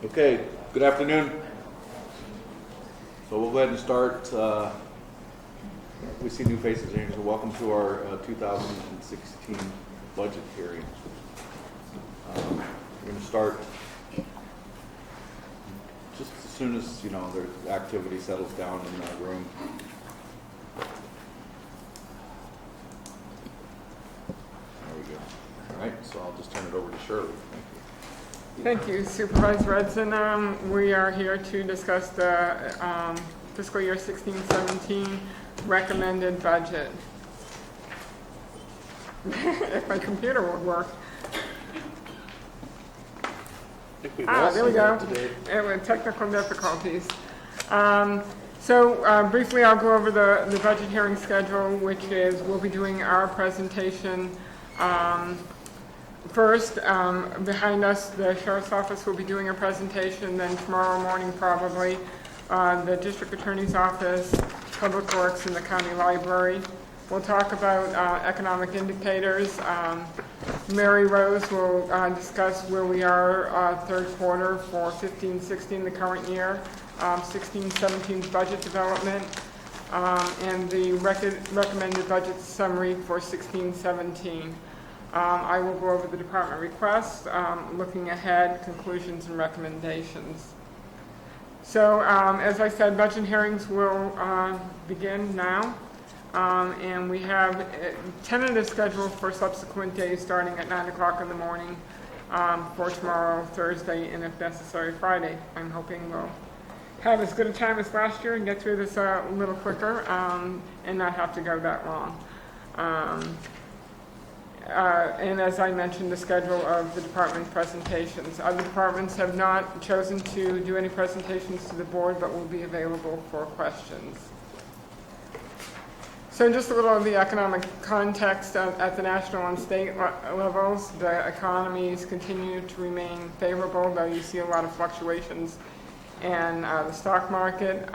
Okay, good afternoon. So we'll go ahead and start. We see new faces here, so welcome to our 2016 budget hearing. We're going to start just as soon as, the activity settles down in that room. There we go. All right, so I'll just turn it over to Shirley. Thank you, Supervisor Edson. We are here to discuss the fiscal year 16-17 recommended budget. If my computer would work. There we go. It was technical difficulties. Briefly, I'll go over the budget hearing schedule, which is we'll be doing our presentation first. Behind us, the Sheriff's Office will be doing a presentation, then tomorrow morning probably the District Attorney's Office, Public Works, and the County Library. We'll talk about economic indicators. Mary Rose will discuss where we are third quarter for 15-16, the current year, 16-17's budget development, and the recommended budget summary for 16-17. I will go over the department requests, looking ahead, conclusions, and recommendations. So, as I said, budget hearings will begin now, and we have a tentative schedule for subsequent days starting at 9 o'clock in the morning for tomorrow, Thursday, and if necessary, Friday. I'm hoping we'll have as good a time as last year and get through this a little quicker and not have to go that long. And as I mentioned, the schedule of the department presentations. Other departments have not chosen to do any presentations to the board, but will be available for questions. So just a little of the economic context at the national and state levels. The economies continue to remain favorable, though you see a lot of fluctuations in the stock market.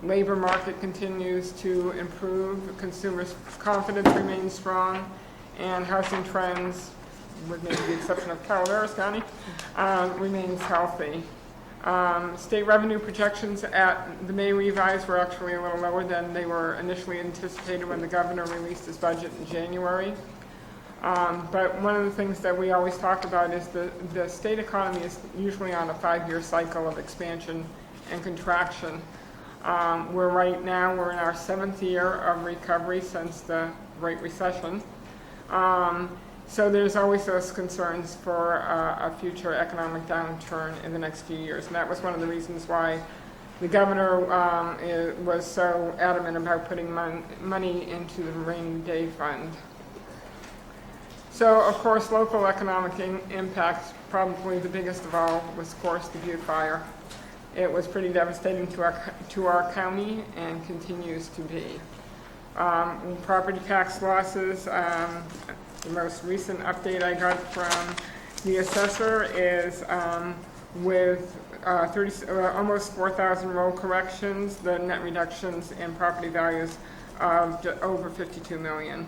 Labor market continues to improve. Consumers' confidence remains strong. And housing trends, with maybe the exception of Calaveras County, remains healthy. State revenue projections at the May revise were actually a little lower than they were initially anticipated when the governor released his budget in January. But one of the things that we always talk about is the state economy is usually on a 5-year cycle of expansion and contraction. Right now we're in our 7th year of recovery since the Great Recession. So there's always those concerns for a future economic downturn in the next few years. And that was one of the reasons why the governor was so adamant about putting money into the rainy day fund. So, of course, local economic impacts, probably the biggest of all, was, of course, the Butte fire. It was pretty devastating to our county and continues to be. Property tax losses, the most recent update I got from the assessor is with almost 4,000 roll corrections, the net reductions in property values of over $52 million.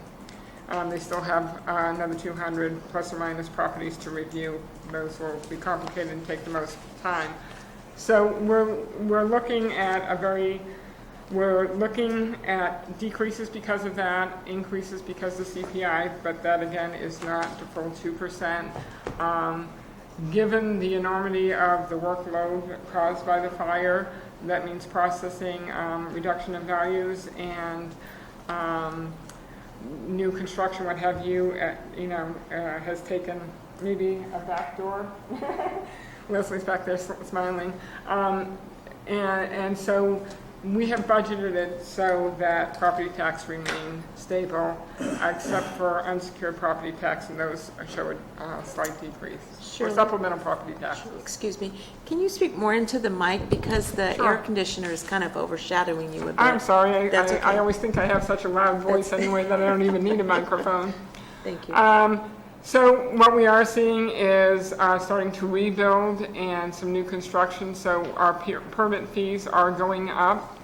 They still have another 200 plus or minus properties to review. Those will be complicated and take the most time. So we're looking at decreases because of that, increases because of CPI, but that again is not the full 2%. Given the enormity of the workload caused by the fire, that means processing, reduction in values, and new construction, what have you, has taken maybe a back door. Leslie's back there smiling. And so we have budgeted it so that property tax remain stable, except for unsecured property tax, and those show a slight decrease. Sure. Or supplemental property tax. Excuse me. Can you speak more into the mic because the air conditioner is kind of overshadowing you a bit? I'm sorry. I always think I have such a loud voice anyway that I don't even need a microphone. Thank you. So what we are seeing is starting to rebuild and some new construction. So our permit fees are going up.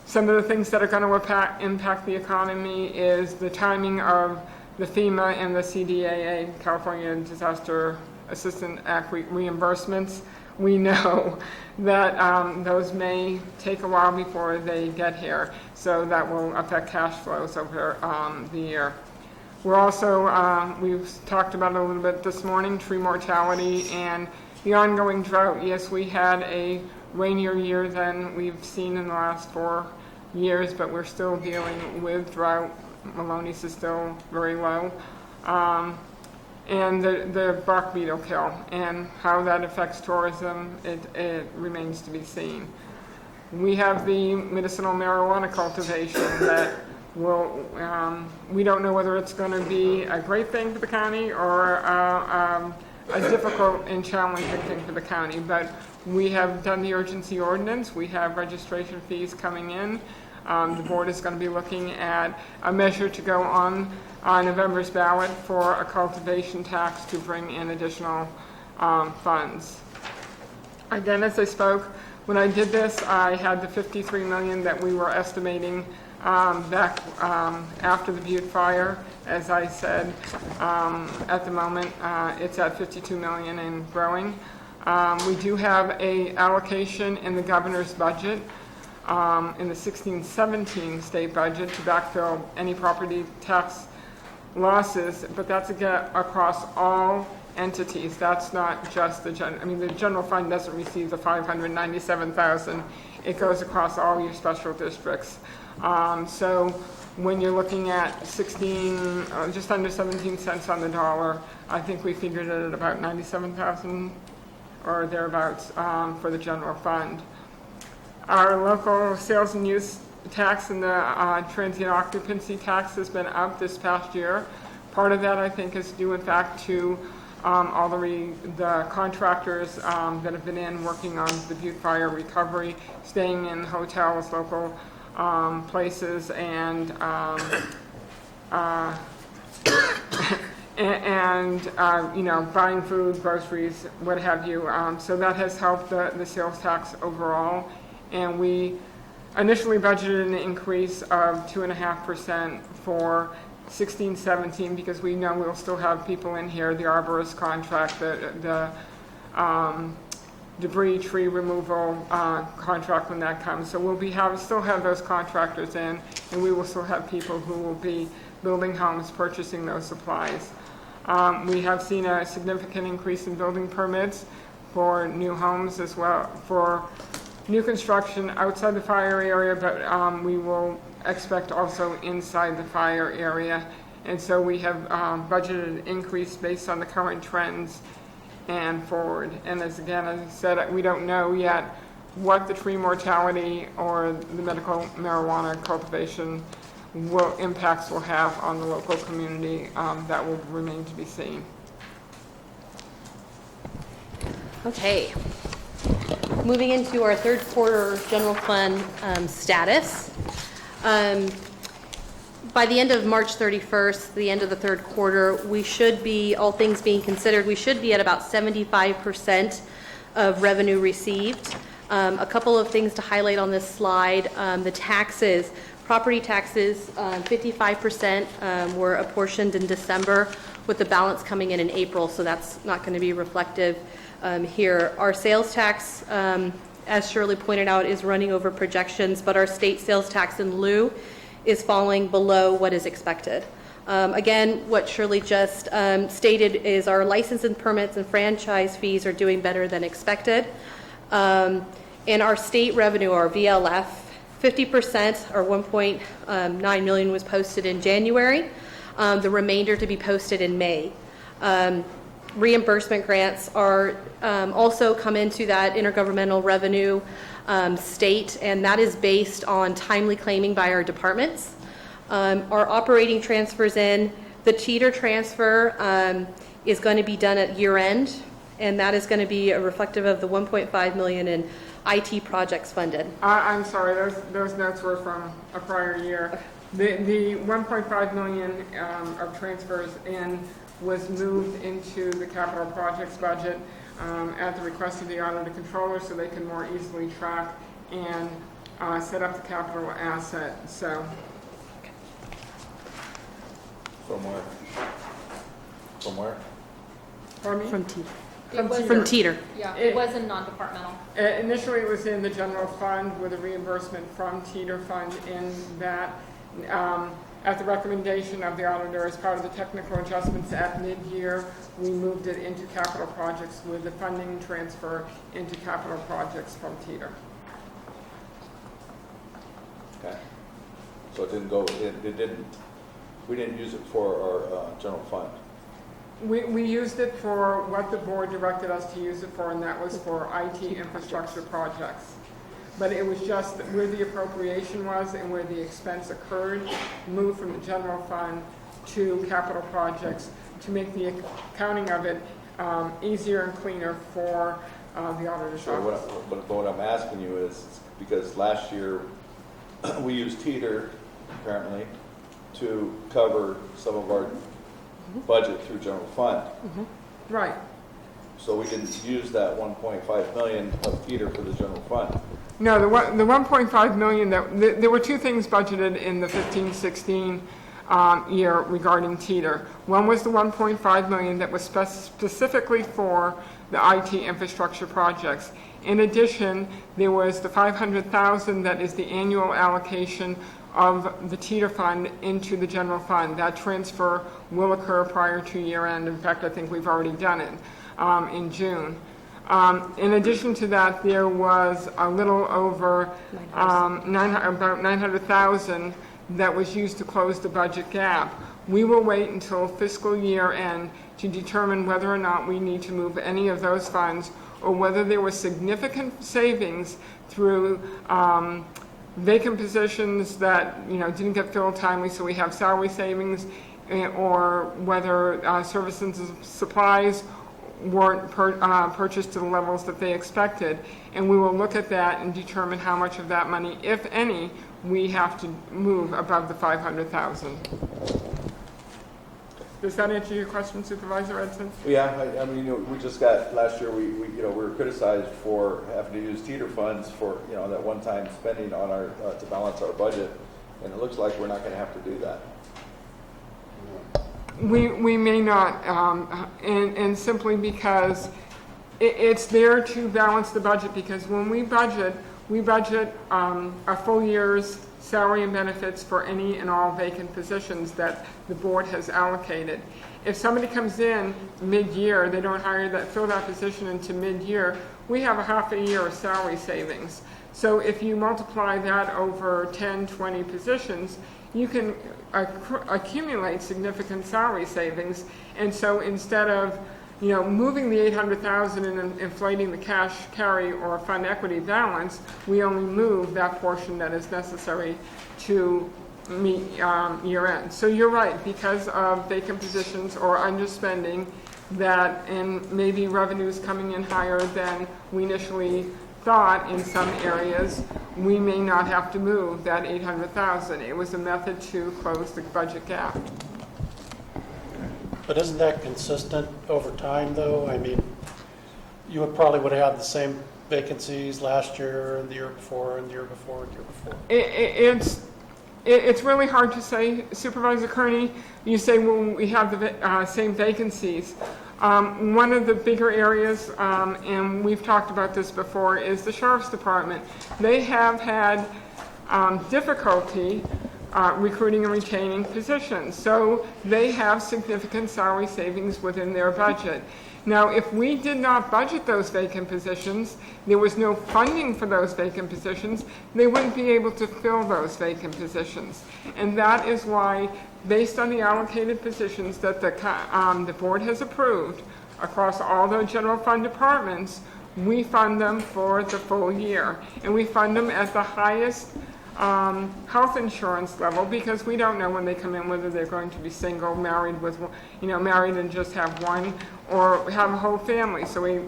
Some of the things that are going to impact the economy is the timing of the FEMA and the CDAA, California Disaster Assistant Act reimbursements. We know that those may take a while before they get here, so that will affect cash flows over the year. We're also, we've talked about it a little bit this morning, tree mortality and the ongoing drought. Yes, we had a rainier year than we've seen in the last 4 years, but we're still dealing with drought. Maloney's is still very low. And the bark beetle kill and how that affects tourism, it remains to be seen. We have the medicinal marijuana cultivation that will, we don't know whether it's going to be a great thing for the county or a difficult and challenging thing for the county, but we have done the urgency ordinance. We have registration fees coming in. The board is going to be looking at a measure to go on November's ballot for a cultivation tax to bring in additional funds. Again, as I spoke, when I did this, I had the $53 million that we were estimating back after the Butte fire. As I said, at the moment, it's at $52 million and growing. We do have a allocation in the governor's budget, in the 16-17 state budget to backfill any property tax losses, but that's again across all entities. That's not just the the general fund doesn't receive the $597,000. It goes across all your special districts. So when you're looking at 16, just under 17 cents on the dollar, I think we figured it at about 97,000 or thereabouts for the general fund. Our local sales and use tax and the transient occupancy tax has been up this past year. Part of that, I think, is due in fact to all the contractors that have been in working on the Butte fire recovery, staying in hotels, local places, and buying food, groceries, what have you. So that has helped the sales tax overall. And we initially budgeted an increase of 2.5% for 16-17 because we know we'll still have people in here, the arborist contract, the debris tree removal contract when that comes. So we'll still have those contractors in, and we will still have people who will be building homes, purchasing those supplies. We have seen a significant increase in building permits for new homes as well, for new construction outside the fire area, but we will expect also inside the fire area. And so we have budgeted an increase based on the current trends and forward. And as I said, we don't know yet what the tree mortality or the medical marijuana cultivation impacts will have on the local community. That will remain to be seen. Okay. Moving into our third quarter general fund status. By the end of March 31st, the end of the third quarter, we should be, all things being considered, we should be at about 75% of revenue received. A couple of things to highlight on this slide. The taxes, property taxes, 55% were apportioned in December with the balance coming in April, so that's not going to be reflective here. Our sales tax, as Shirley pointed out, is running over projections, but our state sales tax in lieu is falling below what is expected. Again, what Shirley just stated is our license and permits and franchise fees are doing better than expected. And our state revenue, our VLF, 50% or 1.9 million was posted in January. The remainder to be posted in May. Reimbursement grants are also come into that intergovernmental revenue state, and that is based on timely claiming by our departments. Our operating transfers in, the cheater transfer is going to be done at year end, and that is going to be reflective of the 1.5 million in IT projects funded. I'm sorry, those notes were from a prior year. The 1.5 million of transfers in was moved into the capital projects budget at the request of the auditor controller so they can more easily track and set up the capital asset. So. From where? Pardon me? From T. From Teeter. Yeah, It- it was in non-departmental. Initially, it was in the general fund with a reimbursement from Teeter Fund in that, at the recommendation of the auditor, as part of the technical adjustments at mid-year, we moved it into capital projects with the funding transfer into capital projects from Teeter. Okay. So it didn't go, we didn't use it for our general fund. We used it for what the board directed us to use it for, and that was for IT infrastructure projects. But it was just where the appropriation was and where the expense occurred, moved from the general fund to capital projects to make the accounting of it easier and cleaner for the auditor's So office. what I'm asking you is, because last year, we used Teeter, apparently, to cover some of our budget through general fund. Right. So we didn't use that 1.5 million of Teeter for the general fund. No, the 1.5 million, there were two things budgeted in the 15-16 year regarding Teeter. One was the 1.5 million that was specifically for the IT infrastructure projects. In addition, there was the 500,000 that is the annual allocation of the Teeter fund into the general fund. That transfer will occur prior to year end. In fact, I think we've already done it in June. In addition to that, there was a little over about 900,000 that was used to close the budget gap. We will wait until fiscal year end to determine whether or not we need to move any of those funds, or whether there were significant savings through vacant positions that didn't get filled timely, so we have salary savings, or whether services and supplies weren't purchased to the levels that they expected. And we will look at that and determine how much of that money, if any, we have to move above the 500,000. Does that answer your question, Supervisor Edson? Yeah, I mean, we just got, last year, we were criticized for having to use Teeter funds for, that one-time spending on our, to balance our budget, and it looks like we're not gonna have to do that. We may not, and simply because it's there to balance the budget, because when we budget a full year's salary and benefits for any and all vacant positions that the board has allocated. If somebody comes in mid-year, they don't fill that position into mid-year, we have a half a year of salary savings. So if you multiply that over 10, 20 positions, you can accumulate significant salary savings. And so instead of moving the 800,000 and inflating the cash carry or fund equity balance, we only move that portion that is necessary to meet year end. So you're right, because of vacant positions or underspending, and maybe revenues coming in higher than we initially thought in some areas, we may not have to move that 800,000. It was a method to close the budget gap. But isn't that consistent over time, though? I mean, you probably would have had the same vacancies last year, and the year before, and the year before, and the year before. It's really hard to say, Supervisor Kearney. You say, well, we have the same vacancies. One of the bigger areas, and we've talked about this before, is the Sheriff's Department. They have had difficulty recruiting and retaining positions. So they have significant salary savings within their budget. Now, if we did not budget those vacant positions, there was no funding for those vacant positions, they wouldn't be able to fill those vacant positions. And that is why, based on the allocated positions that the board has approved across all the general fund departments, we fund them for the full year. And we fund them at the highest health insurance level, because we don't know when they come in whether they're going to be single, married married and just have one, or have a whole family. So we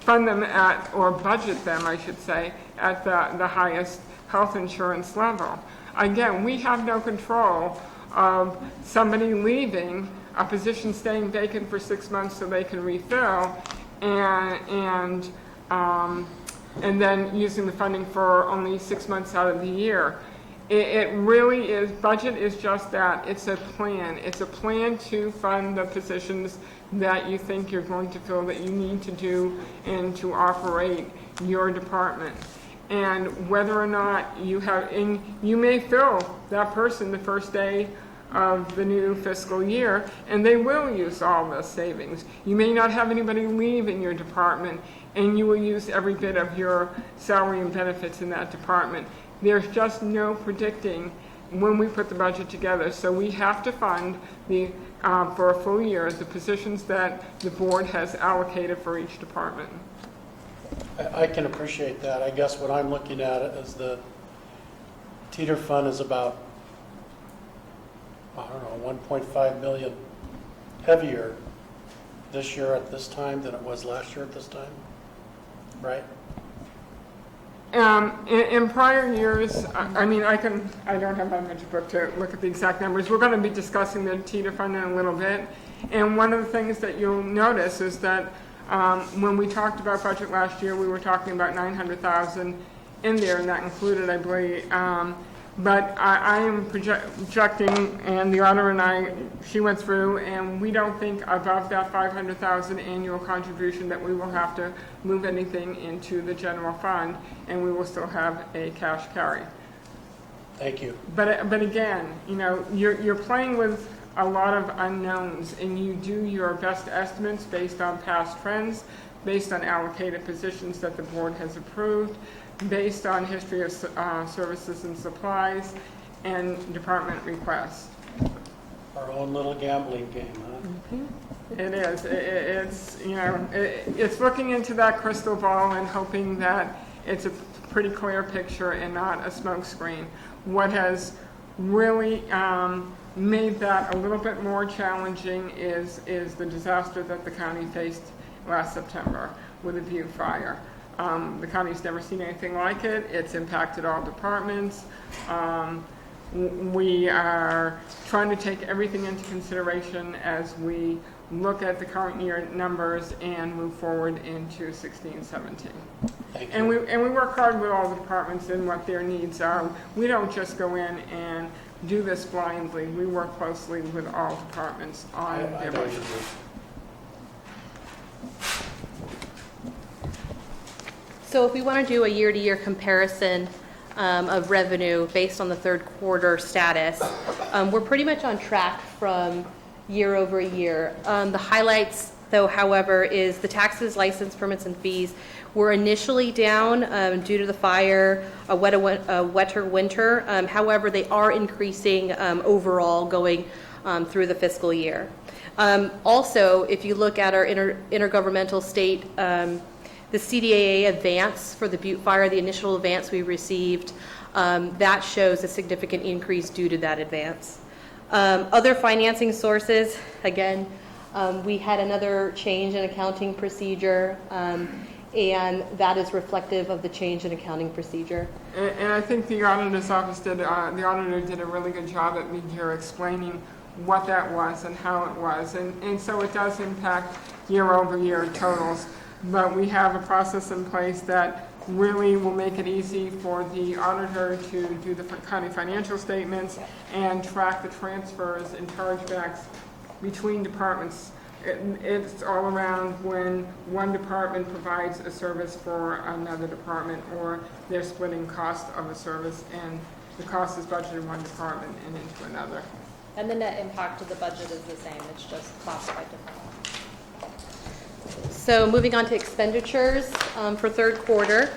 fund them or budget them, I should say, at the highest health insurance level. Again, we have no control of somebody leaving, a position staying vacant for 6 months so they can refill, and then using the funding for only 6 months out of the year. It really is, budget is just that, it's a plan. It's a plan to fund the positions that you think you're going to fill, that you need to do and to operate your department. And whether or not you have, and you may fill that person the first day of the new fiscal year, and they will use all the savings. You may not have anybody leave in your department, and you will use every bit of your salary and benefits in that department. There's just no predicting when we put the budget together. So we have to fund the, for a full year, the positions that the board has allocated for each department. I can appreciate that. I guess what I'm looking at is the teeter fund is about, I don't know, 1.5 million heavier this year at this time than it was last year at this time, right? In prior years, I mean, I don't have my budget book to look at the exact numbers. We're going to be discussing the teeter fund in a little bit. And one of the things that you'll notice is that when we talked about budget last year, we were talking about 900,000 in there, and that included, I believe, but I am projecting, and the auditor and I, she went through, and we don't think above that 500,000 annual contribution that we will have to move anything into the general fund, and we will still have a cash carry. Thank you. But again, you know, you're playing with a lot of unknowns, and you do your best estimates based on past trends, based on allocated positions that the board has approved, based on history of services and supplies, and department requests. Our own little gambling game, huh? It is. It's, you know, it's looking into that crystal ball and hoping that it's a pretty clear picture and not a smoke screen. What has really made that a little bit more challenging is the disaster that the county faced last September with the Butte fire. The county's never seen anything like it. It's impacted all departments. We are trying to take everything into consideration as we look at the current year numbers and move forward into 16-17. Thank And you. we work hard with all the departments and what their needs are. We don't just go in and do this blindly. We work closely with all departments on I their know you budgets. do. So if we want to do a year-to-year comparison of revenue based on the third quarter status, we're pretty much on track from year over year. The highlights, though, however, is the taxes, license permits, and fees were initially down due to the fire, a wetter winter. However, they are increasing overall going through the fiscal year. Also, if you look at our intergovernmental state, the CDAA advance for the Butte fire, the initial advance we received, that shows a significant increase due to that advance. Other financing sources, again, we had another change in accounting procedure, and that is reflective of the change in accounting procedure. And I think the auditor's office did, the auditor did a really good job at mid-year explaining what that was and how it was. And so it does impact year-over-year totals. But we have a process in place that really will make it easy for the auditor to do the county financial statements and track the transfers and chargebacks between departments. It's all around when one department provides a service for another department, or they're splitting cost of a service and the cost is budgeted in one department and into another. And the net impact of the budget is the same, it's just classified differently. So moving on to expenditures for third quarter,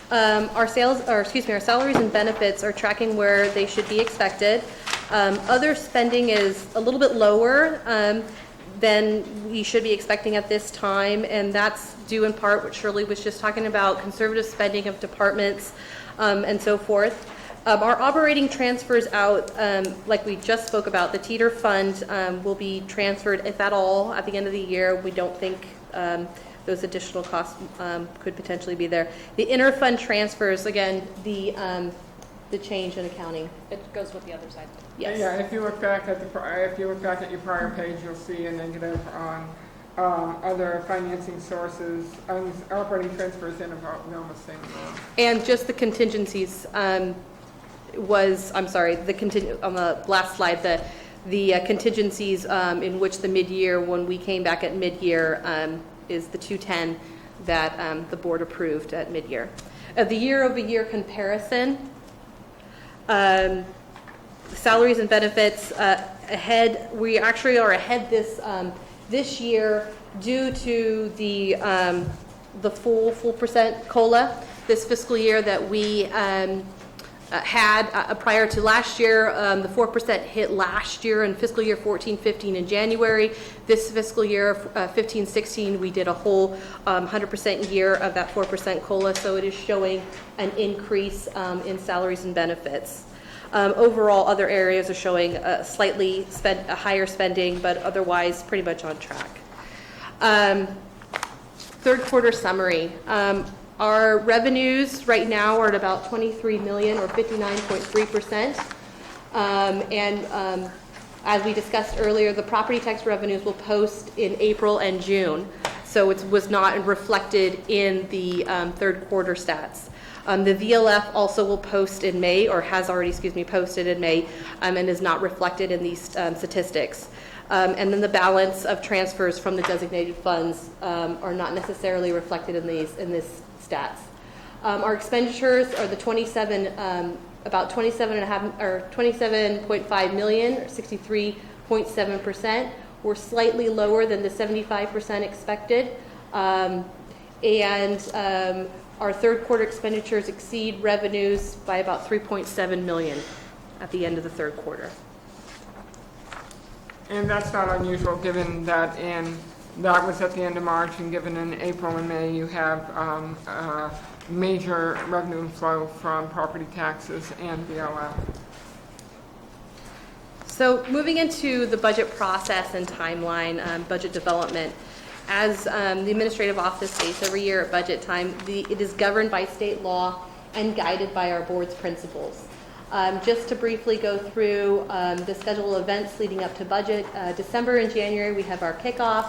our salaries and benefits are tracking where they should be expected. Other spending is a little bit lower than we should be expecting at this time, and that's due in part what Shirley was just talking about, conservative spending of departments and so forth. Our operating transfers out, like we just spoke about, the teeter fund will be transferred, if at all, at the end of the year. We don't think those additional costs could potentially be there. The interfund transfers, again, the change in accounting. It goes with the other side. Yes. Yeah, if you look back at your prior page, you'll see a negative on other financing sources, operating transfers in about almost the same amount. And just the contingencies. was, I'm sorry, on the last slide, the contingencies in which the mid-year, when we came back at mid-year, is the 210 that the board approved at mid-year. The year-over-year comparison, salaries and benefits ahead. We actually are ahead this year due to the full percent COLA this fiscal year that we had prior to last year. The 4% hit last year in fiscal year 14-15 in January. This fiscal year 15-16 we did a whole 100% year of that 4% COLA, so it is showing an increase in salaries and benefits. Overall, other areas are showing a higher spending, but otherwise pretty much on track. Third quarter summary. Our revenues right now are at about $23 million or 59.3%. As we discussed earlier, the property tax revenues will post in April and June, so it was not reflected in the third quarter stats. The VLF also will post in May, or has already, posted in May, and is not reflected in these statistics. And then the balance of transfers from the designated funds are not necessarily reflected in this stats. Our expenditures are about 27.5 million, or 63.7%. We're slightly lower than the 75% expected. Our third quarter expenditures exceed revenues by about 3.7 million at the end of the third quarter. And that's not unusual, given that that was at the end of March, and given in April and May you have major revenue flow from property taxes and VLF. So moving into the budget process and timeline, budget development. As the administrative office states every year at budget time, it is governed by state law and guided by our board's principles. Just to briefly go through the schedule of events leading up to budget, December and January we have our kickoff,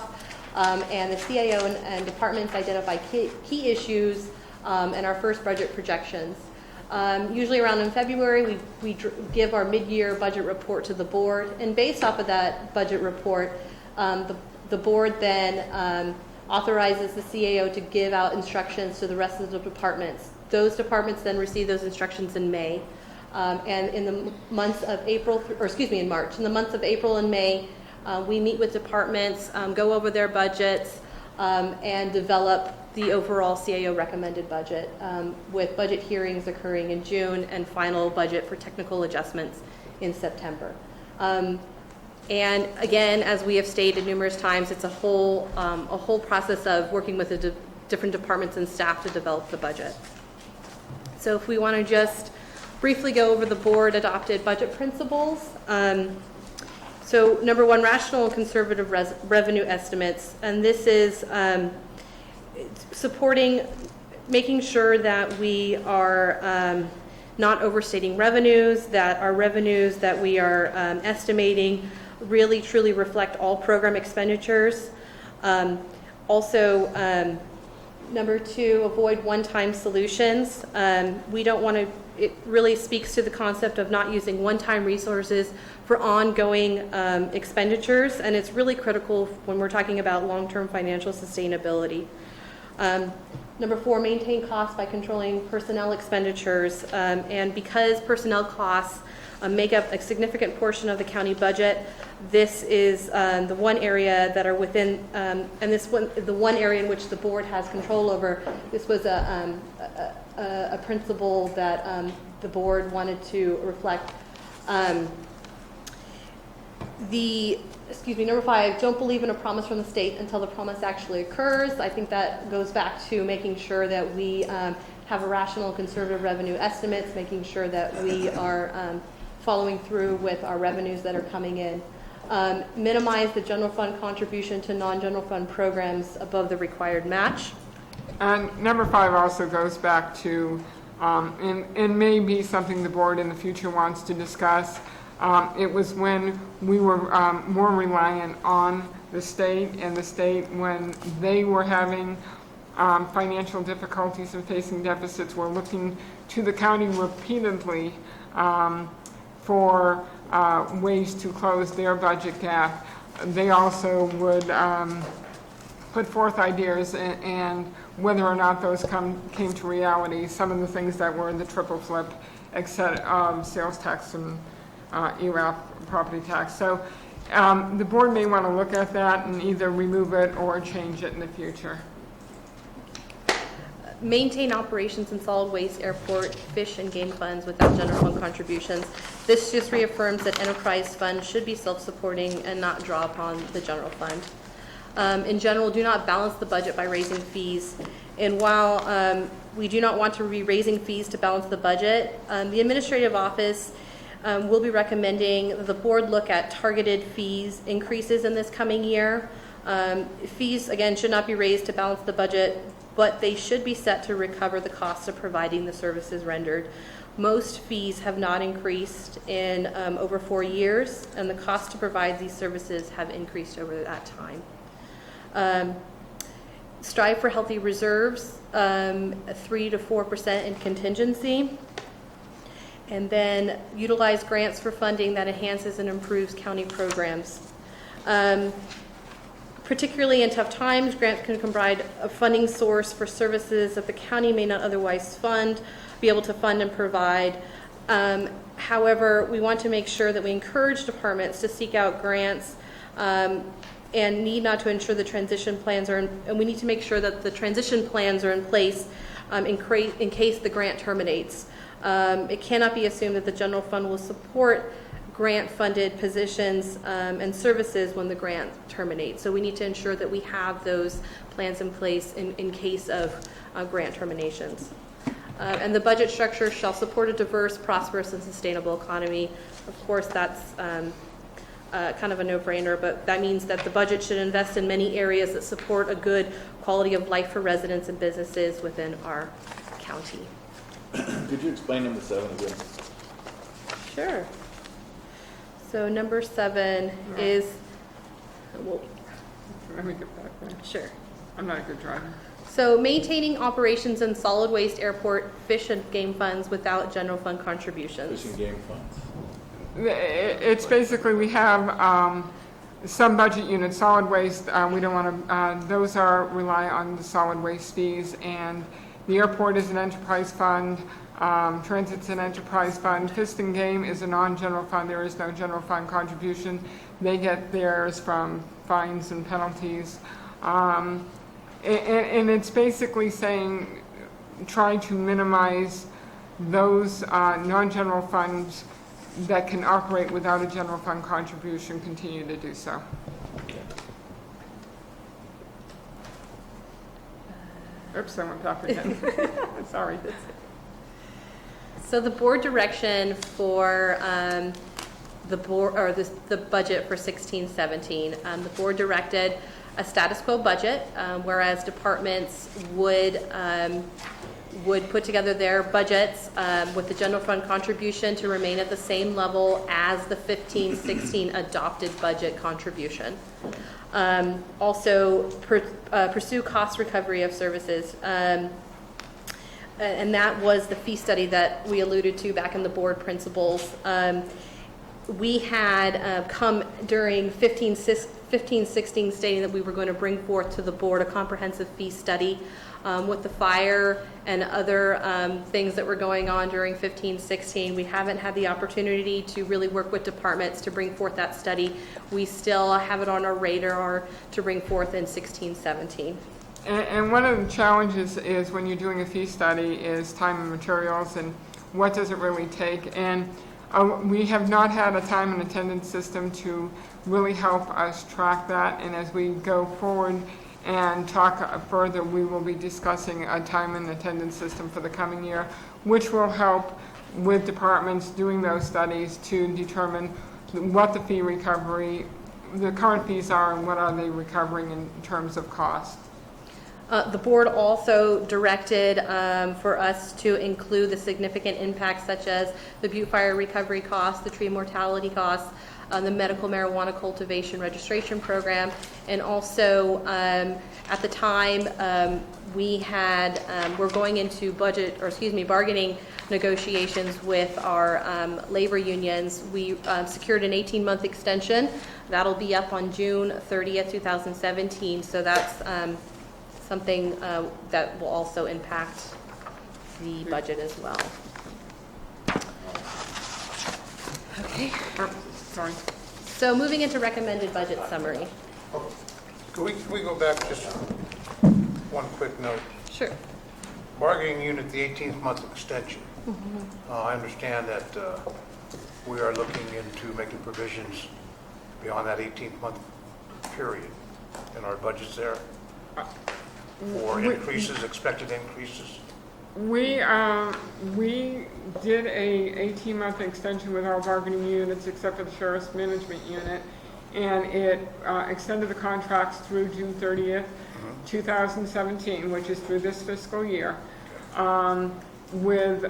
and the CAO and departments identify key issues and our first budget projections. Usually around in February we give our mid-year budget report to the board, and based off of that budget report, the board then authorizes the CAO to give out instructions to the rest of the departments. Those departments then receive those instructions in May. And in the months of in March. In the months of April and May, we meet with departments, go over their budgets, and develop the overall CAO recommended budget, with budget hearings occurring in June and final budget for technical adjustments in September. And again, as we have stated numerous times, it's a whole process of working with the different departments and staff to develop the budget. So if we want to just briefly go over the board adopted budget principles. So number one, rational and conservative revenue estimates. And this is supporting, making sure that we are not overstating revenues, that our revenues that we are estimating really truly reflect all program expenditures. Also, number two, avoid one-time solutions. We don't want to, it really speaks to the concept of not using one-time resources for ongoing expenditures, and it's really critical when we're talking about long-term financial sustainability. Number four, maintain costs by controlling personnel expenditures, and because personnel costs make up a significant portion of the county budget, this is the one area that are within, and the one area in which the board has control over. This was a principle that the board wanted to reflect. Number five, don't believe in a promise from the state until the promise actually occurs. I think that goes back to making sure that we have a rational, conservative revenue estimates, making sure that we are following through with our revenues that are coming in. Minimize the general fund contribution to non-general fund programs above the required match. And number five also goes back to, and may be something the board in the future wants to discuss. It was when we were more reliant on the state, and the state, when they were having financial difficulties and facing deficits, were looking to the county repeatedly for ways to close their budget gap. They also would put forth ideas and whether or not those came to reality, some of the things that were in the triple flip, sales tax and ERAP property tax. So the board may want to look at that and either remove it or change it in the future. Maintain operations in solid waste, airport, fish and game funds without general fund contributions. This just reaffirms that enterprise funds should be self-supporting and not draw upon the general fund. In general, do not balance the budget by raising fees. And while we do not want to be raising fees to balance the budget, the administrative office will be recommending that the board look at targeted fees increases in this coming year. Fees, again, should not be raised to balance the budget, but they should be set to recover the cost of providing the services rendered. Most fees have not increased in over 4 years, and the cost to provide these services have increased over that time. Strive for healthy reserves, 3 to 4% in contingency, and then utilize grants for funding that enhances and improves county programs. Particularly in tough times, grants can provide a funding source for services that the county may not otherwise be able to fund and provide. However, we want to make sure that we encourage departments to seek out grants and need not to ensure the transition plans and we need to make sure that the transition plans are in place in case the grant terminates. It cannot be assumed that the general fund will support grant-funded positions and services when the grant terminates. So we need to ensure that we have those plans in place in case of grant terminations. And the budget structure shall support a diverse, prosperous, and sustainable economy. Of course, that's kind of a no-brainer, but that means that the budget should invest in many areas that support a good quality of life for residents and businesses within our county. Could you explain number 7 again? Sure. So number 7 is, well, Let me get back there. sure. I'm not a good driver. So maintaining operations in solid waste, airport, fish and game funds without general fund contributions. Fish and game funds. It's basically, we have some budget units, solid waste, we don't want to, those rely on the solid waste fees, and the airport is an enterprise fund, transit's an enterprise fund, Fist and Game is a non-general fund, there is no general fund contribution. They get theirs from fines and penalties. And it's basically saying, try to minimize those non-general funds that can operate without a general fund contribution, continue to do so. Oops, I went back again. Sorry. So the board direction for the budget for 16-17, the board directed a status quo budget, whereas departments would put together their budgets with the general fund contribution to remain at the same level as the 15-16 adopted budget contribution. Also, pursue cost recovery of services. And that was the fee study that we alluded to back in the board principles. We had come during 15-16 stating that we were going to bring forth to the board a comprehensive fee study with the fire and other things that were going on during 15-16. We haven't had the opportunity to really work with departments to bring forth that study. We still have it on our radar to bring forth in 16-17. And one of the challenges is when you're doing a fee study is time and materials and what does it really take. And we have not had a time and attendance system to really help us track that. And as we go forward and talk further, we will be discussing a time and attendance system for the coming year, which will help with departments doing those studies to determine what the fee recovery, the current fees are and what are they recovering in terms of cost. The board also directed for us to include the significant impacts such as the Butte fire recovery costs, the tree mortality costs, the medical marijuana cultivation registration program, and also at the time we're going into bargaining negotiations with our labor unions. We secured an 18-month extension. That'll be up on June 30th, 2017. So that's something that will also impact the budget as well. Okay. Oh, sorry. So moving into recommended budget summary. Can we go back just one quick note? Sure. Bargaining unit, the 18th month extension. I understand that we are looking into making provisions beyond that 18th month period in our budgets there for increases, expected increases. We did a 18-month extension with all bargaining units except for the Sheriff's Management Unit, and it extended the contracts through June 30th, 2017, which is through this fiscal year, with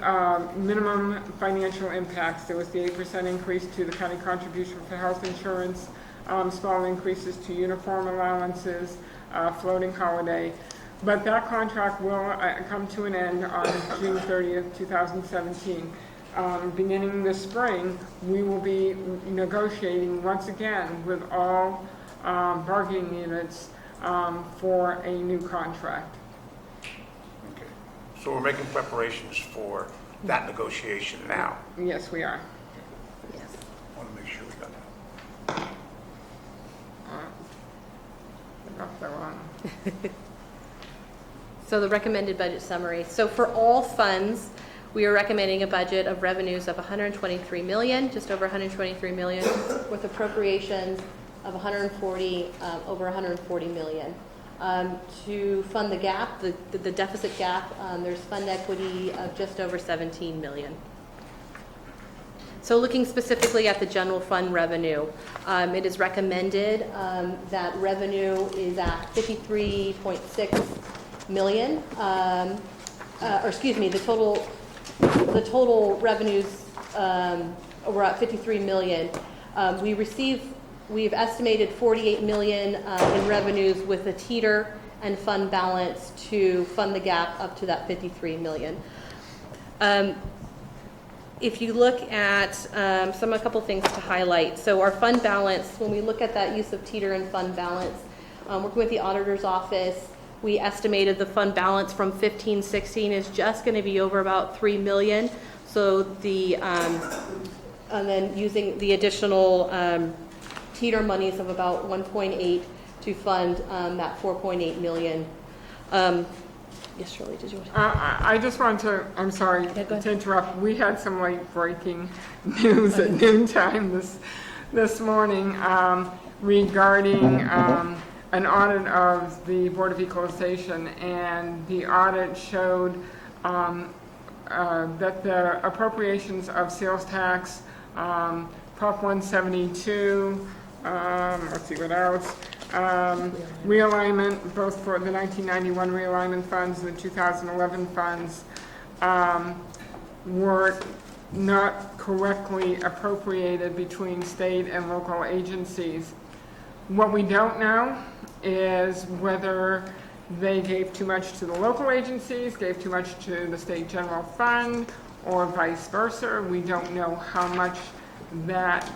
minimum financial impacts. There was the 8% increase to the county contribution for health insurance, small increases to uniform allowances, floating holiday. But that contract will come to an end on June 30th, 2017. Beginning this spring, we will be negotiating once again with all bargaining units for a new contract. Okay. So we're making preparations for that negotiation now. Yes, we are. Yes. I want to make sure we got that. I got that one. So the recommended budget summary. So for all funds, we are recommending a budget of revenues of 123 million, just over 123 million, with appropriations of 140, over 140 million. To fund the gap, the deficit gap, there's fund equity of just over 17 million. So looking specifically at the general fund revenue, it is recommended that revenue is at 53.6 million, the total revenues were at 53 million. We've estimated 48 million in revenues with a teeter and fund balance to fund the gap up to that 53 million. If you look at a couple things to highlight. So our fund balance, when we look at that use of teeter and fund balance, working with the auditor's office, we estimated the fund balance from 15-16 is just going to be over about 3 million. So and then using the additional teeter monies of about 1.8 to fund that 4.8 million. Yes, Shirley, did you want to? I just wanted to, I'm sorry Yeah, go ahead. to interrupt. We had some late breaking news at noontime this morning regarding an audit of the Board of Equalization, and the audit showed that the appropriations of sales tax, Prop 172, let's see what else, realignment, both for the 1991 realignment funds and the 2011 funds, were not correctly appropriated between state and local agencies. What we don't know is whether they gave too much to the local agencies, gave too much to the state general fund, or vice versa. We don't know how much that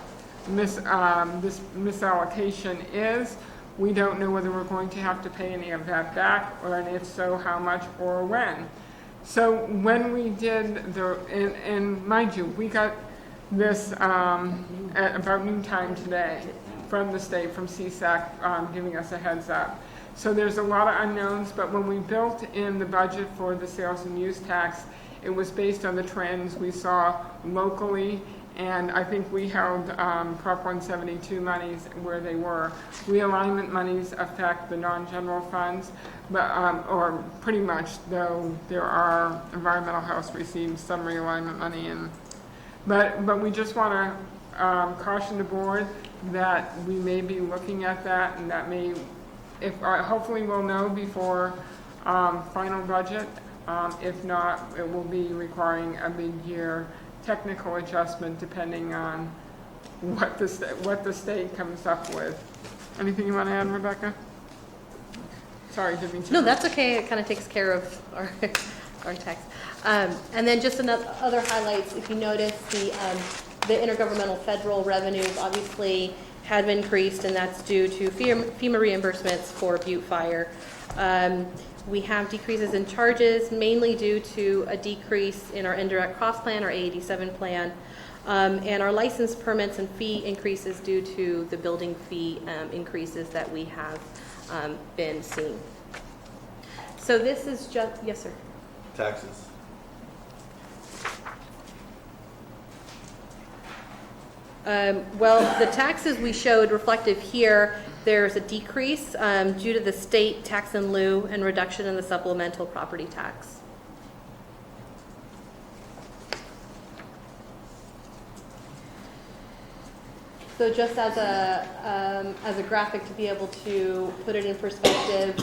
this misallocation is. We don't know whether we're going to have to pay any of that back, or and if so, how much or when. So when we did and mind you, we got this at about noontime today from the state, from CSAC, giving us a heads up. So there's a lot of unknowns, but when we built in the budget for the sales and use tax, it was based on the trends we saw locally, and I think we held Prop 172 monies where they were. Realignment monies affect the non-general funds, but or pretty much, though there are environmental health receives some realignment money, but we just want to caution the board that we may be looking at that, and that may, hopefully we'll know before final budget. If not, it will be requiring a mid-year technical adjustment depending on what the state comes up with. Anything you want to add, Rebecca? Sorry, didn't mean to. No, that's okay. It kind of takes care of our, our text. And then just other highlights, if you notice, the intergovernmental federal revenues obviously have increased, and that's due to FEMA reimbursements for Butte Fire. We have decreases in charges, mainly due to a decrease in our indirect cost plan, our A87 plan, and our license permits and fee increases due to the building fee increases that we have been seeing. So this is just, yes, sir. Taxes. Well, the taxes we showed reflective here, there's a decrease due to the state tax in lieu and reduction in the supplemental property tax. So just as a graphic to be able to put it in perspective,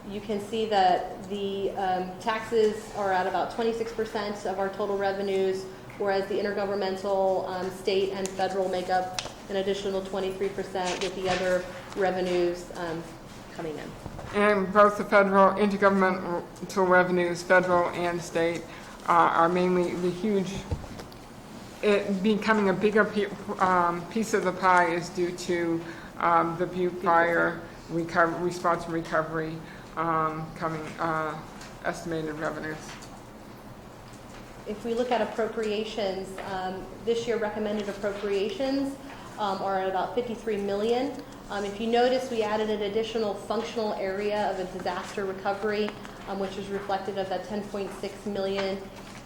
you can see that the taxes are at about 26% of our total revenues, whereas the intergovernmental, state and federal make up an additional 23%, with the other revenues coming in. And both the federal, intergovernmental revenues, federal and state, are mainly the huge, it becoming a bigger piece of the pie is due to the Butte Fire response and recovery coming estimated revenues. If we look at appropriations, this year recommended appropriations are at about 53 million. If you notice, we added an additional functional area of a disaster recovery, which is reflected of that 10.6 million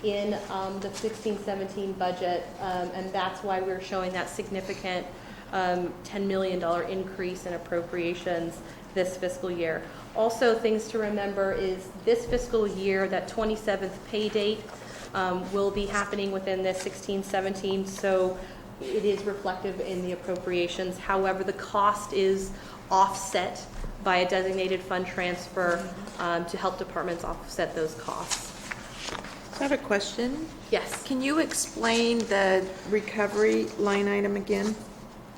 in the 16-17 budget, and that's why we're showing that significant $10 million increase in appropriations this fiscal year. Also, things to remember is this fiscal year, that 27th pay date will be happening within this 16-17, so it is reflective in the appropriations. However, the cost is offset by a designated fund transfer to help departments offset those costs. So I have a question. Yes. Can you explain the recovery line item again?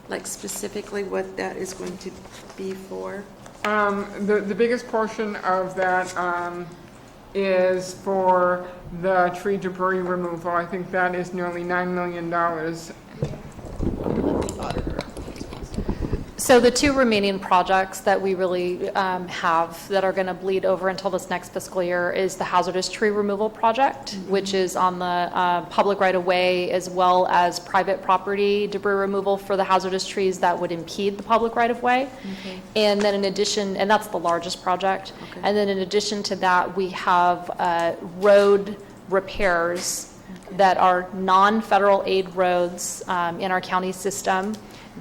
Like specifically what that is going to be for? The biggest portion of that is for the tree debris removal. I think that is nearly $9 million. So the two remaining projects that we really have that are going to bleed over until this next fiscal year is the hazardous tree removal project, which is on the public right-of-way, as well as private property debris removal for the hazardous trees that would impede the public right-of-way. Okay. And then in addition, and that's the largest project, Okay. and then in addition to that, we have road repairs that are non-federal aid roads in our county system.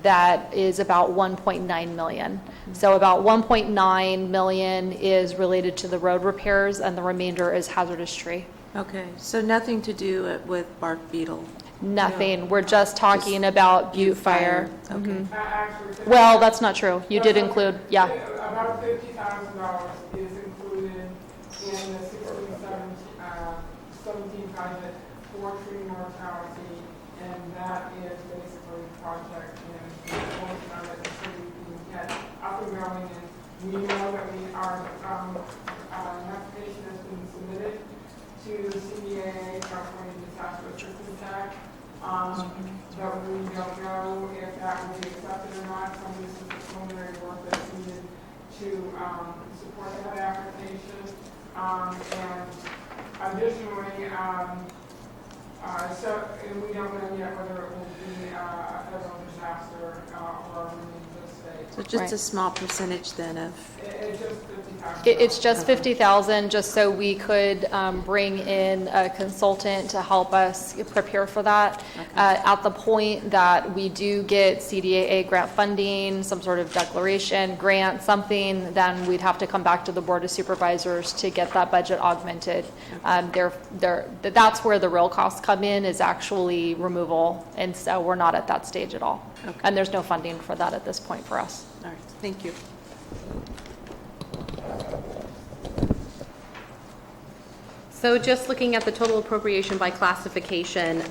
That is about 1.9 million. So about 1.9 million is related to the road repairs, and the remainder is hazardous tree. Okay, so nothing to do with bark beetle? Nothing. We're just talking about Butte Fire. Okay. Actually, Well, that's not true. You did include, yeah. about $50,000 is included in the 17 budget for tree mortality, and that is basically the project and the portion of it until we can get up and going. And we know that an application has been submitted to CDA, California Disaster Assistance Act, but we don't know if that will be accepted or not. Some of this is the preliminary work that's needed to support that application. And additionally, and we don't know yet whether it will be a federal disaster or the state. So just Right. a small percentage then of, It's just $50,000. It's just 50,000, just so we could bring in a consultant to help us prepare for that. At the point that we do get CDAA grant funding, some sort of declaration, grant, something, then we'd have to come back to the Board of Supervisors to get that budget augmented. That's where the real costs come in, is actually removal, and so we're not at that stage at all. Okay. And there's no funding for that at this point for us. all right, thank you. So just looking at the total appropriation by classification,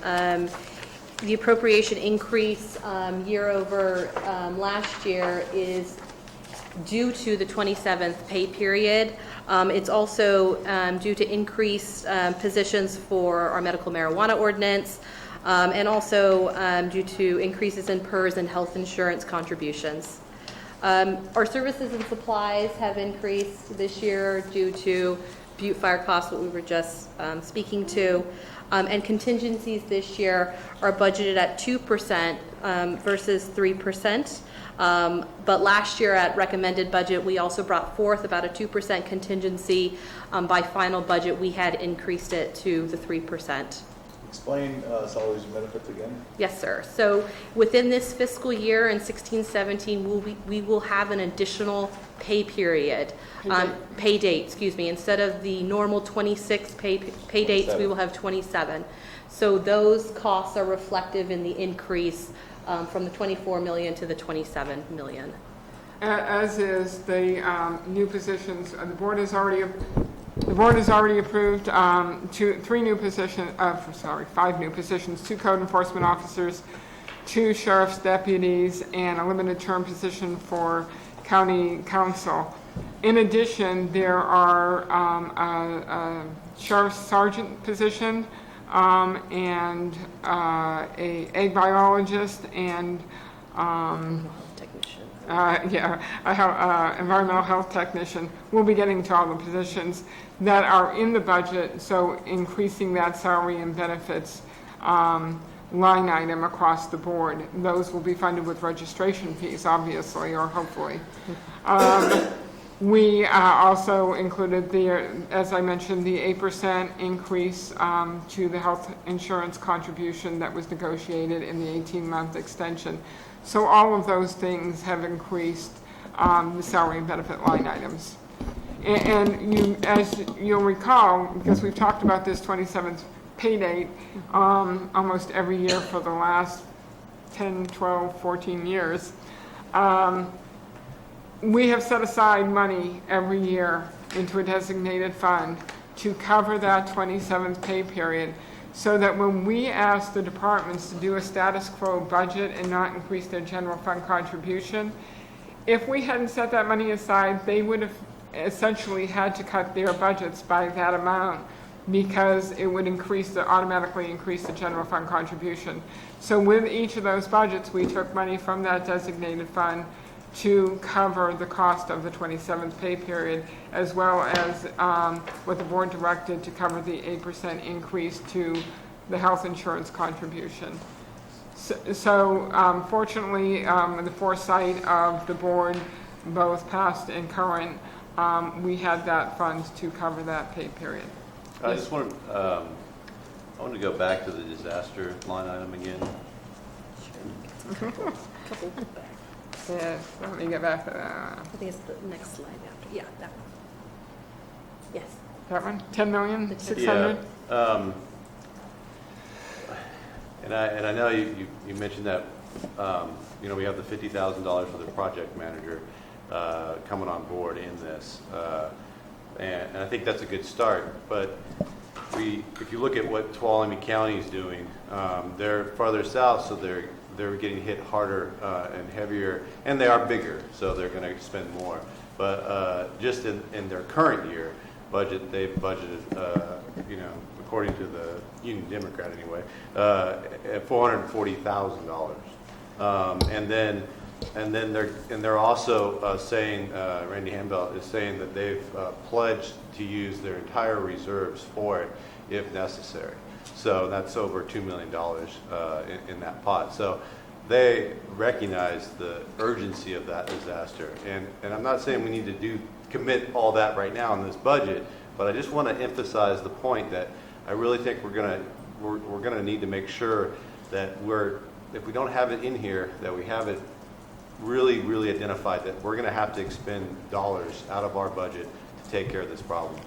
The appropriation increase year over last year is due to the 27th pay period. It's also due to increased positions for our medical marijuana ordinance, and also due to increases in PERS and health insurance contributions. Our services and supplies have increased this year due to Butte fire costs, what we were just speaking to. And contingencies this year are budgeted at 2% versus 3%. But last year at recommended budget, we also brought forth about a 2% contingency. By final budget, we had increased it to the 3%. Explain salaries and benefits again. Yes, sir. So within this fiscal year in 16-17, we will have an additional pay period, pay date, excuse me. Instead of the normal 26 pay dates, we will have 27. So those costs are reflective in the increase from the 24 million to the 27 million. As is the new positions, the board has already approved 5 new positions, 2 code enforcement officers, 2 sheriff's deputies, and a limited term position for county council. In addition, there are a sheriff's sergeant position and a egg biologist and Technician. environmental health technician. We'll be getting to all the positions that are in the budget, so increasing that salary and benefits line item across the board. Those will be funded with registration fees, obviously, or hopefully. We also included as I mentioned, the 8% increase to the health insurance contribution that was negotiated in the 18-month extension. So all of those things have increased the salary and benefit line items. And as you'll recall, because we've talked about this 27th pay date almost every year for the last 10, 12, 14 years, we have set aside money every year into a designated fund to cover that 27th pay period, so that when we ask the departments to do a status quo budget and not increase their general fund contribution, if we hadn't set that money aside, they would have essentially had to cut their budgets by that amount, because it would automatically increase the general fund contribution. So with each of those budgets, we took money from that designated fund to cover the cost of the 27th pay period, as well as what the board directed to cover the 8% increase to the health insurance contribution. So fortunately, with the foresight of the board, both past and current, we had that fund to cover that pay period. I just wanted, I wanted to go back to the disaster line item again. Yeah, let me get back to that. I think it's the next slide after. Yeah, that one. Yes. That one, 10,600,000. Yeah. And I know you mentioned that we have the $50,000 for the project manager coming on board in this, and I think that's a good start. But if you look at what Tuolumne County is doing, they're farther south, so they're getting hit harder and heavier, and they are bigger, so they're going to spend more. But just in their current year budget, they've budgeted, according to the Union Democrat anyway, at $440,000. And then they're also saying, Randy Hambelt is saying that they've pledged to use their entire reserves for it if necessary. So that's over $2 million in that pot. So they recognize the urgency of that disaster. And I'm not saying we need to commit all that right now in this budget, but I just want to emphasize the point that I really think we're gonna need to make sure that if we don't have it in here, that we have it really, really identified, that we're going to have to expend dollars out of our budget to take care of this problem.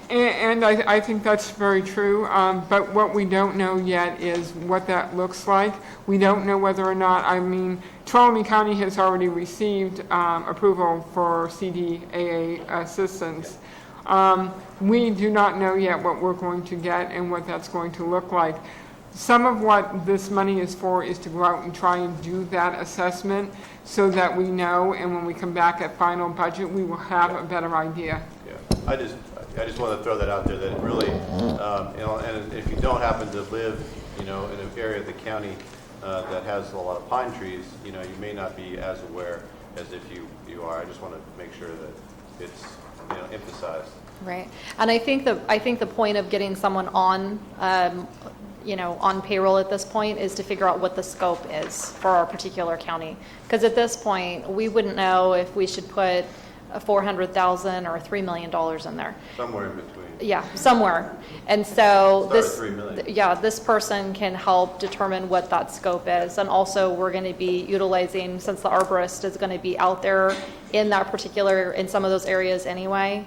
And I think that's very true, but what we don't know yet is what that looks like. We don't know whether or not, Tuolumne County has already received approval for CDAA assistance. We do not know yet what we're going to get and what that's going to look like. some of what this money is for is to go out and try and do that assessment so that we know, and when we come back at final budget, we will have a better idea. Yeah, I just want to throw that out there, that really, and if you don't happen to live, in an area of the county that has a lot of pine trees, you may not be as aware as if you are. I just want to make sure that it's, emphasized. Right. And I think the point of getting someone on, on payroll at this point is to figure out what the scope is for our particular county. Because at this point, we wouldn't know if we should put a $400,000 or $3 million in there. Somewhere in between. Yeah, somewhere. And so Start at $3 million. this person can help determine what that scope is. And also, we're going to be utilizing, since the arborist is going to be out there in some of those areas anyway,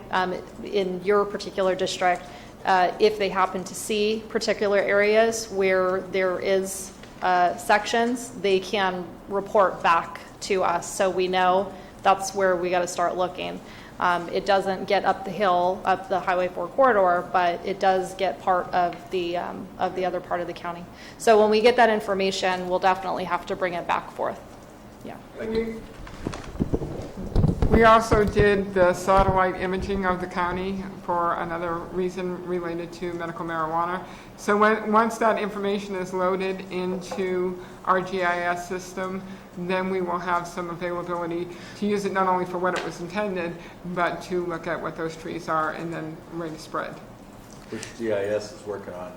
in your particular district, if they happen to see particular areas where there is sections, they can report back to us so we know that's where we got to start looking. It doesn't get up the hill, up the Highway 4 corridor, but it does get part of the other part of the county. So when we get that information, we'll definitely have to bring it back forth. Yeah. We also did the satellite imaging of the county for another reason related to medical marijuana. So once that information is loaded into our GIS system, then we will have some availability to use it not only for what it was intended, but to look at what those trees are and then rate a spread. Which GIS is working on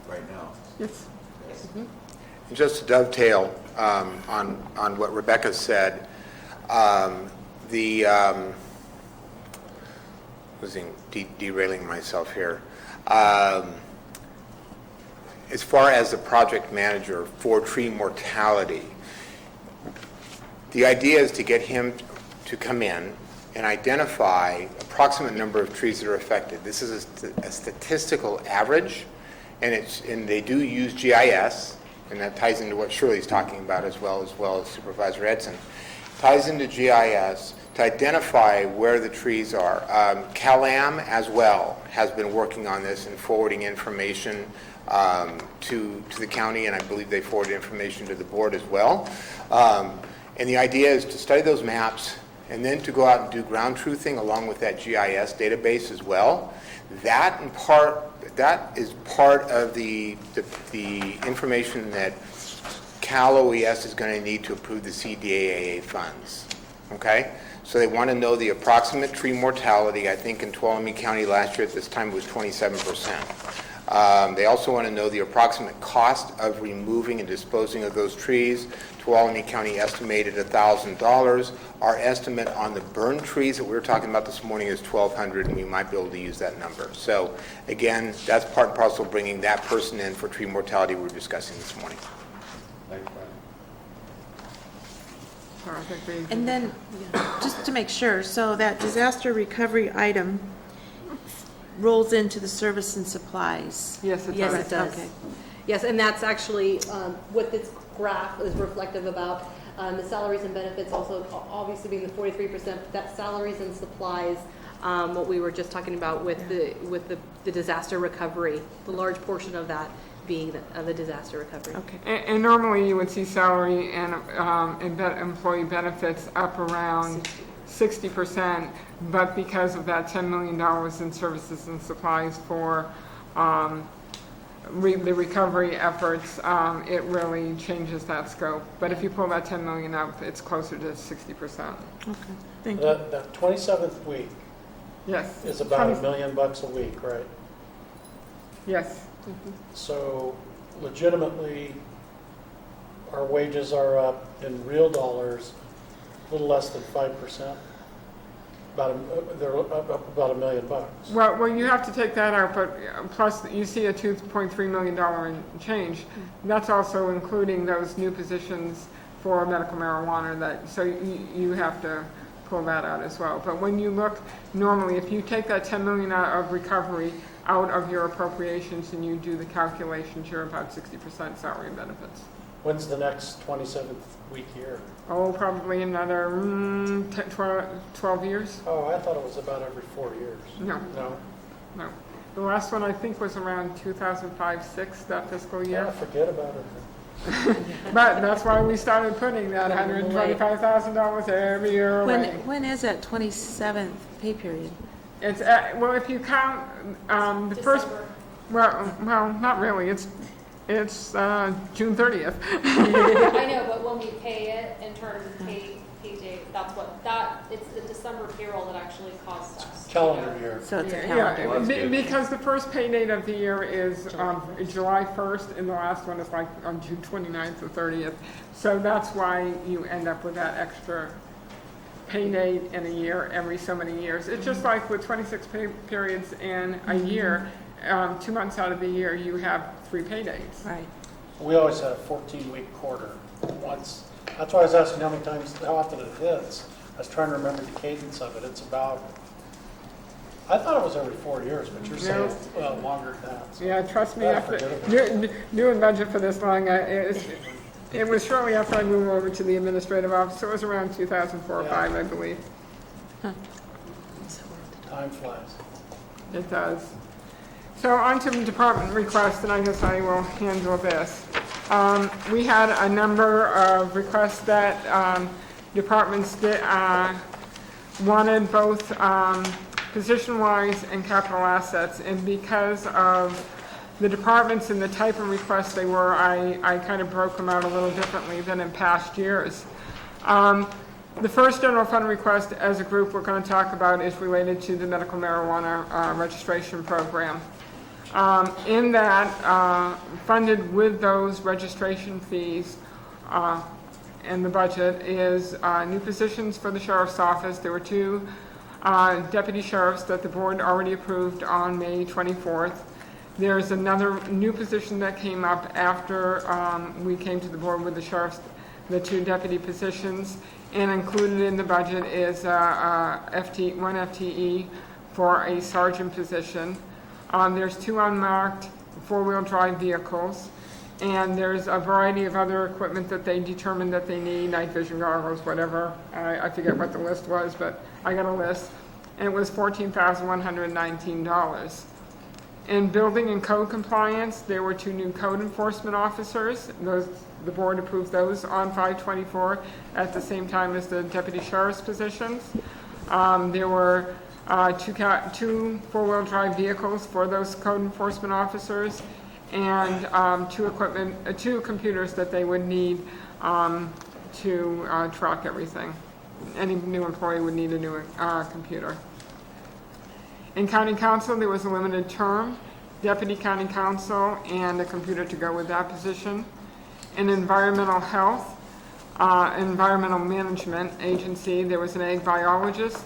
right now. Yes. And just to dovetail on what Rebecca said, derailing myself here. As far as the project manager for tree mortality, the idea is to get him to come in and identify approximate number of trees that are affected. This is a statistical average, and they do use GIS, and that ties into what Shirley's talking about as well as Supervisor Edson. Ties into GIS to identify where the trees are. CalAm as well has been working on this and forwarding information to the county, and I believe they forwarded information to the board as well. And the idea is to study those maps and then to go out and do ground truthing along with that GIS database as well. That is part of the information that Cal OES is going to need to approve the CDAA funds. Okay? So they want to know the approximate tree mortality. I think in Tuolumne County last year at this time it was 27%. They also want to know the approximate cost of removing and disposing of those trees. Tuolumne County estimated $1,000. Our estimate on the burned trees that we were talking about this morning is $1,200, and we might be able to use that number. So again, that's part and parcel of bringing that person in for tree mortality we were discussing this morning. Thanks, Brian. And then, just to make sure, so that disaster recovery item rolls into the service and supplies? Yes, it Yes, does. it does. Okay. Yes, and that's actually what this graph is reflective about. The salaries and benefits also obviously being the 43%, that salaries and supplies, what we were just talking about with the disaster recovery, the large portion of that being the disaster recovery. Okay. And normally you would see salary and employee benefits up around 60%, but because of that $10 million in services and supplies for the recovery efforts, it really changes that scope. But if you pull that $10 million up, it's closer to 60%. Okay, thank you. That 27th week Yes. is about $1 million a week, right? Yes. So legitimately, our wages are up in real dollars, a little less than 5%. They're up about $1 million. Well, you have to take that out, but plus you see a $2.3 million in change. That's also including those new positions for medical marijuana. So you have to pull that out as well. But when you look normally, if you take that $10 million out of recovery out of your appropriations and you do the calculations, you're about 60% salary and benefits. When's the next 27th week here? Oh, probably another 12 years. Oh, I thought it was about every 4 years. No. No? No. The last one, I think, was around 2005-06, that fiscal Yeah, year. forget about it. But that's why we started putting that $125,000 every year away. When is that 27th pay period? It's, well, if you count, the first, well, not really, it's June 30th. I know, but when we pay it in terms of pay date, that's it's the December payroll that actually costs us. Calendar year. So it's a Yeah, calendar. Well, that's good. because the first pay date of the year is July 1st, and the last one is like on June 29th or 30th. So that's why you end up with that extra pay date in a year every so many years. It's just like with 26 pay periods in a year, 2 months out of the year, you have 3 pay dates. Right. We always had a 14-week quarter once. That's why I was asking how often it hits. I was trying to remember the cadence of it. It's about, I thought it was every 4 years, but you're saying longer than that. So Yeah, trust me, I after forget about doing budget for this long, it was shortly after I moved over to the administrative office. It was around 2004 or 5, I believe. Time flies. It does. So on to department requests, and I guess I will handle this. We had a number of requests that departments wanted both position-wise and capital assets, and because of the departments and the type of requests they were, I kind of broke them out a little differently than in past years. The first general fund request as a group we're going to talk about is related to the medical marijuana registration program. In that, funded with those registration fees in the budget is new positions for the sheriff's office. There were 2 deputy sheriffs that the board already approved on May 24th. There's another new position that came up after we came to the board with the sheriff's, the 2 deputy positions, and included in the budget is one FTE for a sergeant position. There's 2 unmarked 4-wheel drive vehicles, and there's a variety of other equipment that they determined that they need, night vision goggles, whatever. I forget what the list was, but I got a list, and it was $14,119. In building and code compliance, there were 2 new code enforcement officers. The board approved those on 5/24 at the same time as the deputy sheriff's positions. There were 2 4-wheel drive vehicles for those code enforcement officers, and 2 computers that they would need to track everything. Any new employee would need a new computer. In county council, there was a limited term, deputy county council, and a computer to go with that position. In environmental health, environmental management agency, there was an ag biologist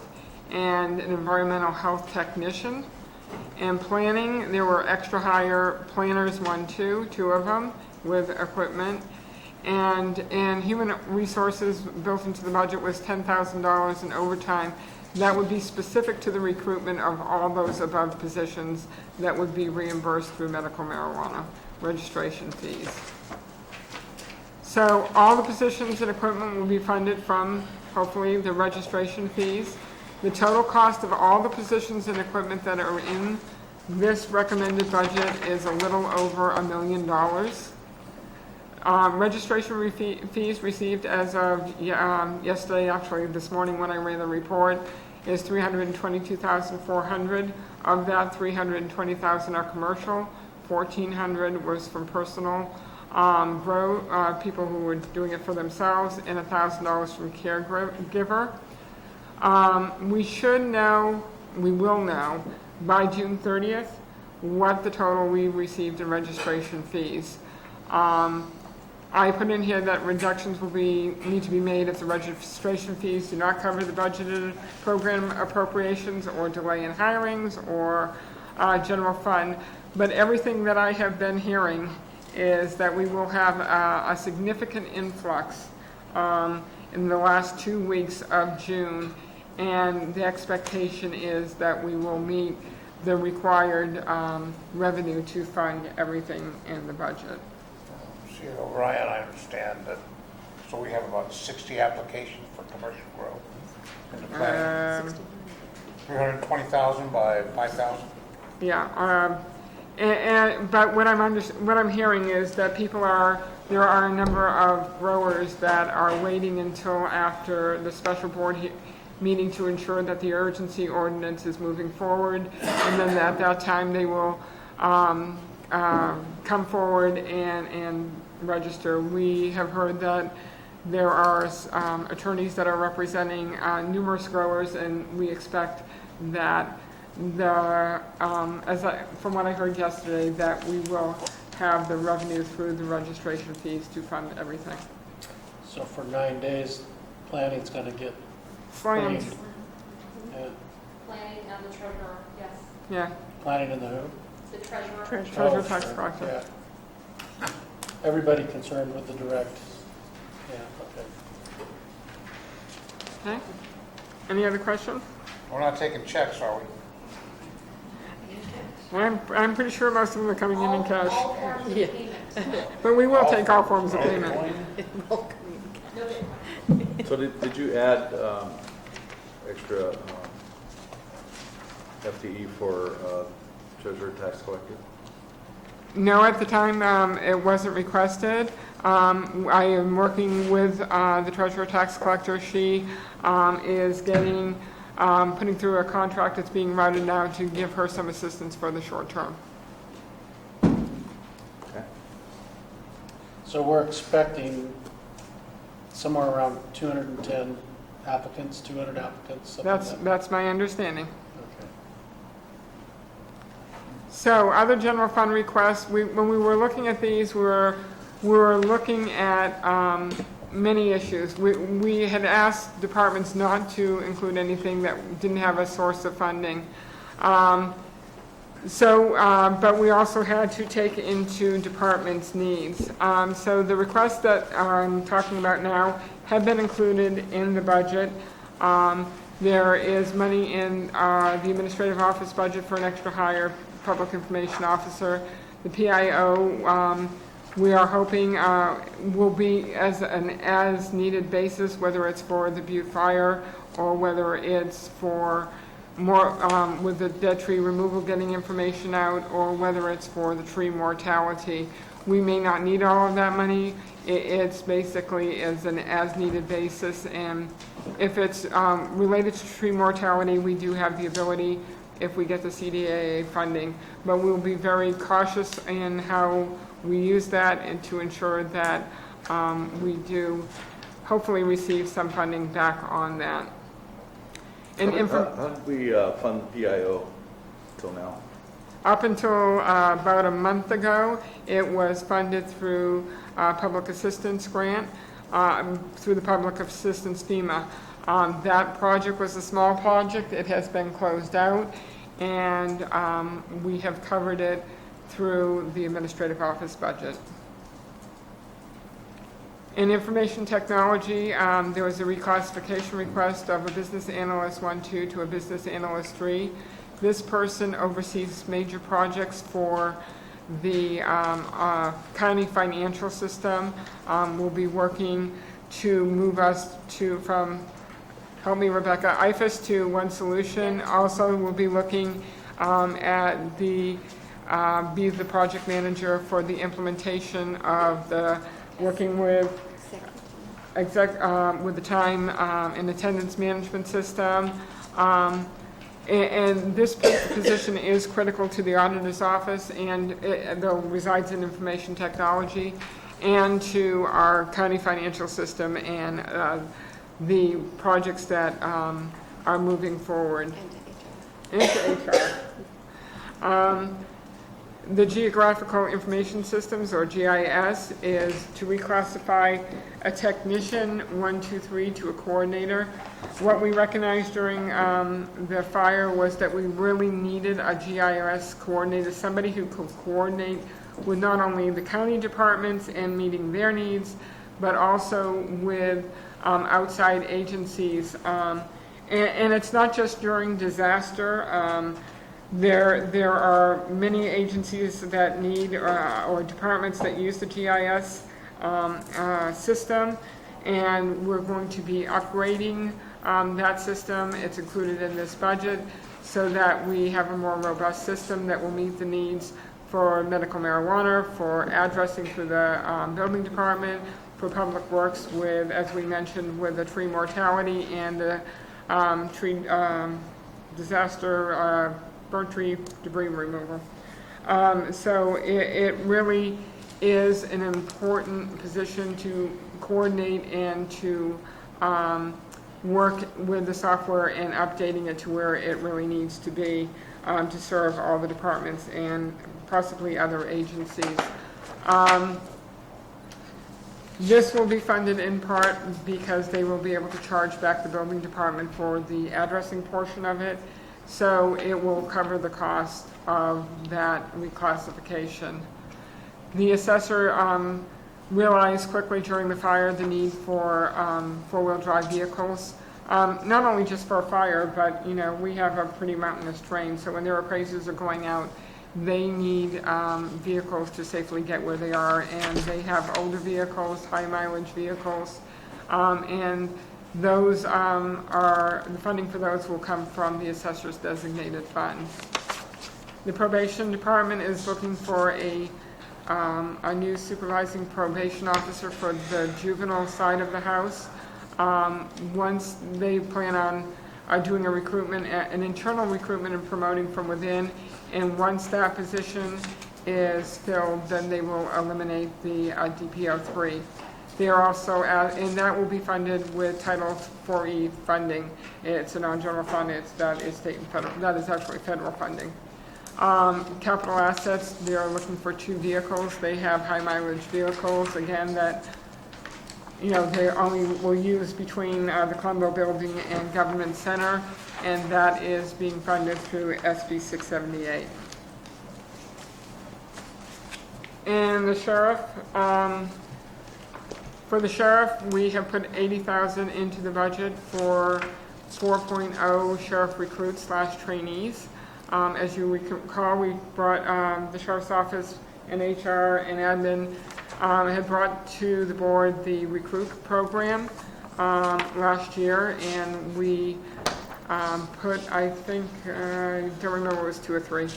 and an environmental health technician. In planning, there were extra hire planners, 2 of them, with equipment. And in human resources, built into the budget was $10,000 in overtime. That would be specific to the recruitment of all those above positions that would be reimbursed through medical marijuana registration fees. So all the positions and equipment will be funded from, hopefully, the registration fees. The total cost of all the positions and equipment that are in this recommended budget is a little over $1 million. Registration fees received as of yesterday, actually this morning when I ran the report, is $322,400. Of that, $320,000 are commercial, $1,400 was from personal people who were doing it for themselves, and $1,000 from caregiver. We will know by June 30th what the total we received in registration fees. I put in here that reductions will need to be made if the registration fees do not cover the budgeted program appropriations or delay in hirings or general fund. But everything that I have been hearing is that we will have a significant influx in the last 2 weeks of June, and the expectation is that we will meet the required revenue to fund everything in the budget. See, Ryan, I understand that, so we have about 60 applications for commercial growth in the plan. 320,000 by 5,000? Yeah, but what I'm hearing is that there are a number of growers that are waiting until after the special board meeting to ensure that the urgency ordinance is moving forward, and then at that time, they will come forward and register. We have heard that there are attorneys that are representing numerous growers, and we expect that from what I heard yesterday, that we will have the revenue through the registration fees to fund everything. So for 9 days, planning's gonna get Slammed. creamed. Yeah. Planning and the treasurer, yes. Yeah, Planning in the who? The treasurer. treasure Oh, tax sure, collector. yeah. Everybody concerned with the direct, yeah, okay. Okay. Any other questions? We're not taking checks, are we? Well, I'm pretty sure most of them are coming in cash, All forms of payment. but we will take all forms of payment. So did you add extra FTE for treasurer tax collector? No, at the time, it wasn't requested. I am working with the treasurer tax collector. She is putting through a contract that's being routed now to give her some assistance for the short term. Okay. So we're expecting somewhere around 210 applicants, 200 applicants, something like that? That's my understanding. Okay. So other general fund requests, when we were looking at these, we were looking at many issues. We had asked departments not to include anything that didn't have a source of funding. But we also had to take into departments' needs. So the requests that I'm talking about now have been included in the budget. There is money in the administrative office budget for an extra hire public information officer. The PIO, we are hoping will be as an as-needed basis, whether it's for the Butte Fire or whether it's for more with the dead tree removal, getting information out, or whether it's for the tree mortality. We may not need all of that money. It's basically as an as-needed basis, and if it's related to tree mortality, we do have the ability if we get the CDAA funding, but we'll be very cautious in how we use that and to ensure that we do hopefully receive some funding back on that. And How did we fund PIO till now? up until about a month ago, it was funded through public assistance grant, through the public assistance FEMA. That project was a small project. It has been closed out, and we have covered it through the administrative office budget. In information technology, there was a reclassification request of a business analyst 1-2 to a business analyst 3. This person oversees major projects for the county financial system. We'll be working to move us from, help me Rebecca, IFAS to One Solution. Also, we'll be looking at be the project manager for the implementation of the, working with with the time and attendance management system. And this position is critical to the auditor's office, and though resides in information technology, and to our county financial system and the projects that are moving forward. Into HR. The Geographical Information Systems, or GIS, is to reclassify a technician 1-2-3 to a coordinator. What we recognized during the fire was that we really needed a GIS coordinator, somebody who could coordinate with not only the county departments and meeting their needs, but also with outside agencies. And it's not just during disaster. There are many agencies that need, or departments that use the GIS system, and we're going to be upgrading that system. It's included in this budget so that we have a more robust system that will meet the needs for medical marijuana, for addressing through the building department, for public works with, as we mentioned, with the tree mortality and the tree disaster, burnt tree debris removal. So it really is an important position to coordinate and to work with the software and updating it to where it really needs to be to serve all the departments and possibly other agencies. This will be funded in part because they will be able to charge back the building department for the addressing portion of it. So it will cover the cost of that reclassification. The assessor realized quickly during the fire the need for four-wheel drive vehicles. Not only just for a fire, but we have a pretty mountainous terrain, so when their appraisers are going out, they need vehicles to safely get where they are, and they have older vehicles, high mileage vehicles, and those the funding for those will come from the assessor's designated fund. The probation department is looking for a new supervising probation officer for the juvenile side of the house. Once they plan on doing a recruitment, an internal recruitment and promoting from within, and once that position is filled, then they will eliminate the DPO 3. They are also, and that will be funded with Title 4E funding. It's a non-general fund. That is state and federal. That is actually federal funding. Capital assets, they are looking for 2 vehicles. They have high mileage vehicles, again, that they only will use between the Colombo Building and Government Center, and that is being funded through SB 678. And the sheriff, for the sheriff, we have put $80,000 into the budget for 4.0 sheriff recruits / trainees. As you recall, we brought the sheriff's office and HR and admin had brought to the board the recruit program last year, and we put, I think, I don't remember, it was 2 or 3.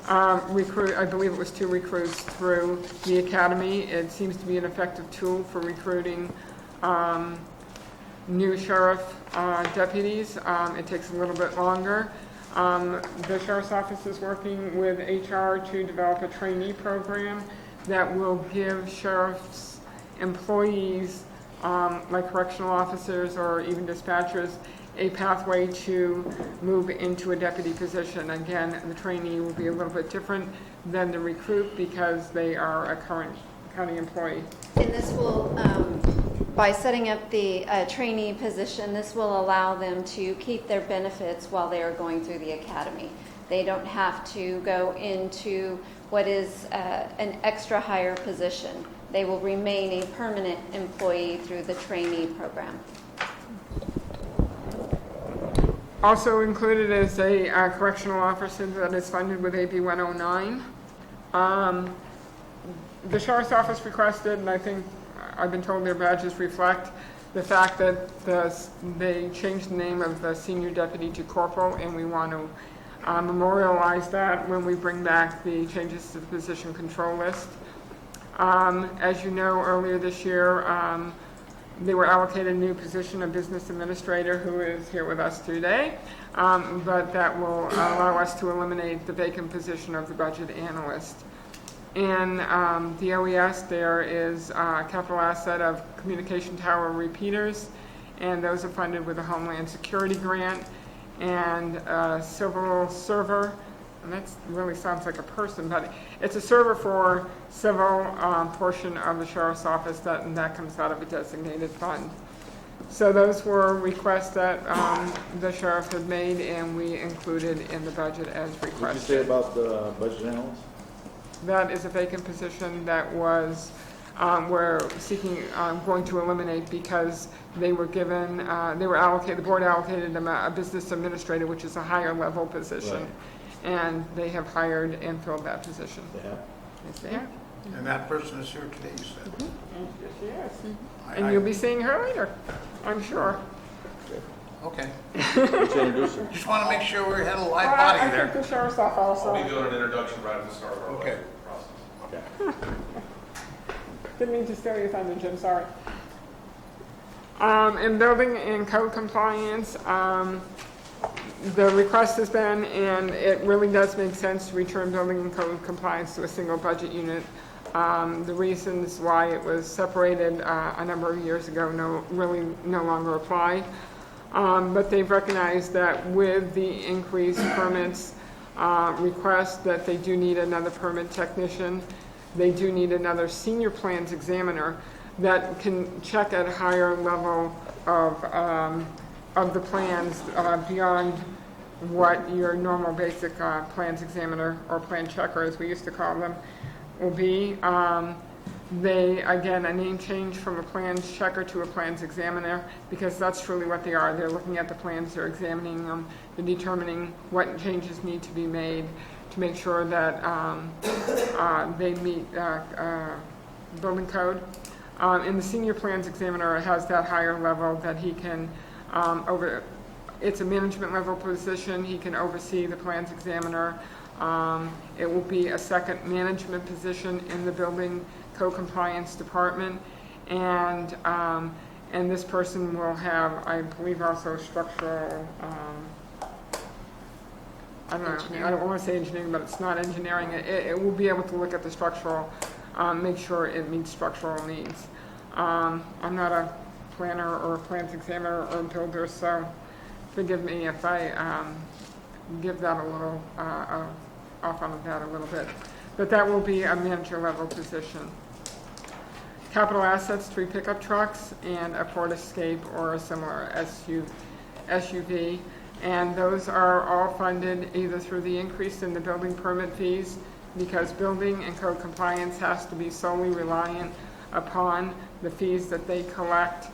I believe it was 2 recruits through the academy. It seems to be an effective tool for recruiting new sheriff deputies. It takes a little bit longer. The sheriff's office is working with HR to develop a trainee program that will give sheriff's employees, like correctional officers or even dispatchers, a pathway to move into a deputy position. Again, the trainee will be a little bit different than the recruit because they are a current county employee. And this will, by setting up the trainee position, this will allow them to keep their benefits while they are going through the academy. They don't have to go into what is an extra higher position. They will remain a permanent employee through the trainee program. Also included is a correctional officer that is funded with AB 109. The sheriff's office requested, and I think I've been told their badges reflect the fact that they changed the name of the senior deputy to corporal, and we want to memorialize that when we bring back the changes to the position control list. As you know, earlier this year, they were allocated a new position, a business administrator, who is here with us today, but that will allow us to eliminate the vacant position of the budget analyst. In the OES, there is a capital asset of communication tower repeaters, and those are funded with a Homeland Security grant, and a civil server, and that really sounds like a person, but it's a server for civil portion of the sheriff's office, and that comes out of a designated fund. So those were requests that the sheriff had made, and we included in the budget as requested. What did you say about the budget analyst? That is a vacant position that was, we're seeking, going to eliminate because they were given, they were allocated, the board allocated them a business administrator, which is a higher level position. Right. And they have hired and filled that position. They have? Yes, they have. And that person is here today, you said? Yes, she is. I- And you'll be seeing her later, I'm sure. okay. Let's introduce her. Just want to make sure we had a live I body think there. the sheriff's off also. I'll be doing an introduction right at the start of our Okay. budget process. Didn't mean to steal your thunder, Jim, sorry. In building and code compliance, the request has been, and it really does make sense to return building and code compliance to a single budget unit. The reasons why it was separated a number of years ago really no longer apply. But they've recognized that with the increased permits request that they do need another permit technician. They do need another senior plans examiner that can check at a higher level of the plans beyond what your normal basic plans examiner or plan checker, as we used to call them, will be. They, again, a name change from a plans checker to a plans examiner, because that's truly what they are. They're looking at the plans, they're examining them, they're determining what changes need to be made to make sure that they meet building code. And the senior plans examiner has that higher level that he can it's a management level position. He can oversee the plans examiner. It will be a second management position in the building code compliance department. And this person will have, I believe, also structural, I don't want to say engineering, but it's not engineering. It will be able to look at the structural, make sure it meets structural needs. I'm not a planner or a plans examiner or a builder, so forgive me if I give that a little, off on that a little bit. But that will be a manager level position. Capital assets, 3 pickup trucks and a Ford Escape or a similar SUV. And those are all funded either through the increase in the building permit fees, because building and code compliance has to be solely reliant upon the fees that they collect.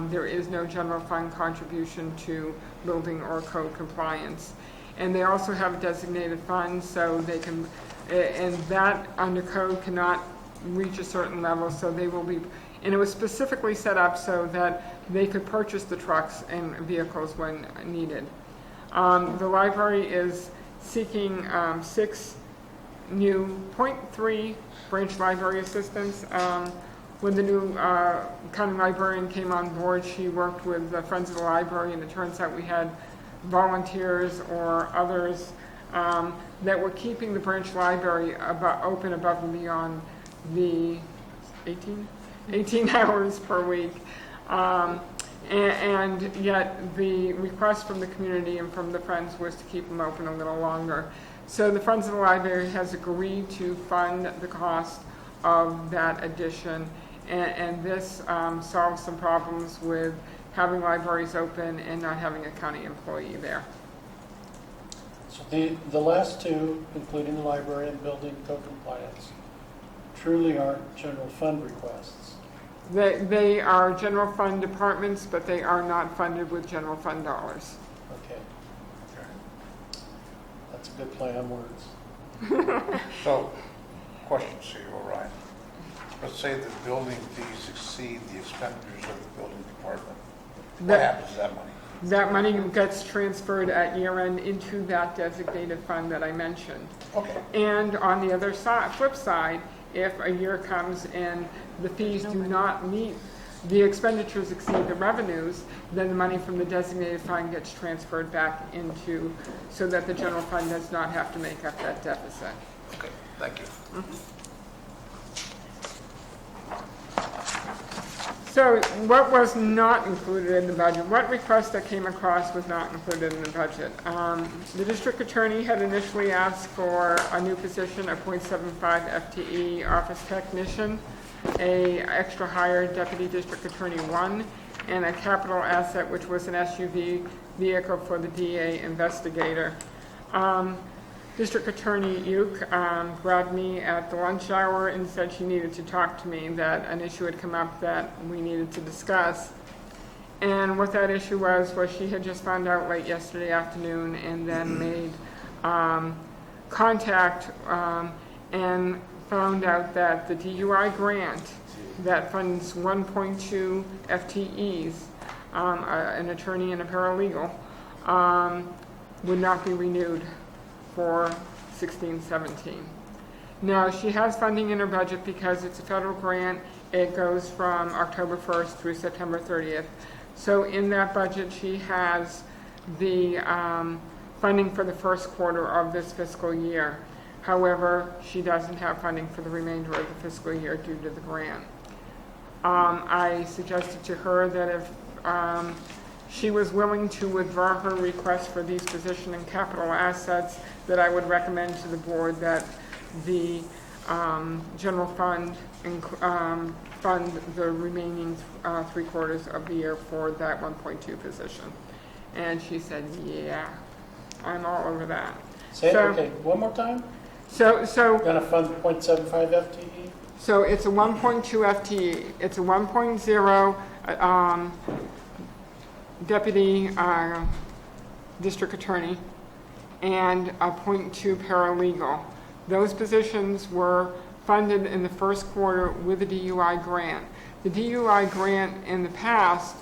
There is no general fund contribution to building or code compliance. And they also have designated funds, so they can, and that under code cannot reach a certain level, so they will be, and it was specifically set up so that they could purchase the trucks and vehicles when needed. The library is seeking 6 new 0.3 branch library assistants. When the new county librarian came on board, she worked with the Friends of the Library, and it turns out we had volunteers or others that were keeping the branch library open above and beyond the 18 hours per week. And yet the request from the community and from the Friends was to keep them open a little longer. So the Friends of the Library has agreed to fund the cost of that addition. And this solves some problems with having libraries open and not having a county employee there. So the last two, including the library and building code compliance, truly aren't general fund requests. They are general fund departments, but they are not funded with general fund dollars. Okay. That's a good play on words. So, question to you, Orion. Let's say the building fees exceed the expenditures of the building department. What happens to that money? That money gets transferred at year end into that designated fund that I mentioned. Okay. And on the other side, flip side, if a year comes and the fees do not meet, the expenditures exceed the revenues, then the money from the designated fund gets transferred back into, so that the general fund does not have to make up that deficit. Okay, thank you. So what was not included in the budget? What request that came across was not included in the budget? The district attorney had initially asked for a new position, a .75 FTE office technician, a extra hire deputy district attorney 1, and a capital asset, which was an SUV vehicle for the DA investigator. District Attorney Uke grabbed me at the lunch hour and said she needed to talk to me, that an issue had come up that we needed to discuss. And what that issue was she had just found out late yesterday afternoon and then made contact and found out that the DUI grant that funds 1.2 FTEs an attorney and a paralegal, would not be renewed for 16-17. Now, she has funding in her budget because it's a federal grant. It goes from October 1st through September 30th. So in that budget, she has the funding for the first quarter of this fiscal year. However, she doesn't have funding for the remainder of the fiscal year due to the grant. I suggested to her that if she was willing to withdraw her request for these position and capital assets, that I would recommend to the board that the general fund fund the remaining 3/4 of the year for that 1.2 position. And she said, yeah, I'm all over that. Say it, okay, one more time? So Gonna fund 0.75 FTE? So it's a 1.2 FTE. It's a 1.0 deputy district attorney and a 0.2 paralegal. Those positions were funded in the first quarter with a DUI grant. The DUI grant in the past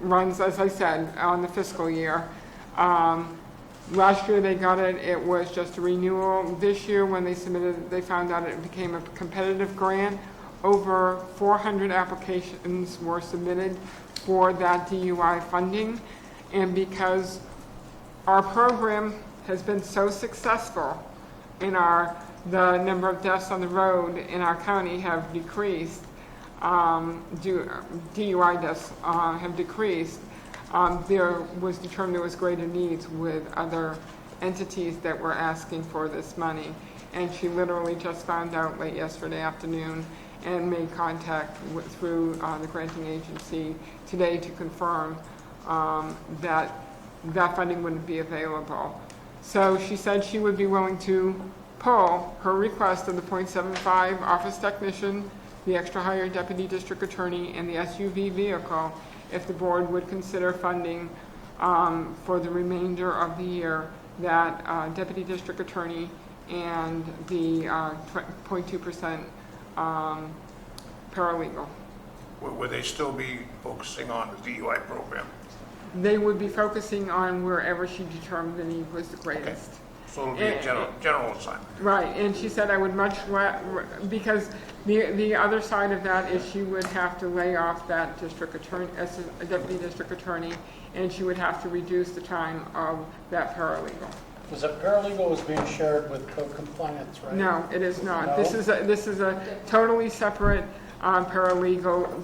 runs, as I said, on the fiscal year. Last year they got it, it was just a renewal. This year when they submitted, they found out it became a competitive grant. Over 400 applications were submitted for that DUI funding. And because our program has been so successful in the number of deaths on the road in our county have decreased, DUI deaths have decreased, there was determined there was greater needs with other entities that were asking for this money. And she literally just found out late yesterday afternoon and made contact through the granting agency today to confirm that funding wouldn't be available. So she said she would be willing to pull her request of the .75 office technician, the extra hire deputy district attorney, and the SUV vehicle if the board would consider funding for the remainder of the year that deputy district attorney and the 0.2% paralegal. Would they still be focusing on the DUI program? They would be focusing on wherever she determined the need was the greatest. So it'll be a general assignment? Right, and she said I would because the other side of that is she would have to lay off that district attorney, as a deputy district attorney, and she would have to reduce the time of that paralegal. Was that paralegal was being shared with code compliance, right? No, it is not. No? This is a totally separate paralegal.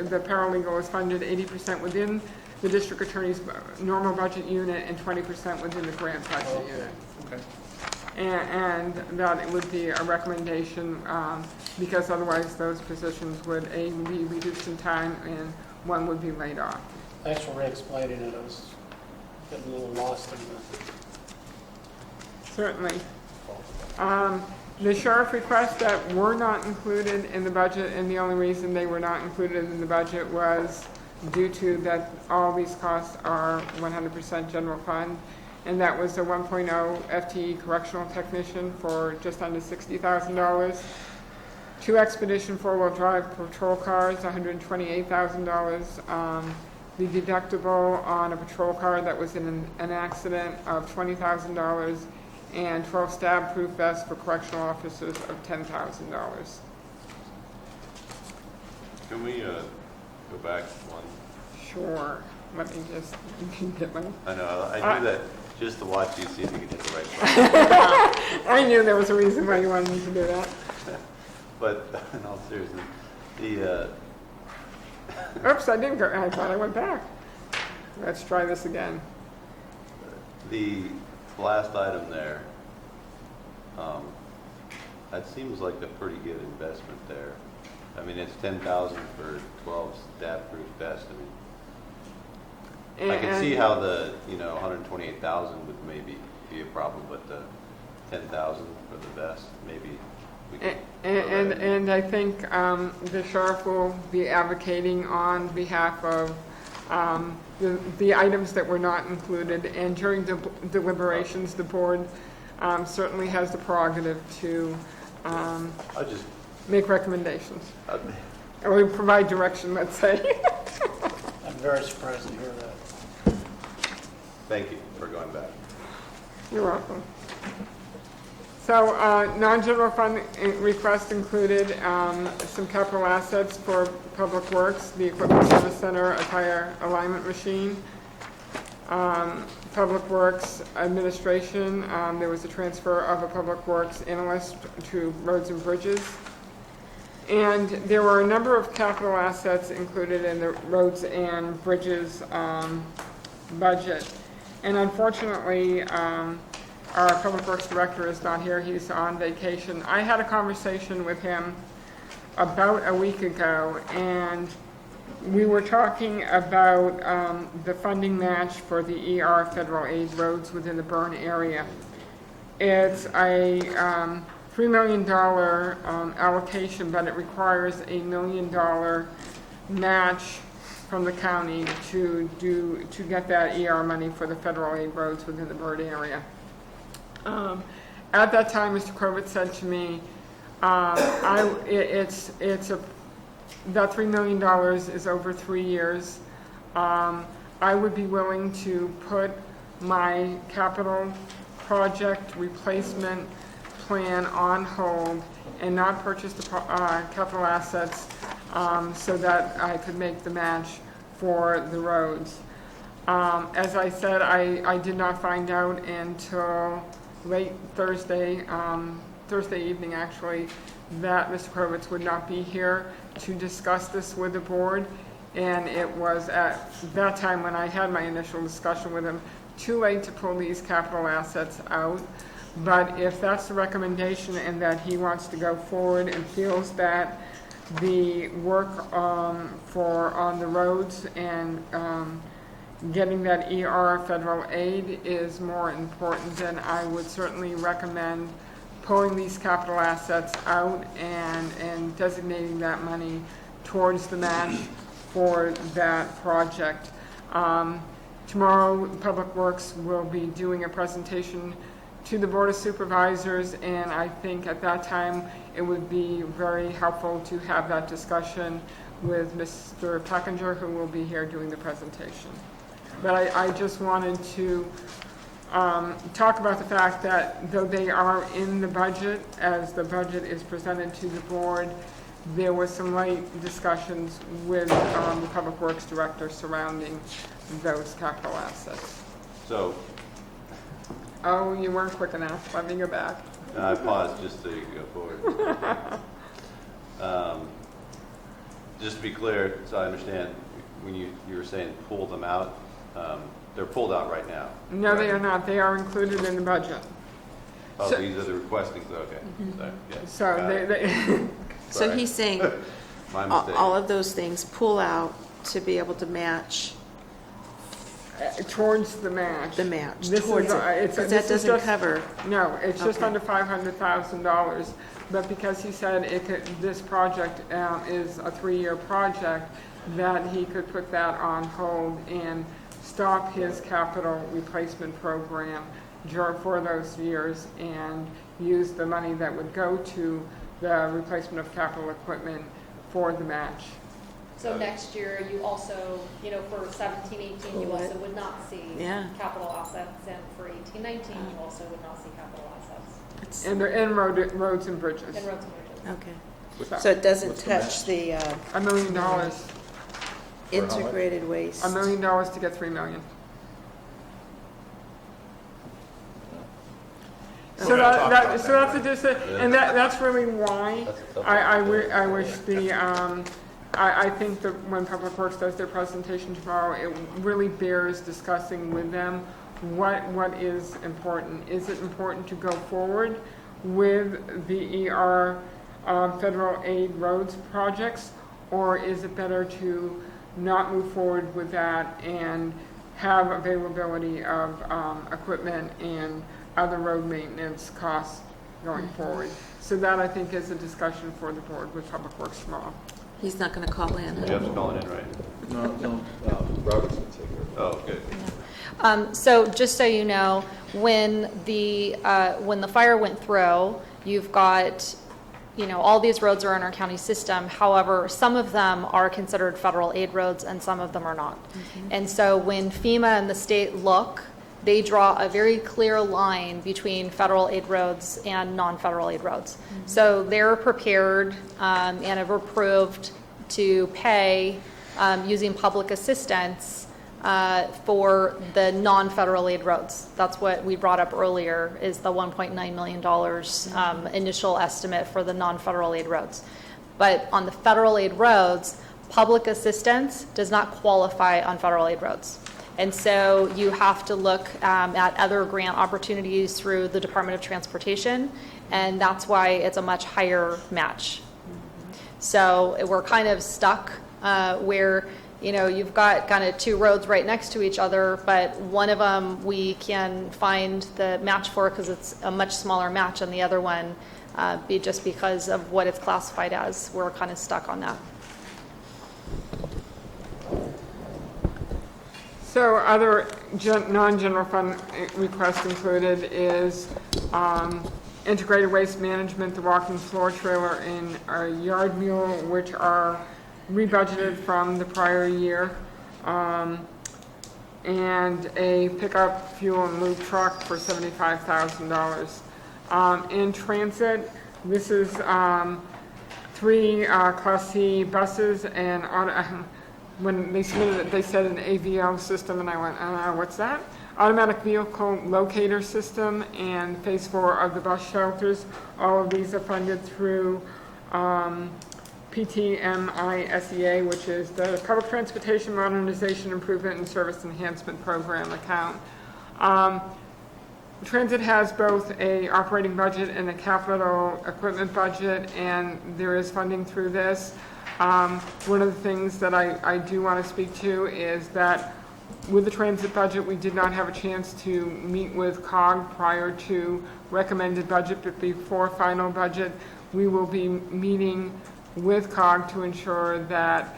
The paralegal is funded 80% within the district attorney's normal budget unit and 20% within the grant budget unit. Okay. And that it would be a recommendation, because otherwise those positions would, A, be reduced in time, and one would be laid off. Thanks for re-explaining it. I was getting a little lost in the... Certainly. The sheriff requests that were not included in the budget, and the only reason they were not included in the budget was due to that all these costs are 100% general fund. And that was a 1.0 FTE correctional technician for just under $60,000. 2 expedition 4-wheel drive patrol cars, $128,000. The deductible on a patrol car that was in an accident of $20,000, and 12 stab-proof vests for correctional officers of $10,000. Can we go back one? Sure. Let me just get my... I know, I do that just to watch you see if you can hit the right button. I knew there was a reason why you wanted me to do that. But in all seriousness, the Oops, I didn't go. I thought I went back. Let's try this again. the last item there, that seems like a pretty good investment there. I mean, it's 10,000 for 12 stab-proof vests. I mean, I can see how the 128,000 would maybe be a problem, but the 10,000 for the vest, maybe we could. And I think the sheriff will be advocating on behalf of the items that were not included. And during the deliberations, the board certainly has the prerogative to make recommendations. Or provide direction, let's say. very surprised to hear that. Thank you for going back. You're welcome. So, non-general fund request included some capital assets for Public Works, the Equipment Service Center, a tire alignment machine. Public Works Administration, there was a transfer of a Public Works analyst to Roads and Bridges. And there were a number of capital assets included in the Roads and Bridges budget. And unfortunately, our Public Works Director is not here. He's on vacation. I had a conversation with him about a week ago, and we were talking about the funding match for the ER federal aid roads within the Byrne area. It's a $3 million allocation, but it requires a $1 million match from the county to get that ER money for the federal aid roads within the Byrne area. At that time, Mr. Krovitz said to me, that $3 million is over 3 years. I would be willing to put my capital project replacement plan on hold and not purchase the capital assets so that I could make the match for the roads. As I said, I did not find out until late Thursday evening actually, that Mr. Krovitz would not be here to discuss this with the board. And it was at that time when I had my initial discussion with him, too late to pull these capital assets out. But if that's the recommendation and that he wants to go forward and feels that the work on the roads and getting that ER federal aid is more important, then I would certainly recommend pulling these capital assets out and designating that money towards the match for that project. Tomorrow, Public Works will be doing a presentation to the Board of Supervisors, and I think at that time it would be very helpful to have that discussion with Mr. Peckinger, who will be here doing the presentation. But I just wanted to talk about the fact that though they are in the budget, as the budget is presented to the board, there was some light discussions with the Public Works Director surrounding those capital assets. So, Oh, you weren't quick enough. Let me go back. I paused just so you could go forward. Just to be clear, so I understand, when you were saying pull them out, they're pulled out right now. No, right? they are not. They are included in the budget. Oh, So- these are the requesting, okay. So, yeah, So got it. they So Sorry. he's saying My all mistake. all of those things pull out to be able to match towards the match. the match, This towards is, it. it's- Because this that is doesn't just- cover, No, it's just Okay. under $500,000, but because he said this project is a 3-year project, that he could put that on hold and stop his capital replacement program for those years and use the money that would go to the replacement of capital equipment for the match. So next year, you also, for 17, 18, you What? also would not see Yeah. capital assets, and for 18, 19, you also would not see capital assets it's, And they're in roads and bridges. in roads and bridges. okay. So it doesn't What's the touch the $1 million, integrated waste. $1 million to get $3 million. So that's and that's really why I wish I think that when Public Works does their presentation tomorrow, it really bears discussing with them what is important. Is it important to go forward with the ER federal aid roads projects, or is it better to not move forward with that and have availability of equipment and other road maintenance costs going forward? So that, I think, is a discussion for the board with Public Works tomorrow. He's not going to call in. Jeff's calling in, right? No, Robert's gonna take care of it. Oh, good. So just so you know, when the fire went through, you've got all these roads are in our county system. However, some of them are considered federal aid roads and some of them are not. And so when FEMA and the state look, they draw a very clear line between federal aid roads and non-federal aid roads. So they're prepared and have approved to pay using public assistance for the non-federal aid roads. That's what we brought up earlier, is the $1.9 million initial estimate for the non-federal aid roads. But on the federal aid roads, public assistance does not qualify on federal aid roads. And so you have to look at other grant opportunities through the Department of Transportation, and that's why it's a much higher match. So we're kind of stuck where you've got kind of two roads right next to each other, but one of them we can find the match for because it's a much smaller match, and the other one just because of what it's classified as. We're kind of stuck on that. So other non-general fund requests included is integrated waste management, the walking floor trailer, and our yard mule, which are rebudgeted from the prior year, and a pickup fuel and lube truck for $75,000. In transit, this is 3 Class C buses and when they submitted it, they said an AVL system, and I went, what's that? Automatic vehicle locator system and phase 4 of the bus shelters. All of these are funded through PTMISEA, which is the Public Transportation Modernization Improvement and Service Enhancement Program account. Transit has both a operating budget and a capital equipment budget, and there is funding through this. One of the things that I do want to speak to is that with the transit budget, we did not have a chance to meet with COG prior to recommended budget, but before final budget, we will be meeting with COG to ensure that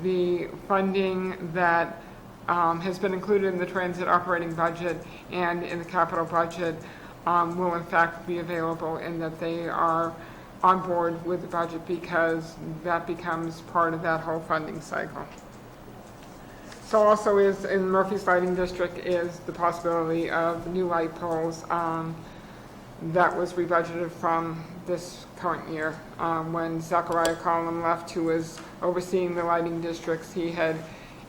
the funding that has been included in the transit operating budget and in the capital budget will in fact be available, and that they are on board with the budget, because that becomes part of that whole funding cycle. So also is in Murphy's Lighting District is the possibility of new light poles that was rebudgeted from this current year. When Zachariah Collin left, who was overseeing the lighting districts, he had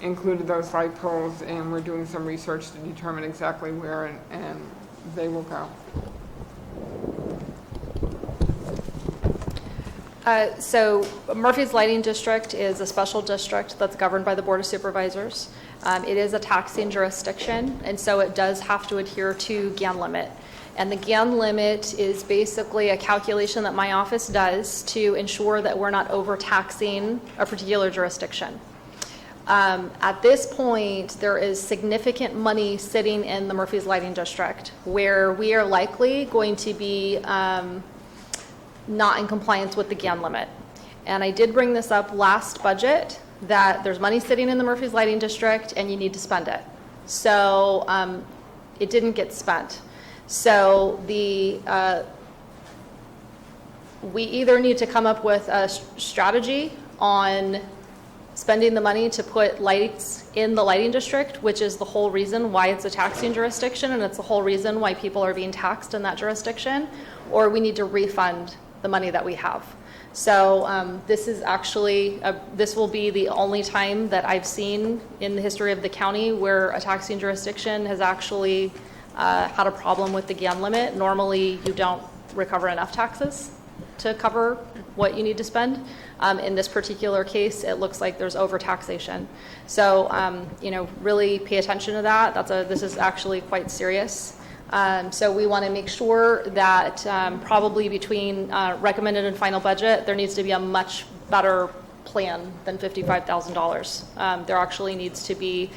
included those light poles, and we're doing some research to determine exactly where and they will go. So Murphy's Lighting District is a special district that's governed by the Board of Supervisors. It is a taxing jurisdiction, and so it does have to adhere to GAN limit. And the GAN limit is basically a calculation that my office does to ensure that we're not overtaxing a particular jurisdiction. At this point, there is significant money sitting in the Murphy's Lighting District where we are likely going to be not in compliance with the GAN limit. And I did bring this up last budget, that there's money sitting in the Murphy's Lighting District and you need to spend it. So it didn't get spent. So we either need to come up with a strategy on spending the money to put lights in the lighting district, which is the whole reason why it's a taxing jurisdiction, and it's the whole reason why people are being taxed in that jurisdiction, or we need to refund the money that we have. So this is actually, this will be the only time that I've seen in the history of the county where a taxing jurisdiction has actually had a problem with the GAN limit. Normally, you don't recover enough taxes to cover what you need to spend. In this particular case, it looks like there's overtaxation. So, really pay attention to that. This is actually quite serious. So we want to make sure that probably between recommended and final budget, there needs to be a much better plan than $55,000. There actually needs to be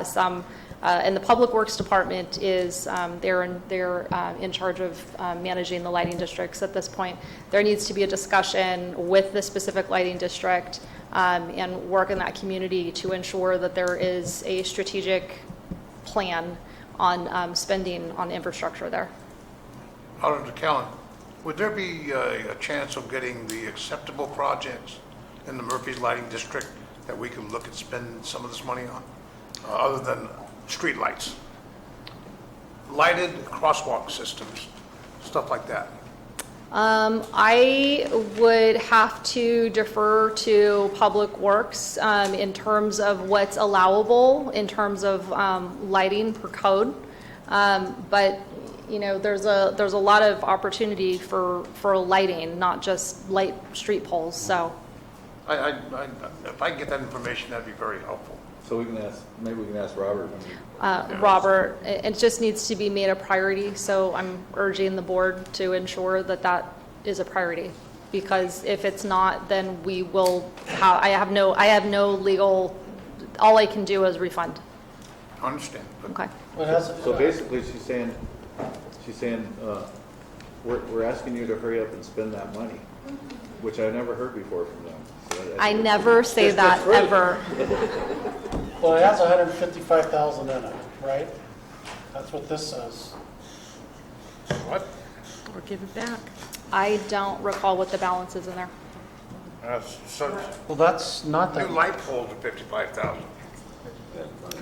some, and the Public Works Department is, they're in charge of managing the lighting districts at this point. There needs to be a discussion with the specific lighting district and work in that community to ensure that there is a strategic plan on spending on infrastructure there. Auditor Kellen, Would there be a chance of getting the acceptable projects in the Murphy's Lighting District that we can look at spending some of this money on, other than streetlights? Lighted crosswalk systems, stuff like that. I would have to defer to Public Works in terms of what's allowable in terms of lighting per code. But, you know, there's a lot of opportunity for lighting, not just light street poles, so. If I can get that information, that'd be very helpful. So maybe we can ask Robert when we. Robert, it just needs to be made a priority, so I'm urging the board to ensure that that is a priority. Because if it's not, then we will, I have no legal, all I can do is refund. I understand. But Okay. So basically, she's saying, we're asking you to hurry up and spend that money, which I never heard before from them. So I never say that, right. ever. Well, it has 155,000 in it, right? That's what this says. what? Or give it back. I don't recall what the balance is in there. So Well, that's not new that. light poles are 55,000.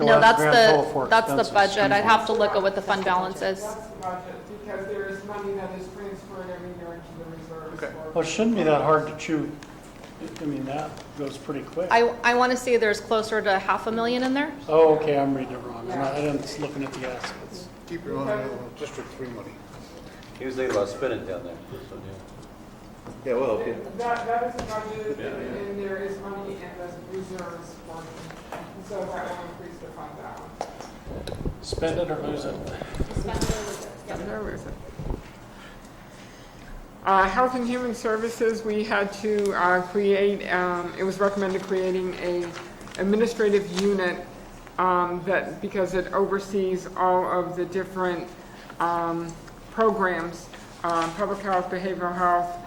No, that's Grand total for the expenses. budget. I'd have to look at what the fund balance is. That's the budget, because there is money that is transferred every year into the reserves. Okay. for- Well, it shouldn't be that hard to chew. I mean, that goes pretty quick. I want to say there's closer to $500,000 in there. Oh, okay, I'm reading it wrong. I didn't looking at the assets. Keep your eye on District 3 money. He was thinking about spinning down there. So, yeah. Yeah, well, That is a budget, and there is money in the reserves portion, and so that will increase the fund balance. Spend it or lose it. Where is it? Health and Human Services, we had to create, it was recommended creating a administrative unit that, because it oversees all of the different programs, public health, behavioral health,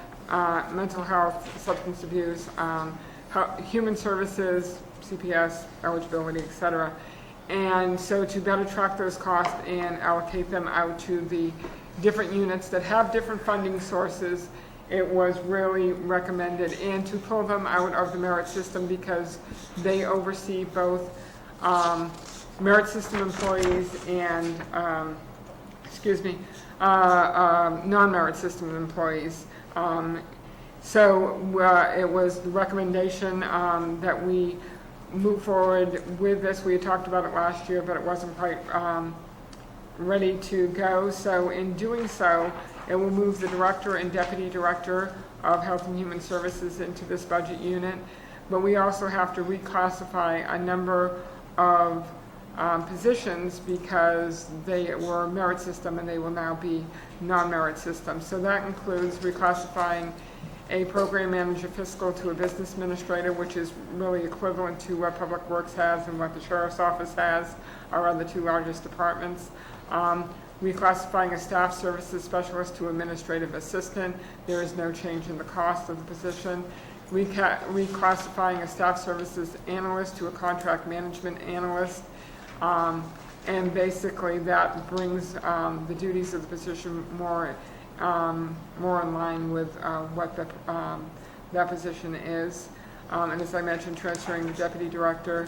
mental health, substance abuse, human services, CPS, eligibility, et cetera. And so to better track those costs and allocate them out to the different units that have different funding sources, it was really recommended, and to pull them out of the merit system because they oversee both merit system employees and, non-merit system employees. So it was the recommendation that we move forward with this. We had talked about it last year, but it wasn't quite ready to go. So in doing so, it will move the director and deputy director of Health and Human Services into this budget unit. But we also have to reclassify a number of positions because they were merit system and they will now be non-merit system. So that includes reclassifying a program manager fiscal to a business administrator, which is really equivalent to what Public Works has and what the Sheriff's Office has, our other two largest departments. Reclassifying a staff services specialist to administrative assistant. There is no change in the cost of the position. Reclassifying a staff services analyst to a contract management analyst. And basically that brings the duties of the position more in line with what that position is. And as I mentioned, transferring the deputy director,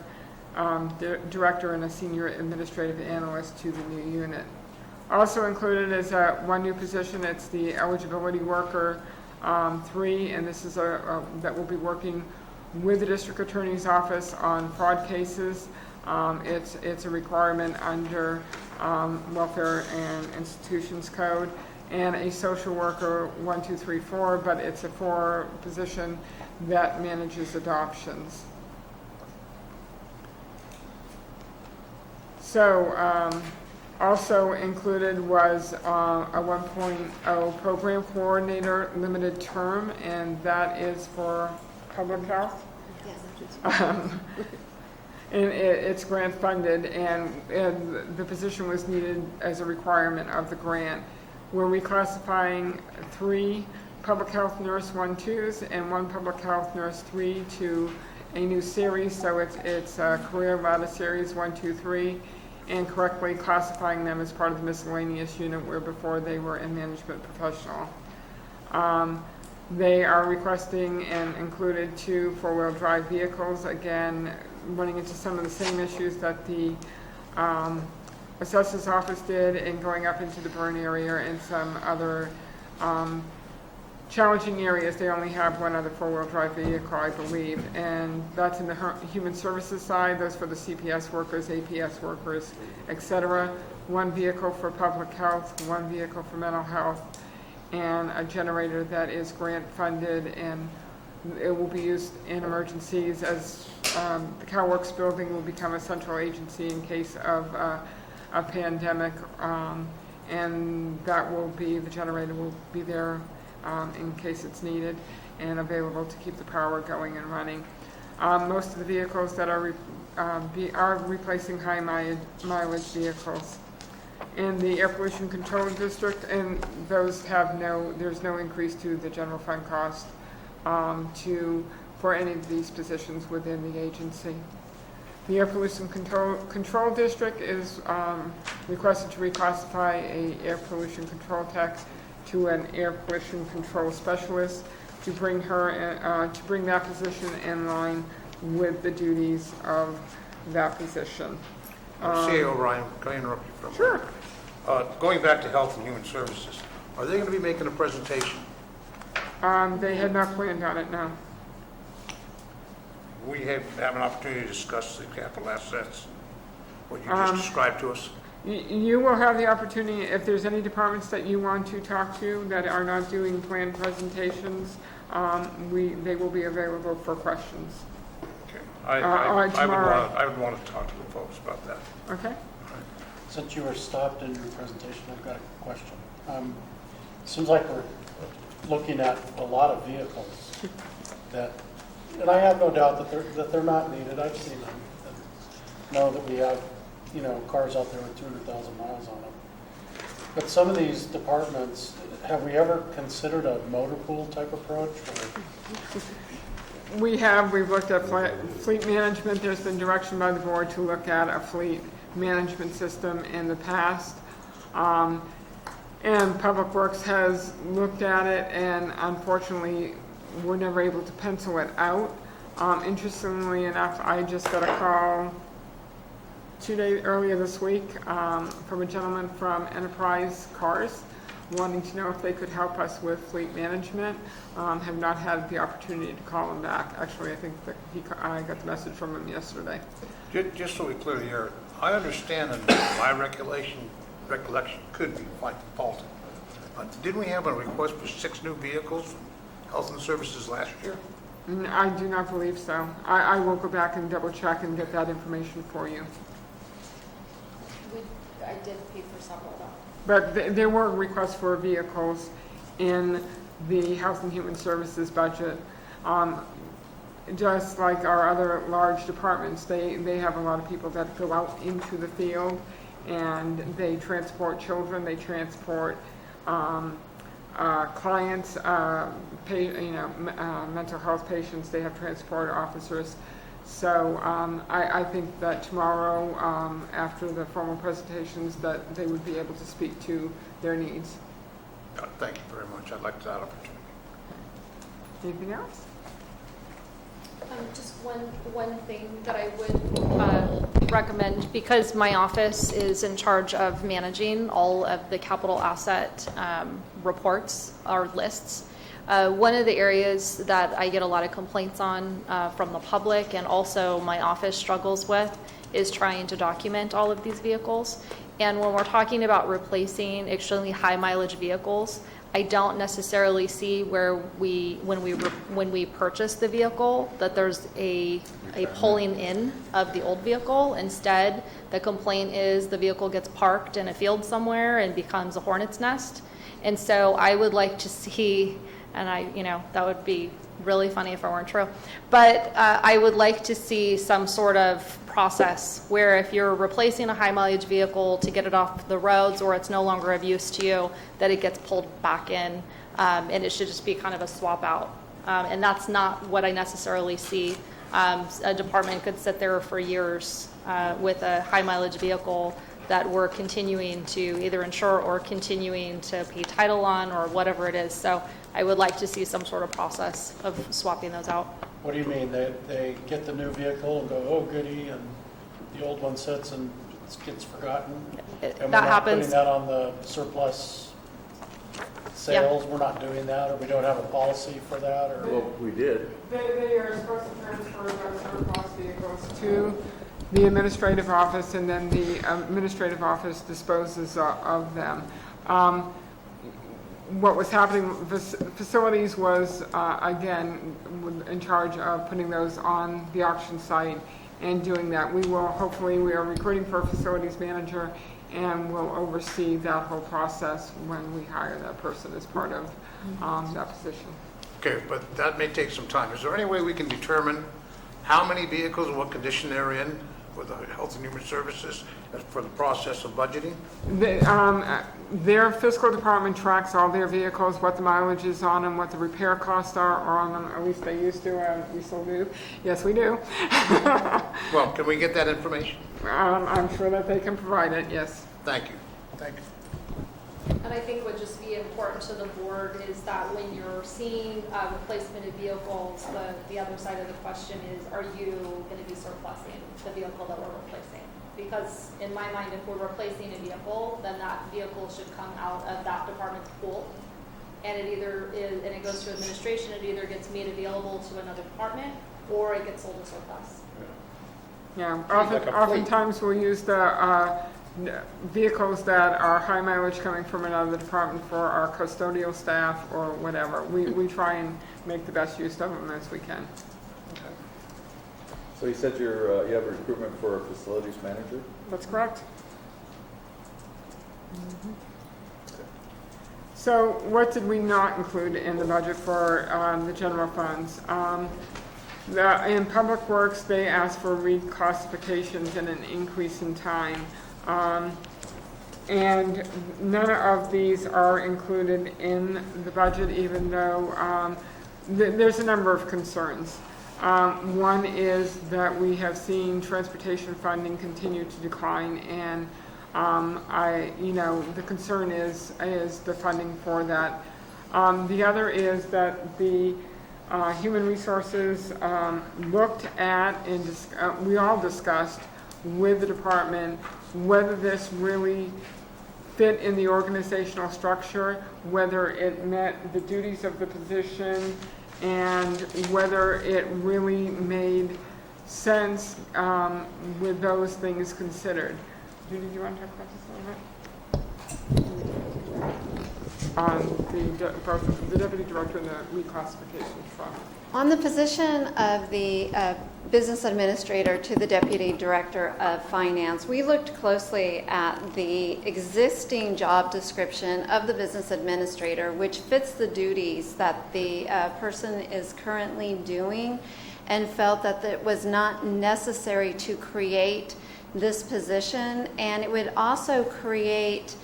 director and a senior administrative analyst to the new unit. Also included is one new position. It's the eligibility worker 3, and this is that will be working with the district attorney's office on fraud cases. It's a requirement under Welfare and Institutions Code, and a social worker 1, 2, 3, 4, but it's a 4 position that manages adoptions. So also included was a 1.0 program coordinator limited term, and that is for public health. And it's grant funded, and the position was needed as a requirement of the grant. We're reclassifying 3 public health nurse 1-2s and 1 public health nurse 3 to a new series, so it's a career ladder series 1, 2, 3, and correctly classifying them as part of the miscellaneous unit where before they were in management professional. They are requesting and included 2 four-wheel drive vehicles, again, running into some of the same issues that the assessor's office did in going up into the burn area and some other challenging areas. They only have 1 other four-wheel drive vehicle, I believe, and that's in the human services side. Those for the CPS workers, APS workers, etc. 1 vehicle for public health, 1 vehicle for mental health, and a generator that is grant funded, and it will be used in emergencies as the CalWorks building will become a central agency in case of a pandemic, and that will be, the generator will be there in case it's needed and available to keep the power going and running. Most of the vehicles that are replacing high mileage vehicles. In the air pollution control district, and those have there's no increase to the general fund cost for any of these positions within the agency. The air pollution control district is requested to reclassify a air pollution control tech to an air pollution control specialist to bring that position in line with the duties of that position. CAO Ryan, can I interrupt you for a moment? Sure. Going back to Health and Human Services, are they going to be making a presentation? They had not planned on it, no. We have an opportunity to discuss the capital assets, what you just described to us? You will have the opportunity, if there's any departments that you want to talk to that are not doing planned presentations, they will be available for questions. Okay. Tomorrow. I would want to talk to the folks about that. Okay? Since you were stopped in your presentation, I've got a question. Seems like we're looking at a lot of vehicles that, and I have no doubt that they're not needed. I've seen them. And know that we have, cars out there with 200,000 miles on them. But some of these departments, have we ever considered a motor pool type approach? We've looked at fleet management. There's been direction by the board to look at a fleet management system in the past. And Public Works has looked at it, and unfortunately, we're never able to pencil it out. Interestingly enough, I just got a call 2 days earlier this week from a gentleman from Enterprise Cars wanting to know if they could help us with fleet management. Have not had the opportunity to call him back. Actually, I think that I got the message from him yesterday. Just so we clear the air, I understand, and my recollection could be quite faulty. Didn't we have a request for 6 new vehicles from Health and Services last year? I do not believe so. I will go back and double check and get that information for you. I did pay for several of them. But there were requests for vehicles in the Health and Human Services budget. Just like our other large departments, they have a lot of people that go out into the field and they transport children, they transport clients, mental health patients, they have transport officers. So I think that tomorrow, after the formal presentations, that they would be able to speak to their needs. Thank you very much. I'd like that opportunity. Anything else? Just one thing that I would recommend, because my office is in charge of managing all of the capital asset reports or lists. One of the areas that I get a lot of complaints on from the public, and also my office struggles with, is trying to document all of these vehicles. And when we're talking about replacing extremely high mileage vehicles, I don't necessarily see where when we purchase the vehicle, that there's a pulling in of the old vehicle. Instead, the complaint is the vehicle gets parked in a field somewhere and becomes a hornet's nest. And so I would like to see, and that would be really funny if it weren't true, but I would like to see some sort of process where if you're replacing a high mileage vehicle to get it off the roads, or it's no longer of use to you, that it gets pulled back in, and it should just be kind of a swap out. And that's not what I necessarily see. A department could sit there for years with a high mileage vehicle that we're continuing to either insure or continuing to pay title on or whatever it is. So I would like to see some sort of process of swapping those out. What do you mean? They get the new vehicle and go, oh goody, and the old one sits and it gets forgotten? And we're That not happens. putting that on the surplus sales? We're not doing that, or we don't have a policy for that, or? Well, we did. They are supposed to transfer those surplus vehicles to the administrative office, and then the administrative office disposes of them. What was happening, facilities was, again, in charge of putting those on the auction site and doing that. We are recruiting for a facilities manager, and will oversee that whole process when we hire that person as part of that position. Okay, but that may take some time. Is there any way we can determine how many vehicles and what condition they're in with the Health and Human Services for the process of budgeting? Their fiscal department tracks all their vehicles, what the mileage is on them, what the repair costs are on them, at least they used to, we still do. Yes, we do. Well, can we get that information? I'm sure that they can provide it, yes. Thank you. Thank you. And I think would just be important to the board is that when you're seeing replacement of vehicles, the other side of the question is, are you going to be surplusing the vehicle that we're replacing? Because in my mind, if we're replacing a vehicle, then that vehicle should come out of that department's pool. And it either is, and it goes to administration, it either gets made available to another department or it gets sold as surplus. Yeah, Like a fleet. oftentimes we'll use the vehicles that are high mileage coming from another department for our custodial staff or whatever. We try and make the best use of them as we can. So you said you have a recruitment for a facilities manager? That's correct. So what did we not include in the budget for the general funds? In Public Works, they asked for reclassifications and an increase in time. And none of these are included in the budget, even though there's a number of concerns. One is that we have seen transportation funding continue to decline, and the concern is the funding for that. The other is that the Human Resources looked at and we all discussed with the department whether this really fit in the organizational structure, whether it met the duties of the position, and whether it really made sense with those things considered. Judy, do you want to talk about this a little bit? On both the deputy director and the reclassification fund. On the position of the business administrator to the deputy director of finance, we looked closely at the existing job description of the business administrator, which fits the duties that the person is currently doing, and felt that it was not necessary to create this position. And it would also create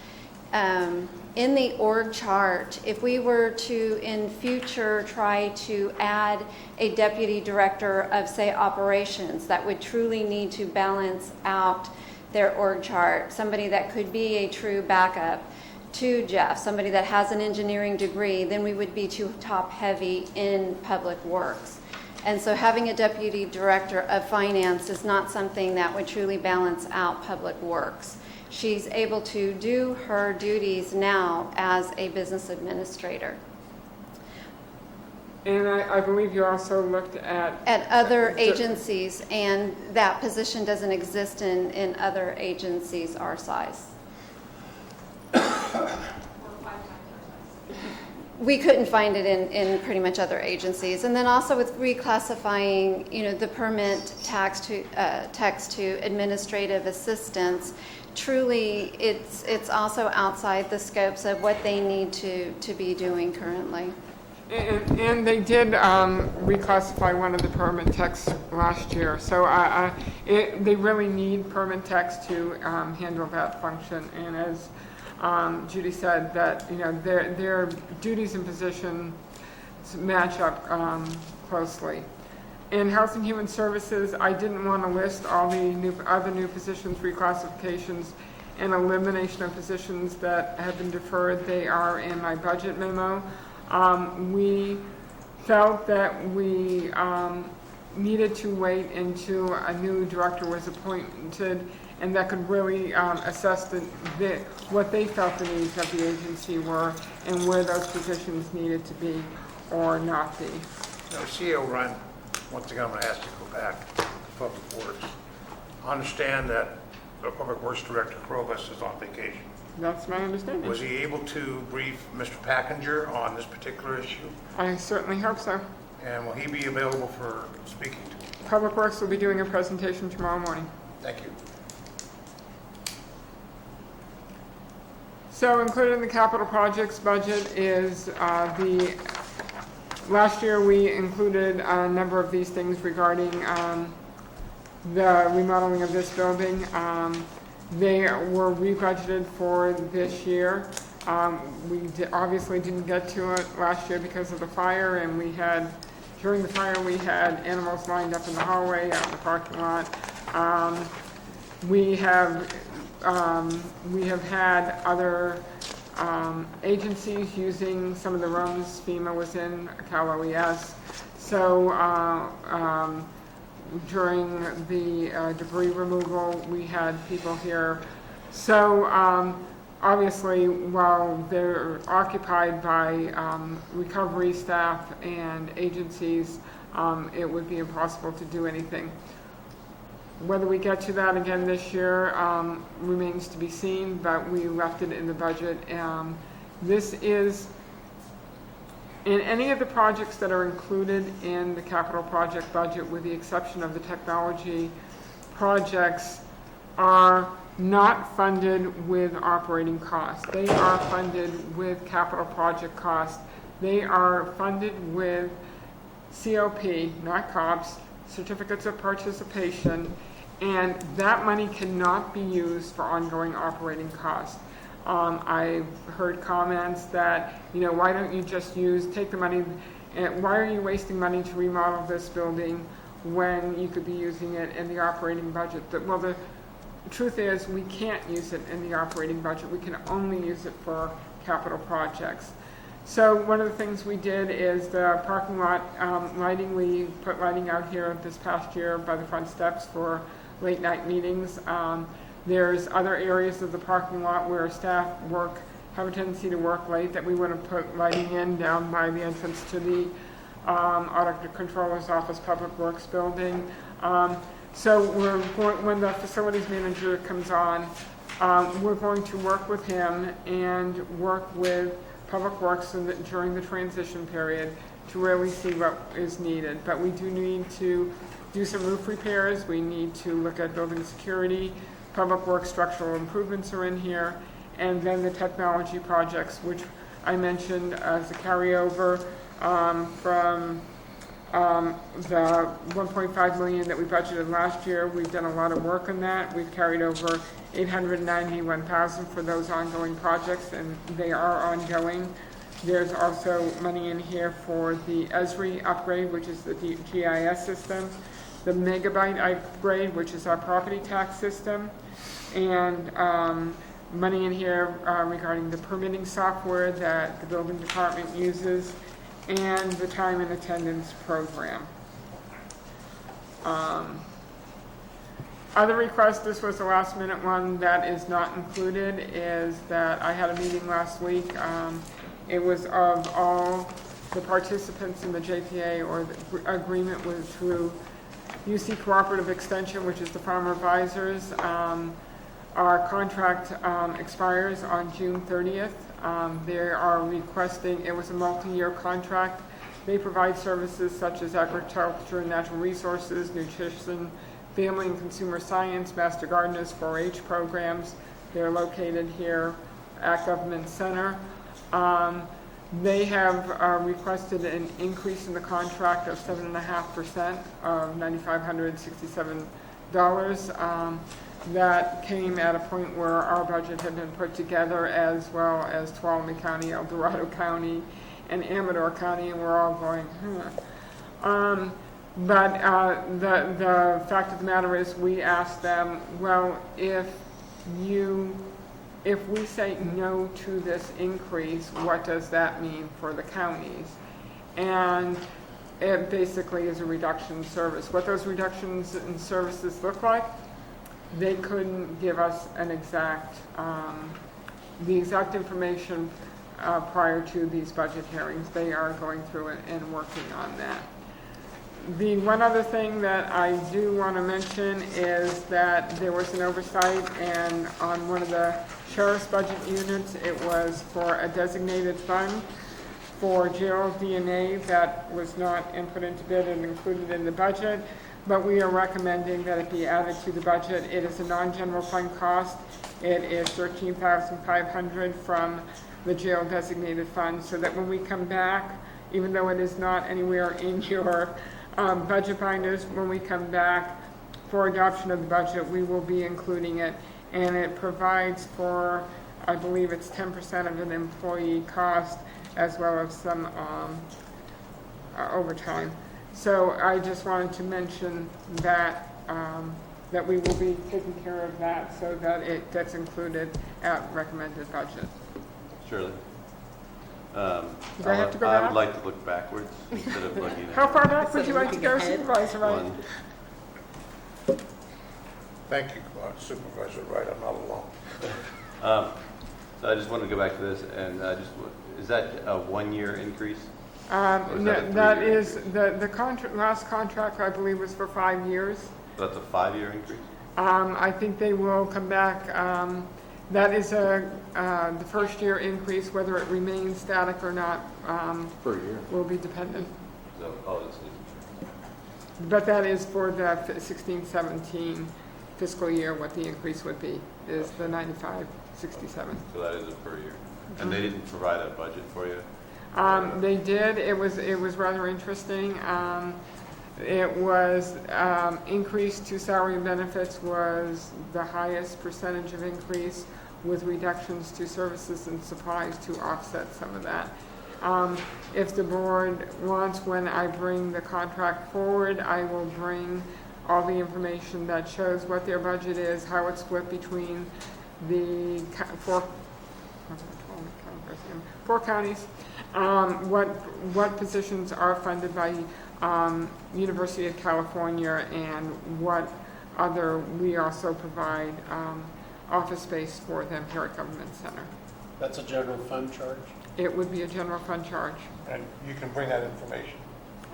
in the org chart, if we were to in future try to add a deputy director of, say, operations, that would truly need to balance out their org chart, somebody that could be a true backup to Jeff, somebody that has an engineering degree, then we would be too top heavy in public works. And so having a deputy director of finance is not something that would truly balance out public works. She's able to do her duties now as a business administrator. And I believe you also looked at Other agencies, and that position doesn't exist in other agencies our size. We couldn't find it in pretty much other agencies. And then also with reclassifying, the permit text to administrative assistants, truly it's also outside the scopes of what they need to be doing currently. And they did reclassify one of the permit techs last year. So they really need permit techs to handle that function. And as Judy said, that their duties and positions match up closely. In Health and Human Services, I didn't want to list all the other new positions, reclassifications, and elimination of positions that have been deferred. They are in my budget memo. We felt that we needed to wait until a new director was appointed and that could really assess what they felt the needs of the agency were and where those positions needed to be or not be. Now, CEO Ryan, once again, I'm going to ask you to go back to Public Works. I understand that the Public Works Director Krobus is on vacation. That's my understanding. Was he able to brief Mr. Packinger on this particular issue? I certainly hope so. And will he be available for speaking to me? Public Works will be doing a presentation tomorrow morning. Thank you. So included in the capital projects budget is last year we included a number of these things regarding the remodeling of this building. They were re-budgeted for this year. Obviously didn't get to it last year because of the fire, and during the fire we had animals lined up in the hallway, out in the parking lot. We have had other agencies using some of the rooms FEMA was in, Cal OES. So during the debris removal, we had people here. So obviously, while they're occupied by recovery staff and agencies, it would be impossible to do anything. Whether we get to that again this year remains to be seen, but we left it in the budget. This is, in any of the projects that are included in the capital project budget, with the exception of the technology projects, are not funded with operating costs. They are funded with capital project costs. They are funded with COP, not COPS, certificates of participation, and that money cannot be used for ongoing operating costs. I've heard comments that, why don't you just take the money, and why are you wasting money to remodel this building when you could be using it in the operating budget? Well, the truth is we can't use it in the operating budget. We can only use it for capital projects. So one of the things we did is the parking lot lighting. We put lighting out here this past year by the front steps for late night meetings. There's other areas of the parking lot where staff have a tendency to work late that we want to put lighting in down by the entrance to the Auditor Controller's Office Public Works building. So when the facilities manager comes on, we're going to work with him and work with Public Works during the transition period to really see what is needed. But we do need to do some roof repairs. We need to look at building security. Public Works structural improvements are in here. And then the technology projects, which I mentioned as a carryover from the $1.5 million that we budgeted last year. We've done a lot of work on that. We've carried over $891,000 for those ongoing projects, and they are ongoing. There's also money in here for the ESRI upgrade, which is the GIS system, the Megabyte upgrade, which is our property tax system, and money in here regarding the permitting software that the building department uses, and the time and attendance program. Other requests, this was the last minute one that is not included, is that I had a meeting last week. It was of all the participants in the JPA or the agreement through UC Cooperative Extension, which is the Farmer Advisors. Our contract expires on June 30th. They are requesting, it was a multi-year contract. They provide services such as agriculture and natural resources, nutrition, family and consumer science, master gardeners, 4-H programs. They're located here at Government Center. They have requested an increase in the contract of 7.5%, of $9,567. That came at a point where our budget had been put together, as well as Tuolumne County, El Dorado County, and Amador County, and we're all going, But the fact of the matter is, we asked them, well, if if we say no to this increase, what does that mean for the counties? And it basically is a reduction in service. What those reductions in services look like, they couldn't give us an exact, the exact information prior to these budget hearings. They are going through it and working on that. The one other thing that I do want to mention is that there was an oversight, and on one of the sheriff's budget units, it was for a designated fund for jail DNA that was not input into bid and included in the budget, but we are recommending that it be added to the budget. It is a non-general fund cost. It is $13,500 from the jail designated fund, so that when we come back, even though it is not anywhere in your budget binders, when we come back for adoption of the budget, we will be including it, and it provides for, I believe it's 10% of an employee cost, as well as some overtime. So I just wanted to mention that that we will be taking care of that, so that it gets included at recommended budget. Shirley? Do I have to go I back? would like to look backwards instead of looking at. How far back would you like to go, Supervisor Wright? One. Thank you, Supervisor Wright, I'm not alone. So I just wanted to go back to this, and is that a one-year increase? Or is that a That three-year is, the last contract, I believe, was for 5 years. That's a 5-year increase? I think they will come back, that is the first year increase, whether it remains static or not, Per year. will be dependent. So, it's But that is for the 16-17 fiscal year, what the increase would be, is the 95-67. so that is a per year. And they didn't provide a budget for you? They did, it was rather interesting. It was, increase to salary and benefits was the highest percentage of increase, with reductions to services and supplies to offset some of that. If the board wants, when I bring the contract forward, I will bring all the information that shows what their budget is, how it's split between the four counties, what positions are funded by University of California, and what other, we also provide office space for them here at Government Center. That's a general fund charge? It would be a general fund charge. And you can bring that information.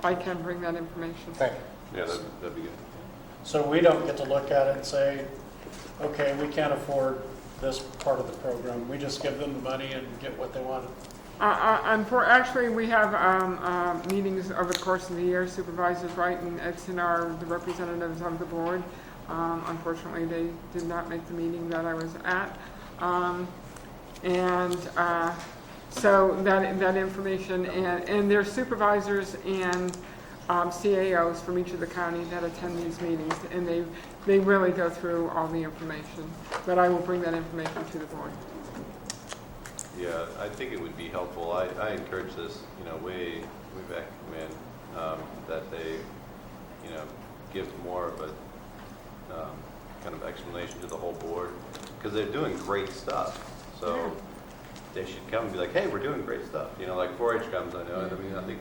I can bring that information. Thank you. Yeah, that'd be good. So we don't get to look at it and say, okay, we can't afford this part of the program. We just give them the money and get what they want. Actually, we have meetings over the course of the year, supervisors, right, and it's in the representatives of the board. Unfortunately, they did not make the meeting that I was at. So that information, and there's supervisors and CAOs from each of the county that attend these meetings, and they really go through all the information. But I will bring that information to the board. Yeah, I think it would be helpful. I encourage this, way back when, that they, give more of a kind of explanation to the whole board, because they're doing great stuff. So they should come and be like, hey, we're doing great stuff. Like 4-H comes, I know. I mean, I think,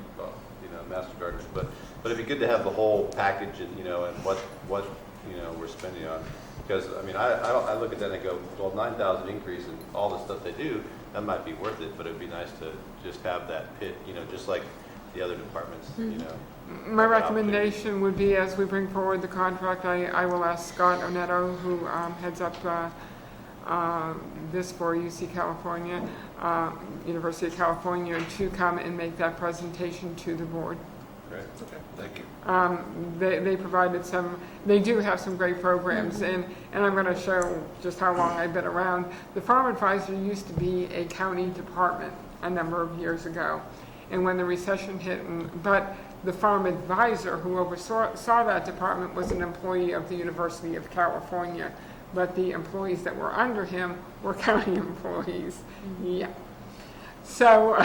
Master Gardeners, but it'd be good to have the whole package and, and what we're spending on. Because, I look at that and I go, well, 9,000 increase in all the stuff they do, that might be worth it, but it'd be nice to just have that pit, just like the other departments, My recommendation would be, as we bring forward the contract, I will ask Scott Onetto, who heads up this for UC California, University of California, to come and make that presentation to the board. Great, okay, thank you. They provided they do have some great programs, and I'm going to show just how long I've been around. The Farm Advisor used to be a county department a number of years ago, and when the recession hit, but the Farm Advisor who oversaw that department was an employee of the University of California, but the employees that were under him were county employees. Yeah. So,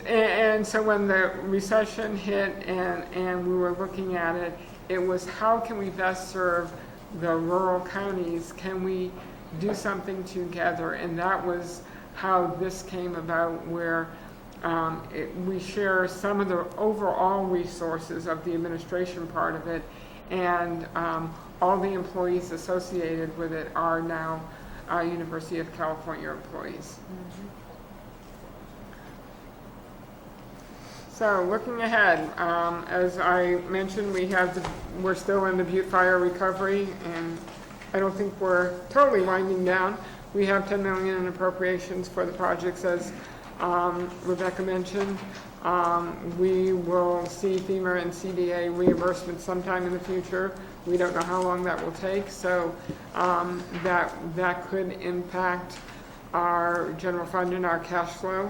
and so when the recession hit and we were looking at it, it was how can we best serve the rural counties? Can we do something together. And that was how this came about, where we share some of the overall resources of the administration part of it, and all the employees associated with it are now University of California employees. So looking ahead, as I mentioned, we're still in the Butte Fire recovery, and I don't think we're totally winding down. We have $10 million in appropriations for the projects, as Rebecca mentioned. We will see FEMA and CDA reimbursement sometime in the future. We don't know how long that will take, so that could impact our general fund and our cash flow.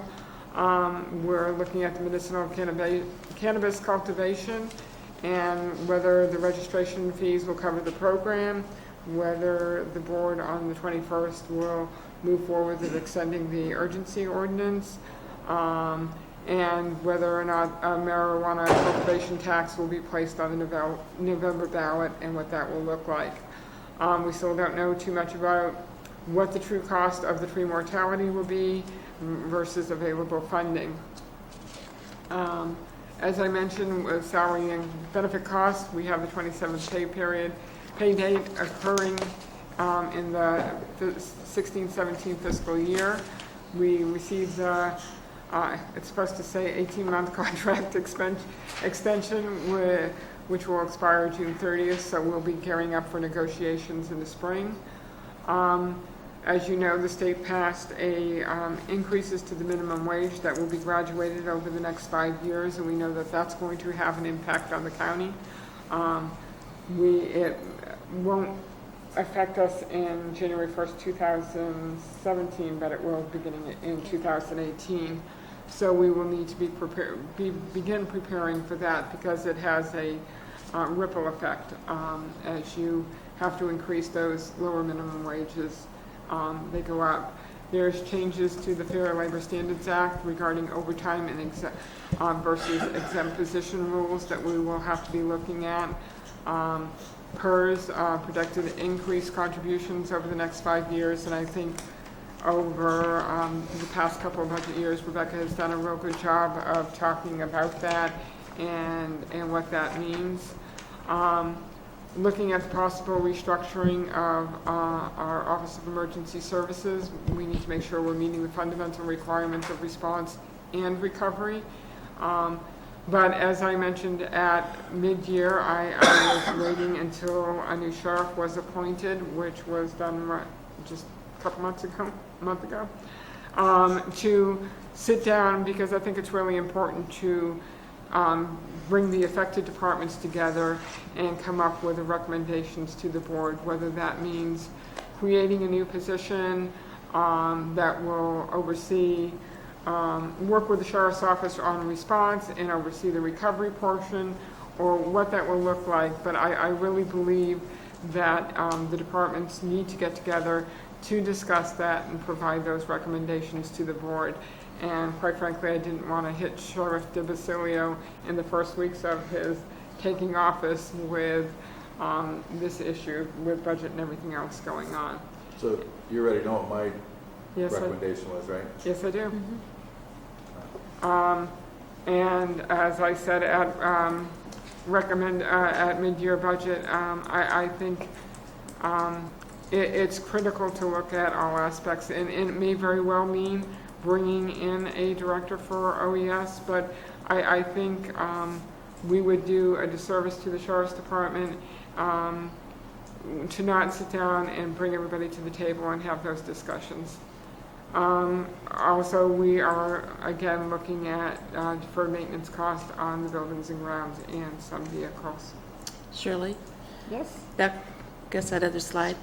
We're looking at the medicinal cannabis cultivation and whether the registration fees will cover the program, whether the board on the 21st will move forward with extending the urgency ordinance, and whether or not a marijuana cultivation tax will be placed on the November ballot and what that will look like. We still don't know too much about what the true cost of the tree mortality will be versus available funding. As I mentioned, with salary and benefit costs, we have the 27th pay date occurring in the 16-17 fiscal year. We received it's supposed to say 18-month contract extension, which will expire June 30th, so we'll be gearing up for negotiations in the spring. As you know, the state passed increases to the minimum wage that will be graduated over the next 5 years, and we know that that's going to have an impact on the county. It won't affect us in January 1st, 2017, but it will beginning in 2018. So we will need to begin preparing for that, because it has a ripple effect as you have to increase those lower minimum wages. They go up. There's changes to the Fair Labor Standards Act regarding overtime and versus exempt position rules that we will have to be looking at. PERS projected increased contributions over the next 5 years, and I think over the past couple of budget years, Rebecca has done a real good job of talking about that and what that means. Looking at the possible restructuring of our Office of Emergency Services, we need to make sure we're meeting the fundamental requirements of response and recovery. But as I mentioned at mid-year, I was waiting until a new sheriff was appointed, which was done just a couple month ago, to sit down, because I think it's really important to bring the affected departments together and come up with the recommendations to the board, whether that means creating a new position that will oversee, work with the sheriff's office on response and oversee the recovery portion, or what that will look like. But I really believe that the departments need to get together to discuss that and provide those recommendations to the board. And quite frankly, I didn't want to hit Sheriff De Basilio in the first weeks of his taking office with this issue, with budget and everything else going on. So you already know what my Yes, recommendation was, right? Yes, I do. And as I said at mid-year budget, I think it's critical to look at all aspects, and it may very well mean bringing in a director for OES, but I think we would do a disservice to the Sheriff's Department to not sit down and bring everybody to the table and have those discussions. Also, we are again looking at deferred maintenance cost on the buildings and grounds and some vehicles. Shirley, Yes? that other slide.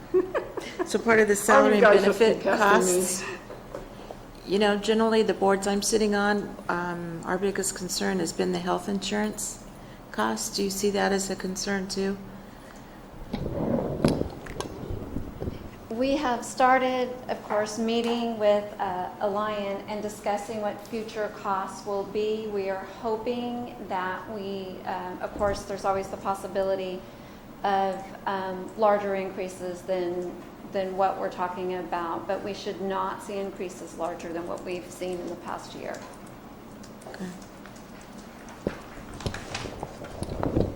So part of the salary and guys just benefit keep testing me. costs, you know, generally the boards I'm sitting on, our biggest concern has been the health insurance costs. Do you see that as a concern too? We have started, of course, meeting with Alliant and discussing what future costs will be. We are hoping that of course, there's always the possibility of larger increases than than what we're talking about, but we should not see increases larger than what we've seen in the past year.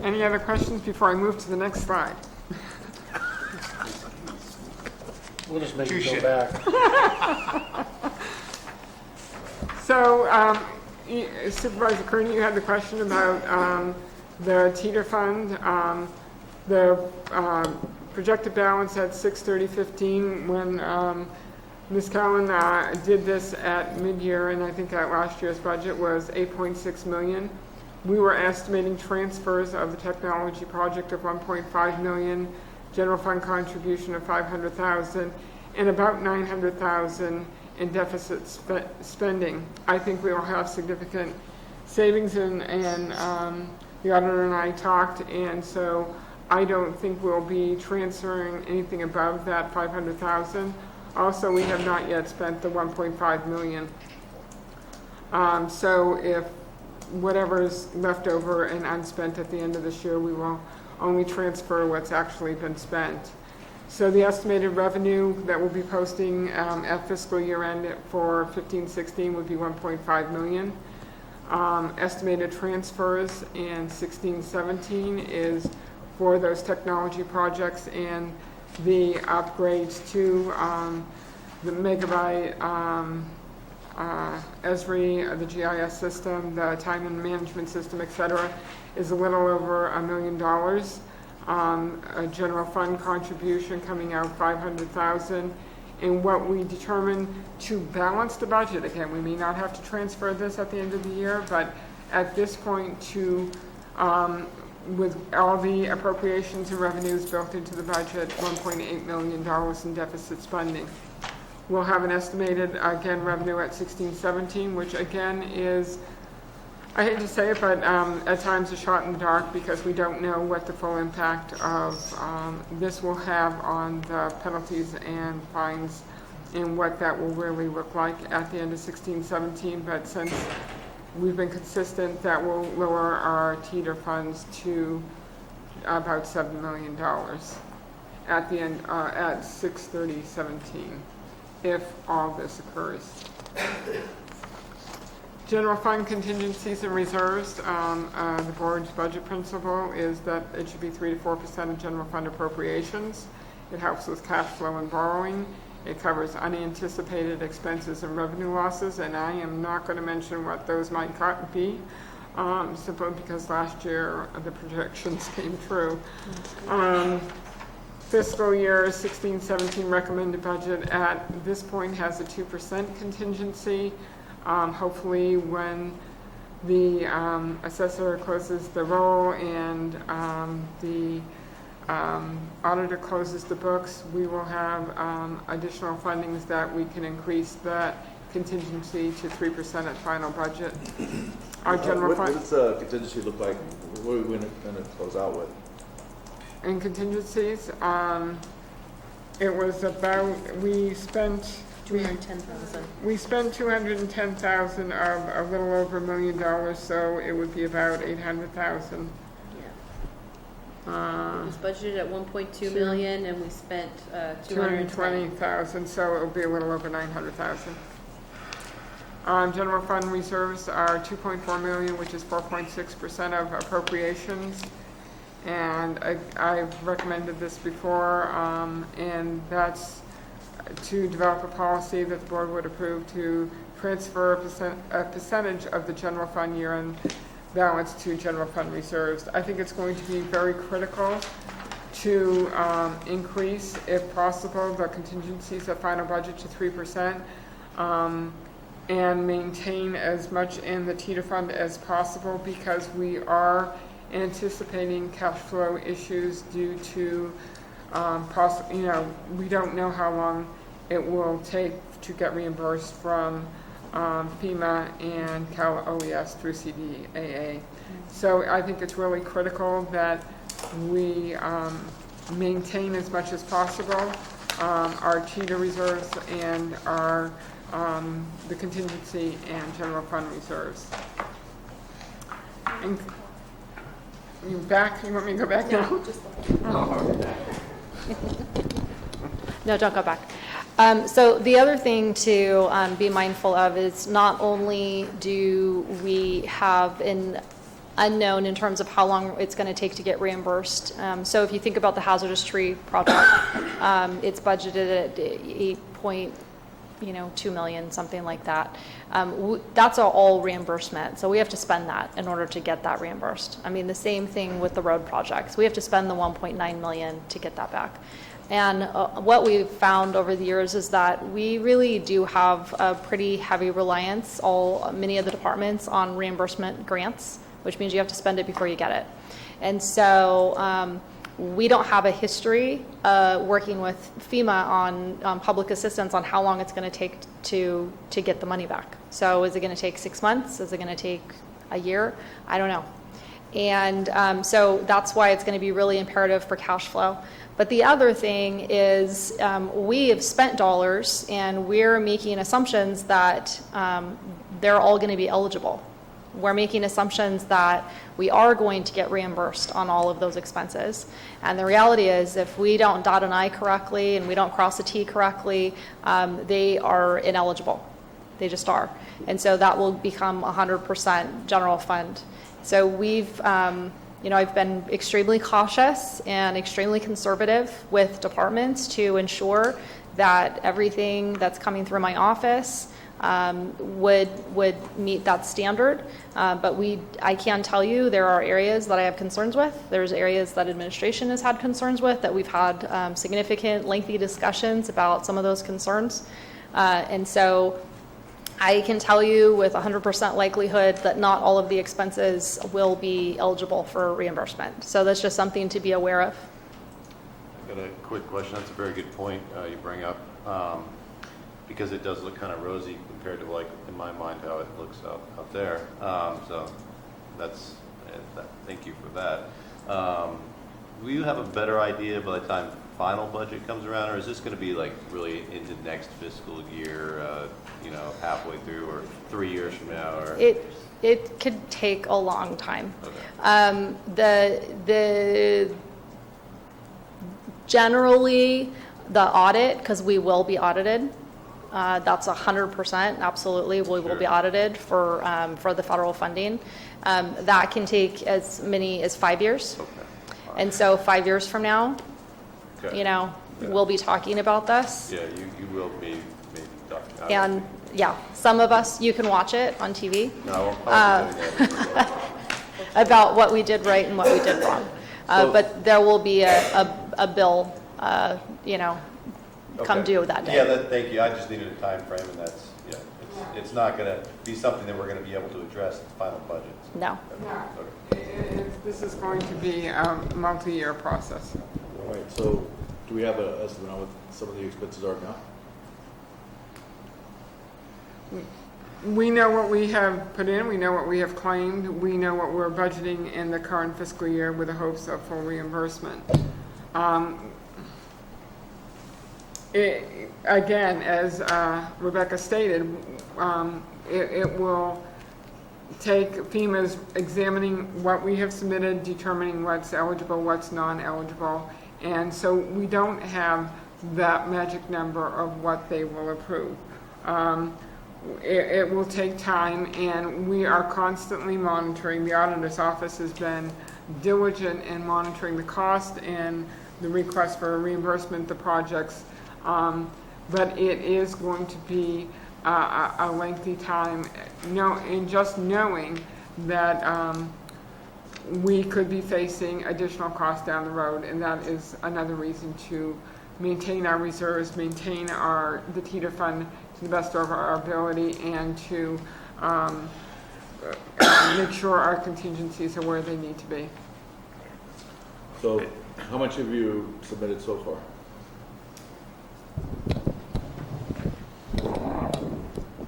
Any other questions before I move to the next slide? We'll just make you Touche. go back. So Supervisor Kearney, you had the question about the teeter fund. The projected balance at 6/30/15 when Ms. Cowan did this at mid-year, and I think at last year's budget, was 8.6 million. We were estimating transfers of the technology project of 1.5 million, general fund contribution of 500,000, and about 900,000 in deficit spending. I think we will have significant savings, and the auditor and I talked, and so I don't think we'll be transferring anything above that 500,000. Also, we have not yet spent the 1.5 million. So if whatever's left over and unspent at the end of this year, we will only transfer what's actually been spent. So the estimated revenue that we'll be posting at fiscal year end for 15-16 would be 1.5 million. Estimated transfers in 16-17 is for those technology projects and the upgrades to the megabyte Esri, the GIS system, the time and management system, etc., is a little over $1 million. A general fund contribution coming out 500,000. And what we determined to balance the budget, again, we may not have to transfer this at the end of the year, but at this point to, with all the appropriations and revenues built into the budget, $1.8 million in deficit spending. We'll have an estimated, again, revenue at 16-17, which again is, I hate to say it, but at times a shot in the dark because we don't know what the full impact of this will have on the penalties and fines and what that will really look like at the end of 16-17. But since we've been consistent, that will lower our teeter funds to about $7 million at the end, at 6/30/17, if all this occurs. General fund contingencies and reserves, the board's budget principle is that it should be 3 to 4% of general fund appropriations. It helps with cash flow and borrowing. It covers unanticipated expenses and revenue losses, and I am not going to mention what those might be, simply because last year the projections came true. Fiscal year 16-17 recommended budget at this point has a 2% contingency. Hopefully when the assessor closes the roll and the auditor closes the books, we will have additional fundings that we can increase that contingency to 3% at final budget. Our general fund. What does the contingency look like? What are we going to close out with? In contingencies, it was about, we spent 210,000. We spent 210,000 of a little over $1 million, so it would be about 800,000. Yeah. It was budgeted at 1.2 million, and we spent 220,000, so it will be a little over 900,000. General fund reserves are 2.4 million, which is 4.6% of appropriations. And I've recommended this before, and that's to develop a policy that the board would approve to transfer a percentage of the general fund year-end balance to general fund reserves. I think it's going to be very critical to increase, if possible, the contingencies at final budget to 3%, and maintain as much in the teeter fund as possible, because we are anticipating cash flow issues due to we don't know how long it will take to get reimbursed from FEMA and Cal OES through CDAA. So I think it's really critical that we maintain as much as possible our teeter reserves and our the contingency and general fund reserves. And you back? You want me to go back now? just No, don't go back. So the other thing to be mindful of is not only do we have an unknown in terms of how long it's going to take to get reimbursed. So if you think about the hazardous tree project, it's budgeted at 8.2 million, something like that. That's all reimbursement. So we have to spend that in order to get that reimbursed. I mean, the same thing with the road projects. We have to spend the 1.9 million to get that back. And what we've found over the years is that we really do have a pretty heavy reliance, many of the departments, on reimbursement grants, which means you have to spend it before you get it. And so we don't have a history working with FEMA on public assistance on how long it's going to take to get the money back. So is it going to take 6 months? Is it going to take a year? I don't know. And so that's why it's going to be really imperative for cash flow. But the other thing is we have spent dollars and we're making assumptions that they're all going to be eligible. We're making assumptions that we are going to get reimbursed on all of those expenses. And the reality is if we don't dot an I correctly and we don't cross a T correctly, they are ineligible. They just are. And so that will become 100% general fund. So we've, I've been extremely cautious and extremely conservative with departments to ensure that everything that's coming through my office would meet that standard. But I can tell you there are areas that I have concerns with. There's areas that administration has had concerns with, that we've had significant, lengthy discussions about some of those concerns. And so I can tell you with 100% likelihood that not all of the expenses will be eligible for reimbursement. So that's just something to be aware of. I got a quick question. That's a very good point you bring up, because it does look kind of rosy compared to, like, in my mind, how it looks out there. So that's, thank you for that. Will you have a better idea by the time final budget comes around, or is this going to be like really into next fiscal year, halfway through, or 3 years from now? Or it could take a long time. Okay. The generally the audit, because we will be audited. That's 100%, absolutely. We will be audited for the federal funding. That can take as many as 5 years. Okay. And so 5 years from now, Okay. we'll be talking about this. Yeah, you will be maybe talking about And yeah, some of us, you can watch it on TV No, I won't probably do that. about what we did right and what we did wrong. So- But there will be a bill, come Okay. due that day. Yeah, thank you. I just needed a time frame, and that's, it's not going to be something that we're going to be able to address in the final budget. No. Okay. This is going to be a multi-year process. All right, so do we have an estimate on what some of the expenses are now? We know what we have put in, we know what we have claimed, we know what we're budgeting in the current fiscal year with the hopes of full reimbursement. Again, as Rebecca stated, it will take FEMA's examining what we have submitted, determining what's eligible, what's non-eligible, and so we don't have that magic number of what they will approve. It will take time, and we are constantly monitoring. The auditor's office has been diligent in monitoring the cost and the request for reimbursement, the projects, but it is going to be a lengthy time. And just knowing that we could be facing additional costs down the road, and that is another reason to maintain our reserves, maintain the TEETR fund to the best of our ability, and to make sure our contingencies are where they need to be. So how much have you submitted so far?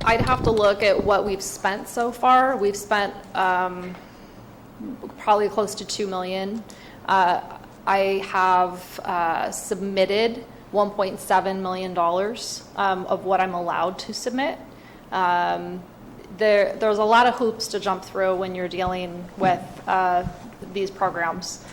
I'd have to look at what we've spent so far. We've spent probably close to $2 million. I have submitted $1.7 million of what I'm allowed to submit. There's a lot of hoops to jump through when you're dealing with these programs.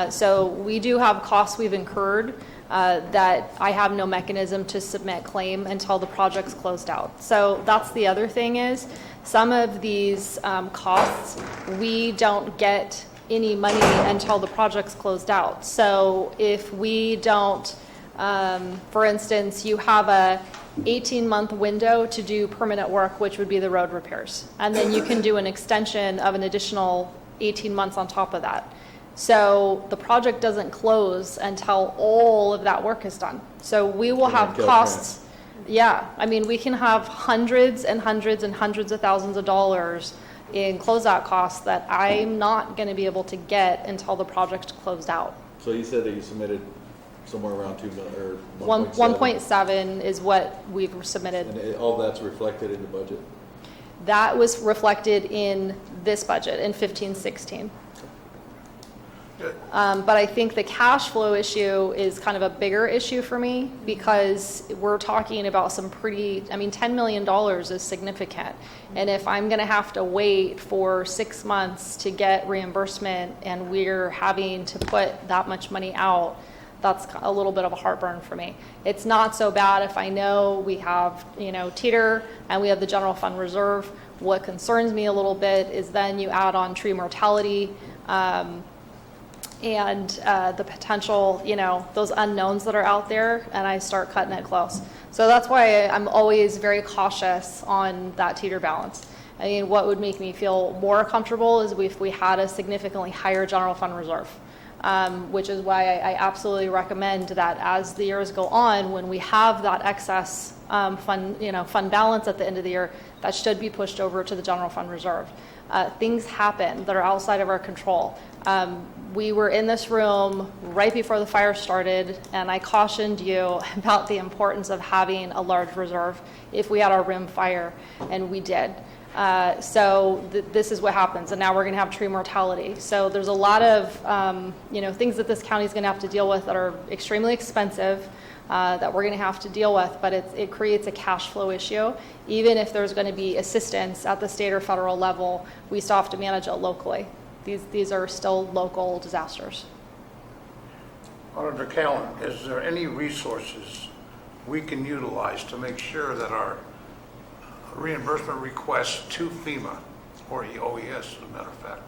So we do have costs we've incurred that I have no mechanism to submit claim until the project's closed out. So that's the other thing is, some of these costs, we don't get any money until the project's closed out. So if we don't, for instance, you have a 18-month window to do permanent work, which would be the road repairs. And then you can do an extension of an additional 18 months on top of that. So the project doesn't close until all of that work is done. So we will have costs. Yeah, I mean, we can have hundreds and hundreds and hundreds of thousands of dollars in closeout costs that I'm not going to be able to get until the project's closed out. So you said that you submitted somewhere around 2 million, or 1.7 is what we've submitted. And all that's reflected in the budget? That was reflected in this budget in 15-16. But I think the cash flow issue is kind of a bigger issue for me, because we're talking about some pretty, I mean, $10 million is significant. And if I'm going to have to wait for 6 months to get reimbursement and we're having to put that much money out, that's a little bit of a heartburn for me. It's not so bad if I know we have, teeter and we have the general fund reserve. What concerns me a little bit is then you add on tree mortality, and the potential, those unknowns that are out there, and I start cutting it close. So that's why I'm always very cautious on that teeter balance. I mean, what would make me feel more comfortable is if we had a significantly higher general fund reserve, which is why I absolutely recommend that as the years go on, when we have that excess fund balance at the end of the year, that should be pushed over to the general fund reserve. Things happen that are outside of our control. We were in this room right before the fire started, and I cautioned you about the importance of having a large reserve if we had our rim fire, and we did. So this is what happens, and now we're going to have tree mortality. So there's a lot of things that this county is going to have to deal with that are extremely expensive, that we're going to have to deal with, but it creates a cash flow issue. Even if there's going to be assistance at the state or federal level, we still have to manage it locally. These are still local disasters. Auditor Callan, is there any resources we can utilize to make sure that our reimbursement requests to FEMA, or OES as a matter of fact,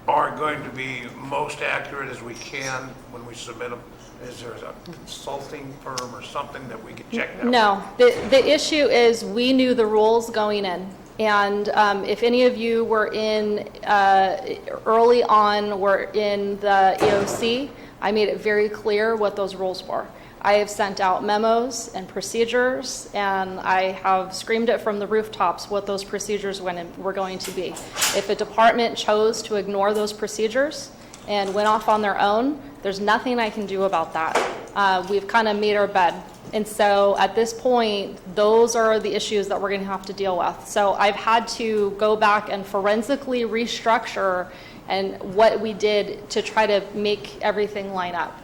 are going to be most accurate as we can when we submit them? Is there a consulting firm or something that we can check that? No, the issue is we knew the rules going in. And if any of you were in, early on, were in the EOC, I made it very clear what those rules were. I have sent out memos and procedures, and I have screamed it from the rooftops what those procedures were going to be. If a department chose to ignore those procedures and went off on their own, there's nothing I can do about that. We've kind of made our bed. And so at this point, those are the issues that we're going to have to deal with. So I've had to go back and forensically restructure and what we did to try to make everything line up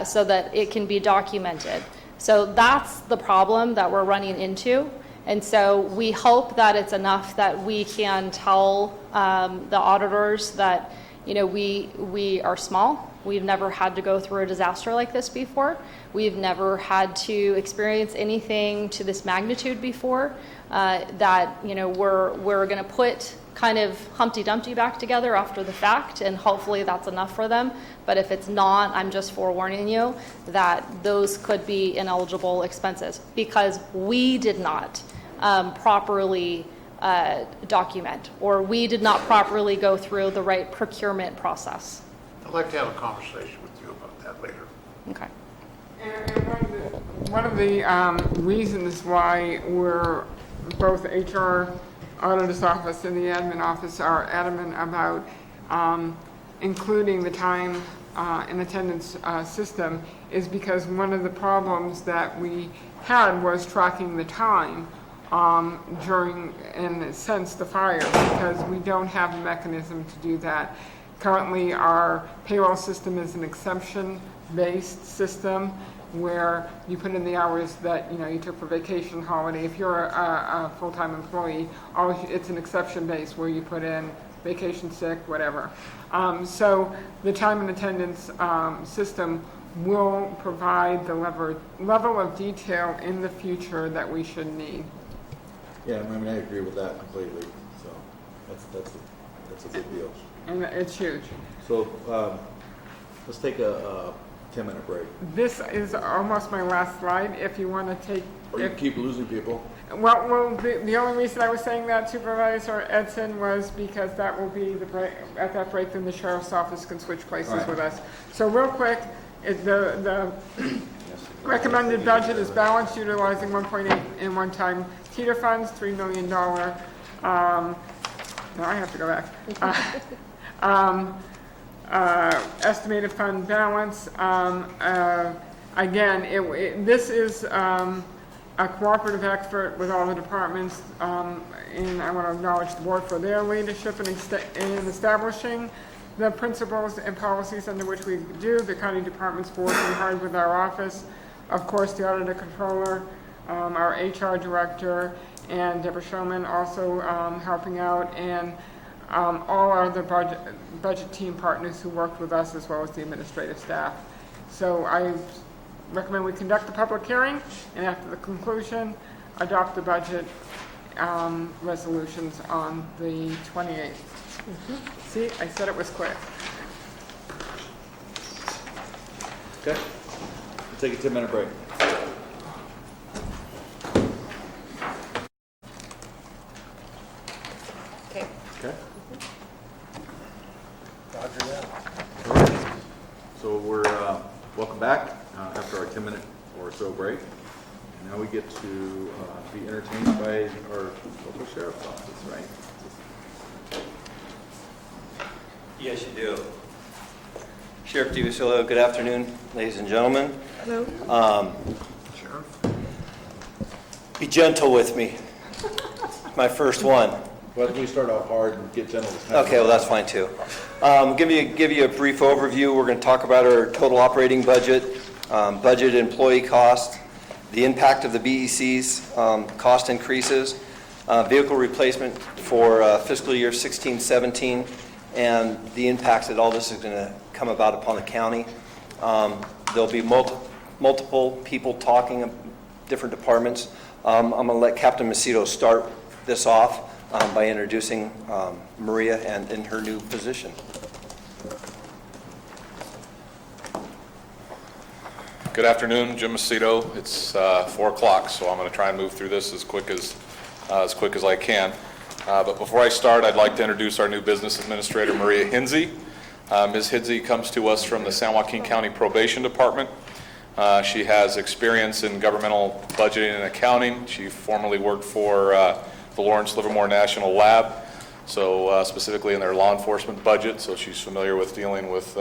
so that it can be documented. So that's the problem that we're running into. And so we hope that it's enough that we can tell the auditors that, we are small. We've never had to go through a disaster like this before. We've never had to experience anything to this magnitude before. That we're going to put kind of Humpty Dumpty back together after the fact, and hopefully that's enough for them. But if it's not, I'm just forewarning you that those could be ineligible expenses because we did not properly document, or we did not properly go through the right procurement process. I'd like to have a conversation with you about that later. Okay. And one of the reasons why we're both HR auditor's office and the admin office are adamant about including the time and attendance system is because one of the problems that we had was tracking the time during and since the fire, because we don't have a mechanism to do that. Currently, our payroll system is an exemption-based system where you put in the hours that you took for vacation, holiday. If you're a full-time employee, it's an exception-based where you put in vacation, sick, whatever. So the time and attendance system will provide the level of detail in the future that we should need. Yeah, I mean, I agree with that completely, so that's a big deal. And it's huge. So, let's take a 10-minute break. This is almost my last slide. If you want to take, Or you can keep losing people. well, the only reason I was saying that, Supervisor Edson, was because that will be the break. At that break, then the sheriff's office can switch places Right. with us. So real quick, the recommended budget is balanced, utilizing 1.8 in one-time TEETR funds, $3 million. Now I have to go back. Estimated fund balance. Again, this is a cooperative effort with all the departments, and I want to acknowledge the board for their leadership in establishing the principles and policies under which we do. The county departments working hard with our office, of course, the auditor controller, our HR director, and Deborah Showman also helping out, and all our other budget team partners who worked with us, as well as the administrative staff. So I recommend we conduct the public hearing, and after the conclusion, adopt the budget resolutions on the 28th. See, I said it was quick. Okay? We'll take a 10-minute break. Okay. Okay? Roger that. So we're, welcome back after our 10-minute or so break. And now we get to be entertained by our local sheriff's office, right? Yes, you do. Sheriff DiVassilio, good afternoon, ladies and gentlemen. Hello. Be gentle with me. My first one. Well, we start off hard and get gentle this time. Okay, well, that's fine too. Give you a brief overview. We're going to talk about our total operating budget, budget employee cost, the impact of the BEC's cost increases, vehicle replacement for fiscal year 16-17, and the impacts that all this is going to come about upon the county. There'll be multiple people talking, different departments. I'm going to let Captain Macedo start this off by introducing Maria and in her new position. Good afternoon, Jim Macedo. It's 4 o'clock, so I'm going to try and move through this as quick as I can. But before I start, I'd like to introduce our new business administrator, Maria Hinsey. Ms. Hinsey comes to us from the San Joaquin County Probation Department. She has experience in governmental budgeting and accounting. She formerly worked for the Lawrence Livermore National Lab, so specifically in their law enforcement budget. So she's familiar with dealing with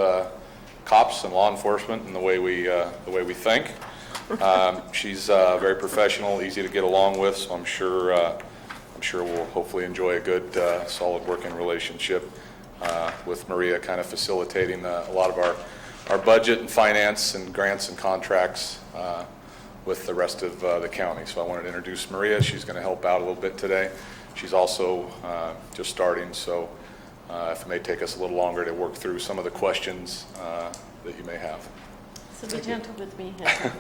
cops and law enforcement and the way we think. She's very professional, easy to get along with. So I'm sure we'll hopefully enjoy a good, solid working relationship with Maria, kind of facilitating a lot of our budget and finance and grants and contracts with the rest of the county. So I wanted to introduce Maria. She's going to help out a little bit today. She's also just starting, so if it may take us a little longer to work through some of the questions that you may have. So be gentle with me. As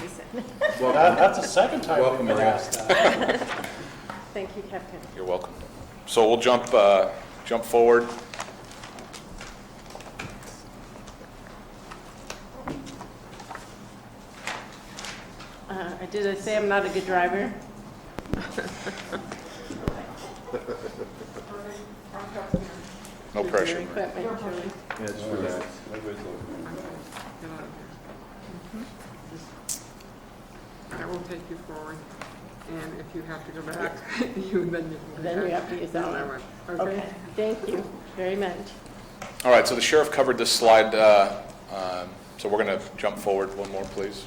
he said. Well, That's the second time welcome, we've been Maria. asked that. Thank you, Captain. You're welcome. So we'll jump forward. Did I say I'm not a good driver? No pressure. Your equipment, Julie. Yeah, just relax. I will take you forward, and if you have to go back, then you can go Then you back. have to use that Then I one. will. Okay, thank you very much. All right, so the sheriff covered this slide, so we're going to jump forward one more, please.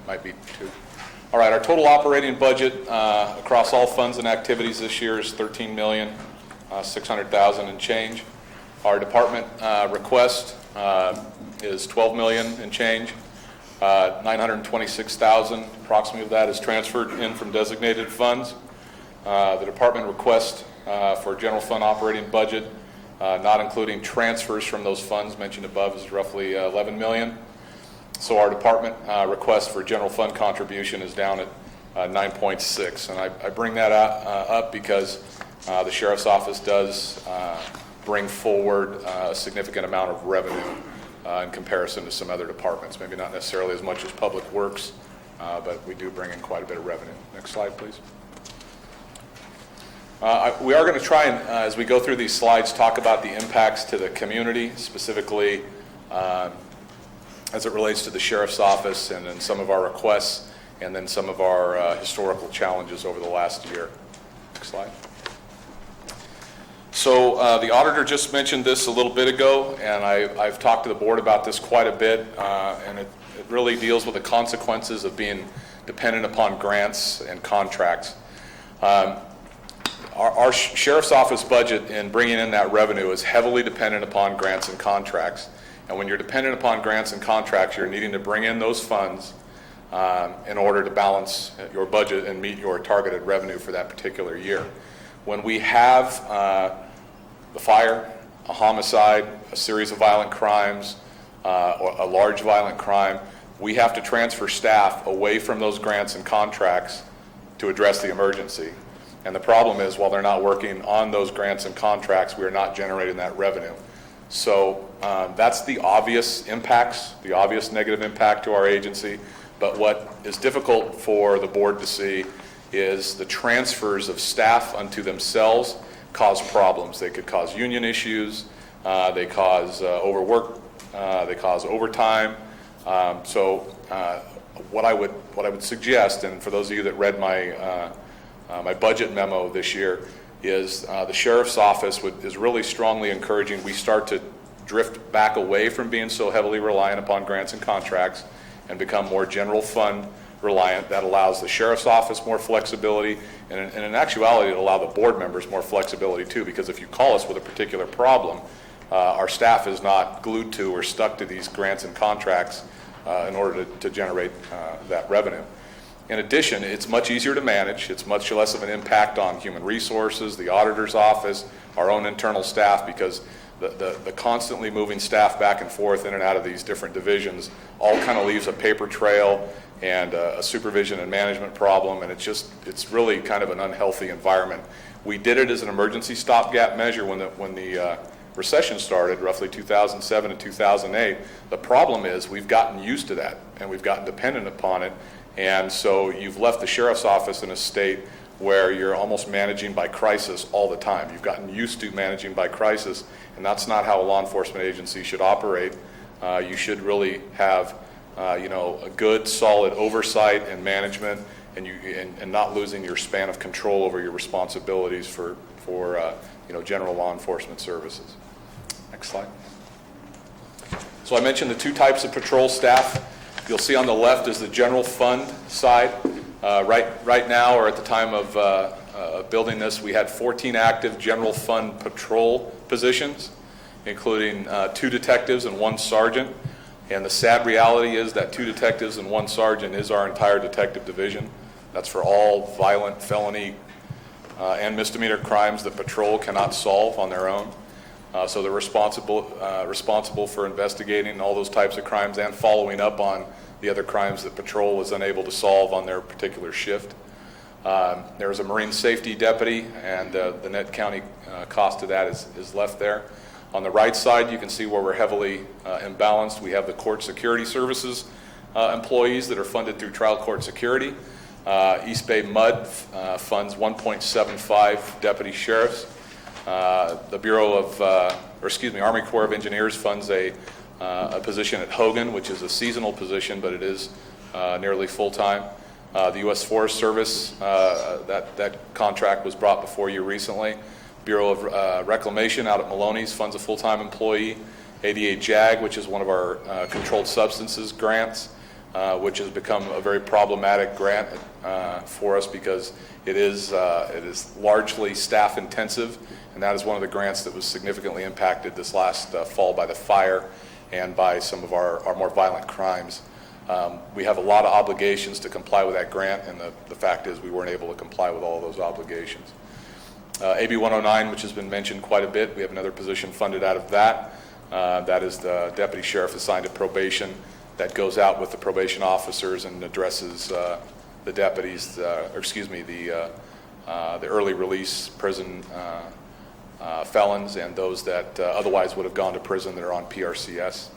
Might be 2. All right, our total operating budget across all funds and activities this year is $13,600,000 and change. Our department request is $12 million and change. $926,000 approximately of that is transferred in from designated funds. The department request for general fund operating budget, not including transfers from those funds mentioned above, is roughly $11 million. So our department request for general fund contribution is down at 9.6. And I bring that up because the Sheriff's Office does bring forward a significant amount of revenue in comparison to some other departments. Maybe not necessarily as much as Public Works, but we do bring in quite a bit of revenue. Next slide, please. We are going to try and, as we go through these slides, talk about the impacts to the community, specifically as it relates to the Sheriff's Office and then some of our requests and then some of our historical challenges over the last year. Next slide. So the auditor just mentioned this a little bit ago, and I've talked to the board about this quite a bit, and it really deals with the consequences of being dependent upon grants and contracts. Our Sheriff's Office budget in bringing in that revenue is heavily dependent upon grants and contracts. And when you're dependent upon grants and contracts, you're needing to bring in those funds in order to balance your budget and meet your targeted revenue for that particular year. When we have the fire, a homicide, a series of violent crimes, or a large violent crime, we have to transfer staff away from those grants and contracts to address the emergency. And the problem is, while they're not working on those grants and contracts, we are not generating that revenue. So that's the obvious impacts, the obvious negative impact to our agency. But what is difficult for the board to see is the transfers of staff unto themselves cause problems. They could cause union issues, they cause overwork, they cause overtime. So what I would suggest, and for those of you that read my my budget memo this year, is the Sheriff's Office is really strongly encouraging we start to drift back away from being so heavily reliant upon grants and contracts and become more general fund reliant. That allows the Sheriff's Office more flexibility, and in actuality it allows the board members more flexibility too, because if you call us with a particular problem, our staff is not glued to or stuck to these grants and contracts in order to generate that revenue. In addition, it's much easier to manage. It's much less of an impact on human resources, the auditor's office, our own internal staff, because the constantly moving staff back and forth in and out of these different divisions all kind of leaves a paper trail and a supervision and management problem, and it's really kind of an unhealthy environment. We did it as an emergency stopgap measure when the recession started, roughly 2007 and 2008. The problem is we've gotten used to that, and we've gotten dependent upon it. And so you've left the Sheriff's Office in a state where you're almost managing by crisis all the time. You've gotten used to managing by crisis, and that's not how a law enforcement agency should operate. You should really have a good, solid oversight and management, and not losing your span of control over your responsibilities for general law enforcement services. Next slide. So I mentioned the two types of patrol staff. You'll see on the left is the general fund side. Right now, or at the time of building this, we had 14 active general fund patrol positions, including 2 detectives and 1 sergeant. And the sad reality is that 2 detectives and 1 sergeant is our entire detective division. That's for all violent, felony, and misdemeanor crimes that patrol cannot solve on their own. So they're responsible for investigating all those types of crimes and following up on the other crimes that patrol was unable to solve on their particular shift. There's a Marine Safety Deputy, and the net county cost of that is left there. On the right side, you can see where we're heavily imbalanced. We have the Court Security Services employees that are funded through Trial Court Security. East Bay MUD funds 1.75 deputy sheriffs. The Army Corps of Engineers funds a position at Hogan, which is a seasonal position, but it is nearly full-time. The U.S. Forest Service, that contract was brought before you recently. Bureau of Reclamation out at Maloney's funds a full-time employee. ADA JAG, which is one of our controlled substances grants, which has become a very problematic grant for us because it is largely staff intensive, and that is one of the grants that was significantly impacted this last fall by the fire and by some of our more violent crimes. We have a lot of obligations to comply with that grant, and the fact is we weren't able to comply with all of those obligations. AB 109, which has been mentioned quite a bit, we have another position funded out of that. That is the deputy sheriff assigned to probation. that goes out with the probation officers and addresses the deputies, the early release prison felons and those that otherwise would have gone to prison that are on PRCS.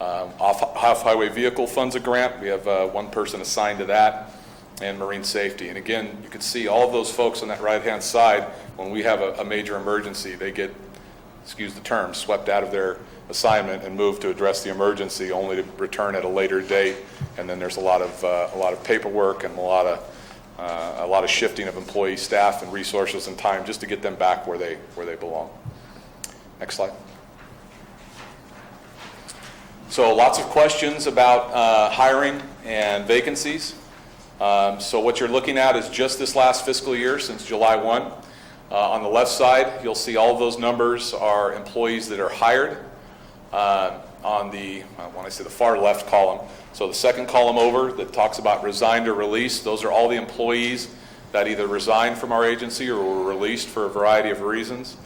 Off-highway vehicle funds a grant. We have one person assigned to that, and marine safety. And again, you can see all of those folks on that right-hand side, when we have a major emergency, they get, excuse the term, swept out of their assignment and moved to address the emergency, only to return at a later date. And then there's a lot of paperwork and a lot of shifting of employee staff and resources and time just to get them back where they belong. Next slide. So lots of questions about hiring and vacancies. So what you're looking at is just this last fiscal year since July 1. On the left side, you'll see all of those numbers are employees that are hired. On the, when I say the far left column, so the second column over that talks about resigned or released, those are all the employees that either resigned from our agency or were released for a variety of reasons.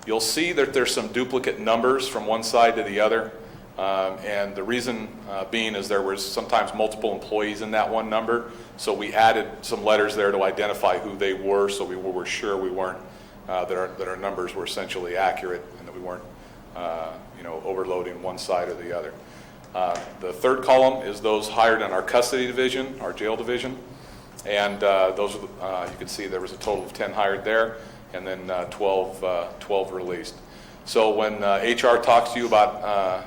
You'll see that there's some duplicate numbers from one side to the other. And the reason being is there was sometimes multiple employees in that one number, so we added some letters there to identify who they were, so we were sure we weren't that our numbers were essentially accurate and that we weren't overloading one side or the other. The third column is those hired in our custody division, our jail division, and those are you can see there was a total of 10 hired there, and then 12 released. So when HR talks to you about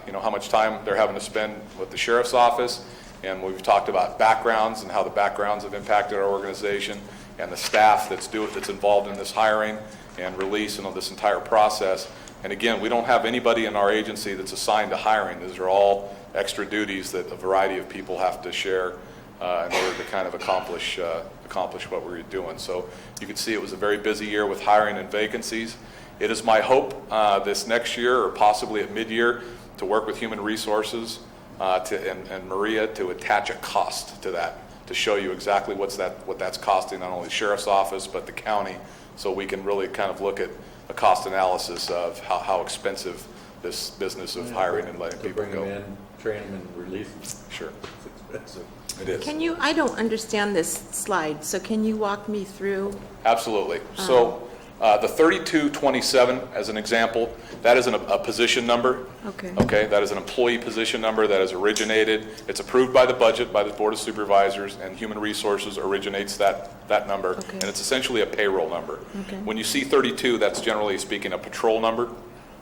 how much time they're having to spend with the sheriff's office, and we've talked about backgrounds and how the backgrounds have impacted our organization, and the staff that's involved in this hiring and release and this entire process. And again, we don't have anybody in our agency that's assigned to hiring. These are all extra duties that a variety of people have to share in order to kind of accomplish what we're doing. So you can see it was a very busy year with hiring and vacancies. It is my hope this next year or possibly at mid-year to work with Human Resources and Maria to attach a cost to that, to show you exactly what that's costing not only the sheriff's office but the county, so we can really kind of look at a cost analysis of how expensive this business of hiring and letting people go. Bring them in, train them, and release them. Sure. It's expensive. It is. I don't understand this slide, so can you walk me through? Absolutely. So the 3227, as an example, that is a position number. Okay. That is an employee position number that is originated. It's approved by the budget, by the Board of Supervisors, and Human Resources originates that number. Okay. And it's essentially a payroll number. Okay. When you see 32, that's generally speaking a patrol number.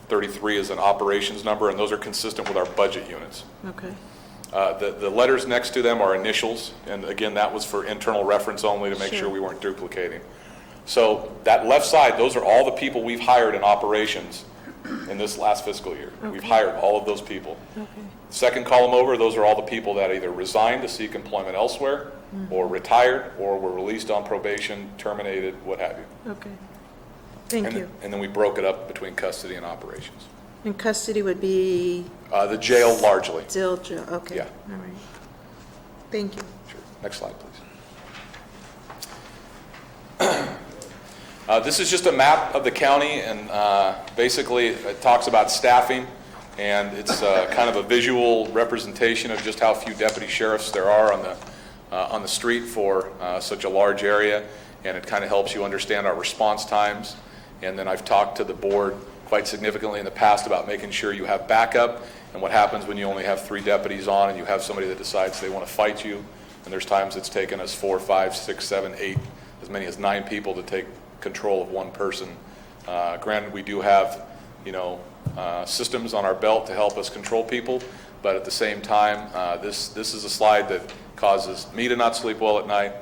33 is an operations number, and those are consistent with our budget units. Okay. The letters next to them are initials, and again, that was for internal reference only to make sure we weren't duplicating. So that left side, those are all the people we've hired in operations in this last fiscal year. Okay. We've hired all of those people. Okay. Second column over, those are all the people that either resigned to seek employment elsewhere, or retired, or were released on probation, terminated, what have you. Okay. Thank you. And then we broke it up between custody and operations. And custody would be? The jail largely. Still jail, okay. Yeah. All right. Thank you. Sure. Next slide, please. This is just a map of the county, and basically it talks about staffing, and it's kind of a visual representation of just how few deputy sheriffs there are on the street for such a large area, and it kind of helps you understand our response times. And then I've talked to the board quite significantly in the past about making sure you have backup, and what happens when you only have 3 deputies on and you have somebody that decides they want to fight you. And there's times it's taken us 4, 5, 6, 7, 8, as many as 9 people to take control of one person. Granted, we do have, systems on our belt to help us control people, but at the same time, this is a slide that causes me to not sleep well at night.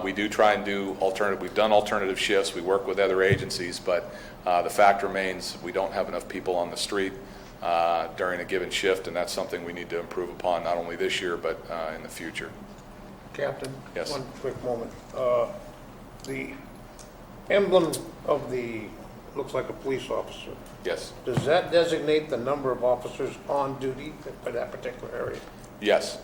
We do try and do we've done alternative shifts, we work with other agencies, but the fact remains we don't have enough people on the street during a given shift, and that's something we need to improve upon not only this year, but in the future. Captain? Yes. One quick moment. The emblem of looks like a police officer. Yes. Does that designate the number of officers on duty for that particular area? Yes.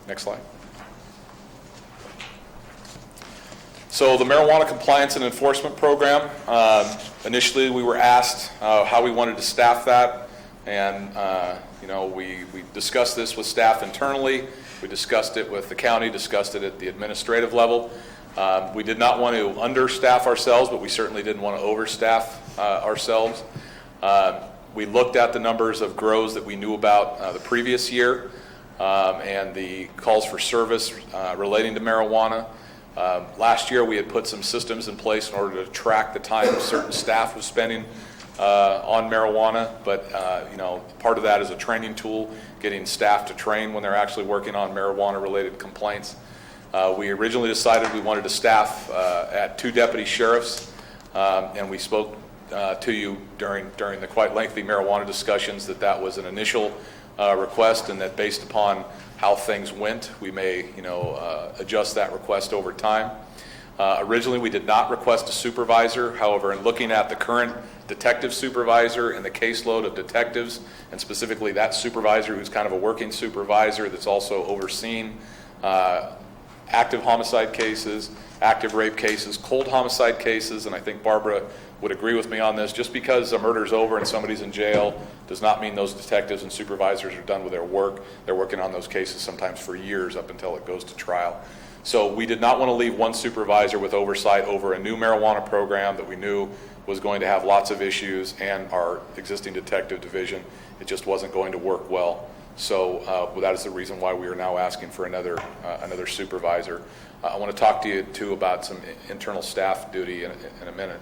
Next slide. So the marijuana compliance and enforcement program, initially we were asked how we wanted to staff that, and we discussed this with staff internally. We discussed it with the county, discussed it at the administrative level. We did not want to understaff ourselves, but we certainly didn't want to overstaff ourselves. We looked at the numbers of grows that we knew about the previous year and the calls for service relating to marijuana. Last year we had put some systems in place in order to track the time certain staff was spending on marijuana, but part of that is a training tool, getting staff to train when they're actually working on marijuana-related complaints. We originally decided we wanted to staff at 2 deputy sheriffs, and we spoke to you during the quite lengthy marijuana discussions that was an initial request, and that based upon how things went, we may adjust that request over time. Originally, we did not request a supervisor. However, in looking at the current detective supervisor and the caseload of detectives, and specifically that supervisor who's kind of a working supervisor that's also overseeing active homicide cases, active rape cases, cold homicide cases, and I think Barbara would agree with me on this. Just because a murder's over and somebody's in jail does not mean those detectives and supervisors are done with their work. They're working on those cases sometimes for years up until it goes to trial. So we did not want to leave one supervisor with oversight over a new marijuana program that we knew was going to have lots of issues, and our existing detective division, it just wasn't going to work well. So that is the reason why we are now asking for another supervisor. I want to talk to you too about some internal staff duty in a minute.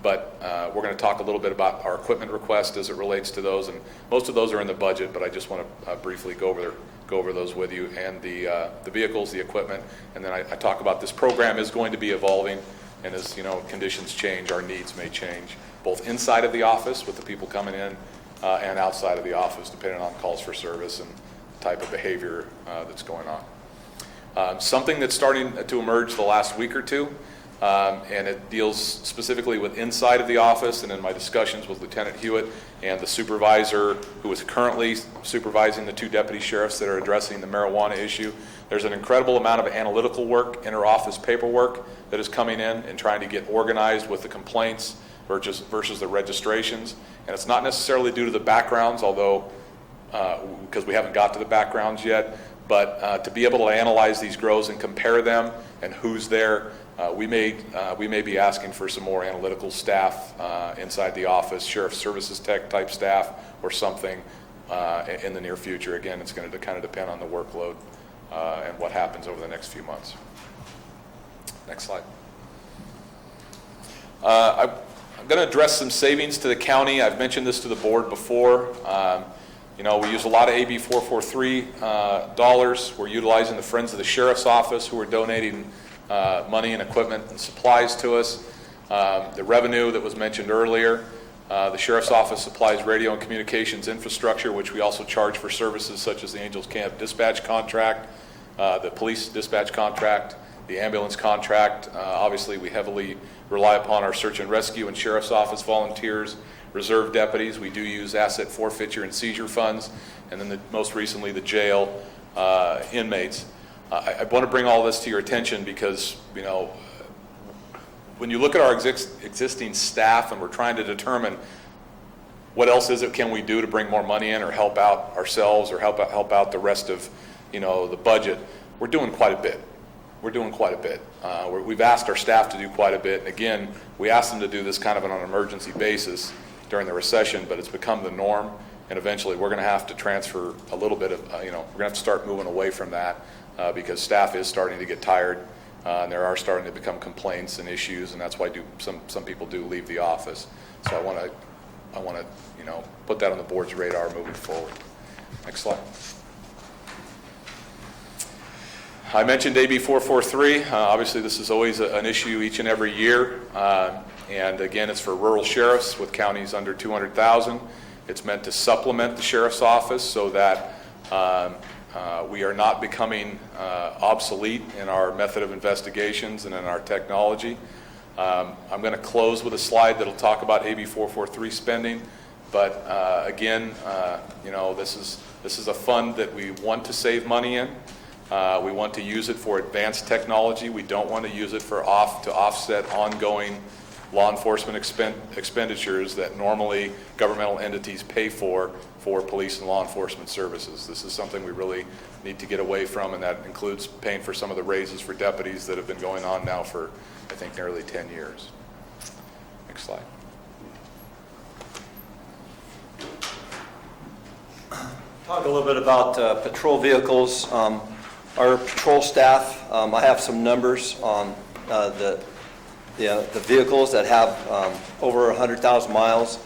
But we're going to talk a little bit about our equipment request as it relates to those, and most of those are in the budget, but I just want to briefly go over those with you, and the vehicles, the equipment, and then I talk about this program is going to be evolving, and as conditions change, our needs may change, both inside of the office with the people coming in and outside of the office, depending on calls for service and the type of behavior that's going on. Something that's starting to emerge the last week or two, and it deals specifically with inside of the office, and in my discussions with Lieutenant Hewitt and the supervisor who is currently supervising the 2 deputy sheriffs that are addressing the marijuana issue, there's an incredible amount of analytical work, inter-office paperwork that is coming in and trying to get organized with the complaints versus the registrations. And it's not necessarily due to the backgrounds, although because we haven't got to the backgrounds yet, but to be able to analyze these grows and compare them and who's there, we may be asking for some more analytical staff inside the office, sheriff services tech type staff or something in the near future. Again, it's going to kind of depend on the workload and what happens over the next few months. Next slide. I'm going to address some savings to the county. I've mentioned this to the board before. We use a lot of AB 443 dollars. We're utilizing the Friends of the Sheriff's Office who are donating money and equipment and supplies to us. The revenue that was mentioned earlier, the Sheriff's Office supplies radio and communications infrastructure, which we also charge for services such as the Angels Camp dispatch contract, the police dispatch contract, the ambulance contract. Obviously, we heavily rely upon our search and rescue and Sheriff's Office volunteers, reserve deputies. We do use asset forfeiture and seizure funds, and then most recently the jail inmates. I want to bring all this to your attention because, when you look at our existing staff and we're trying to determine what else is it can we do to bring more money in or help out ourselves or help out the rest of, the budget, we're doing quite a bit. We've asked our staff to do quite a bit. And again, we asked them to do this kind of on an emergency basis during the recession, but it's become the norm. And eventually we're going to have to transfer a little bit of, we're going to have to start moving away from that because staff is starting to get tired. And there are starting to become complaints and issues, and that's why some people do leave the office. So I want to put that on the board's radar moving forward. Next slide. I mentioned AB 443. Obviously, this is always an issue each and every year. And again, it's for rural sheriffs with counties under 200,000. It's meant to supplement the sheriff's office so that we are not becoming obsolete in our method of investigations and in our technology. I'm going to close with a slide that will talk about AB 443 spending. But again, this is a fund that we want to save money in. We want to use it for advanced technology. We don't want to use it to offset ongoing law enforcement expenditures that normally governmental entities pay for police and law enforcement services. This is something we really need to get away from, and that includes paying for some of the raises for deputies that have been going on now for, I think, nearly 10 years. Next slide. Talk a little bit about patrol vehicles. Our patrol staff, I have some numbers on the vehicles that have over 100,000 miles.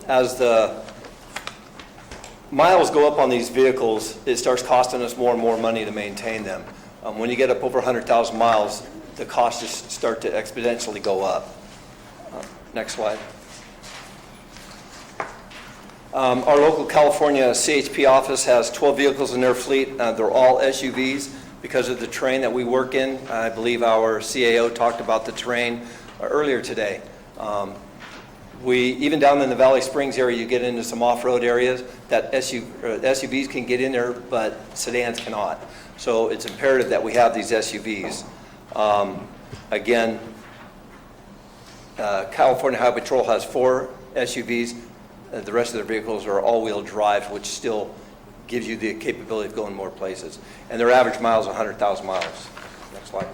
As the miles go up on these vehicles, it starts costing us more and more money to maintain them. When you get up over 100,000 miles, the costs just start to exponentially go up. Next slide. Our local California CHP office has 12 vehicles in their fleet. They're all SUVs because of the terrain that we work in. I believe our CAO talked about the terrain earlier today. Even down in the Valley Springs area, you get into some off-road areas that SUVs can get in there, but sedans cannot. So it's imperative that we have these SUVs. Again, California Highway Patrol has 4 SUVs. The rest of their vehicles are all-wheel drive, which still gives you the capability of going more places. And their average miles are 100,000 miles. Next slide.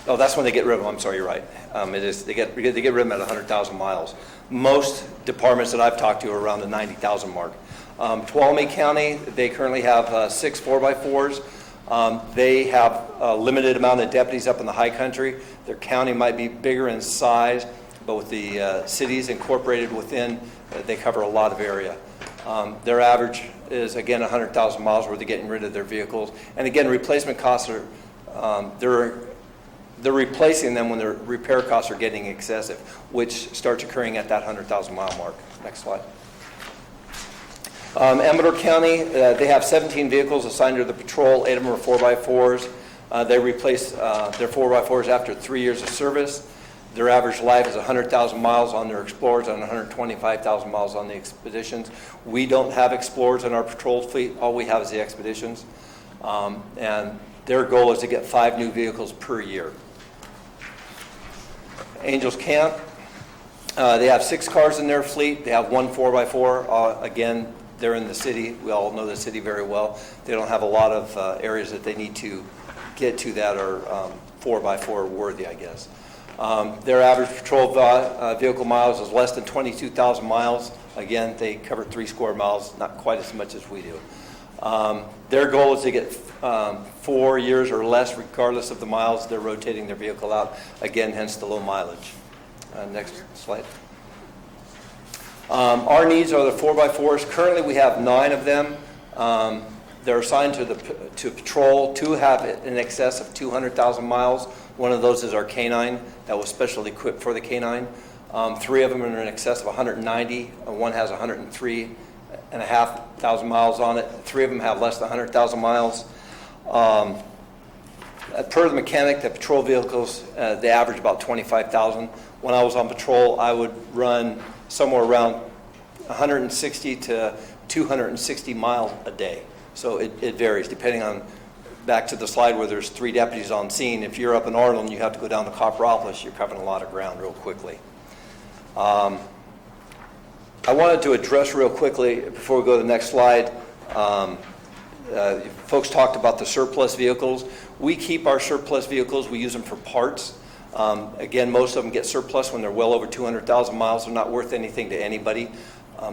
Oh, that's when they get rid of them. I'm sorry, you're right. It is. They get rid of them at 100,000 miles. Most departments that I've talked to are around the 90,000 mark. Tuolumne County, they currently have 6 4x4s. They have a limited amount of deputies up in the high country. Their county might be bigger in size, but with the cities incorporated within, they cover a lot of area. Their average is, again, 100,000 miles where they're getting rid of their vehicles. And again, replacement costs are, they're replacing them when their repair costs are getting excessive, which starts occurring at that 100,000 mile mark. Next slide. Amador County, they have 17 vehicles assigned to the patrol. 8 of them are 4x4s. They replace their 4x4s after 3 years of service. Their average life is 100,000 miles on their Explorers and 125,000 miles on the Expeditions. We don't have Explorers in our patrol fleet. All we have is the Expeditions. And their goal is to get 5 new vehicles per year. Angels Camp, they have 6 cars in their fleet. They have 1 4x4. Again, they're in the city. We all know the city very well. They don't have a lot of areas that they need to get to that are 4x4 worthy, I guess. Their average patrol vehicle miles is less than 22,000 miles. Again, they cover 3 square miles, not quite as much as we do. Their goal is to get 4 years or less, regardless of the miles they're rotating their vehicle out. Again, hence the low mileage. Next slide. Our needs are the 4x4s. Currently, we have 9 of them. They're assigned to patrol. 2 have in excess of 200,000 miles. One of those is our canine that was specially equipped for the canine. 3 of them are in excess of 190. One has 103,500 miles on it. 3 of them have less than 100,000 miles. Per the mechanic, the patrol vehicles, they average about 25,000. When I was on patrol, I would run somewhere around 160 to 260 miles a day. So it varies depending on, back to the slide where there's 3 deputies on scene. If you're up in Arnold and you have to go down to Copperopolis, you're covering a lot of ground real quickly. I wanted to address real quickly, before we go to the next slide, folks talked about the surplus vehicles. We keep our surplus vehicles. We use them for parts. Again, most of them get surplus when they're well over 200,000 miles. They're not worth anything to anybody.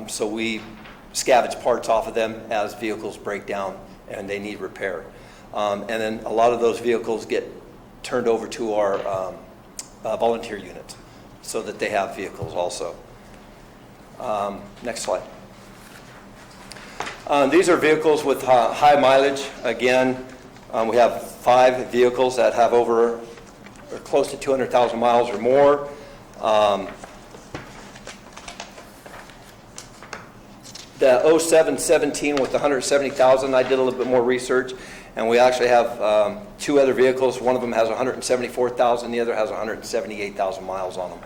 So we scavenge parts off of them as vehicles break down and they need repair. And then a lot of those vehicles get turned over to our volunteer units so that they have vehicles also. Next slide. These are vehicles with high mileage. Again, we have 5 vehicles that have over or close to 200,000 miles or more. The 0717 with 170,000, I did a little bit more research, and we actually have 2 other vehicles. One of them has 174,000, the other has 178,000 miles on them.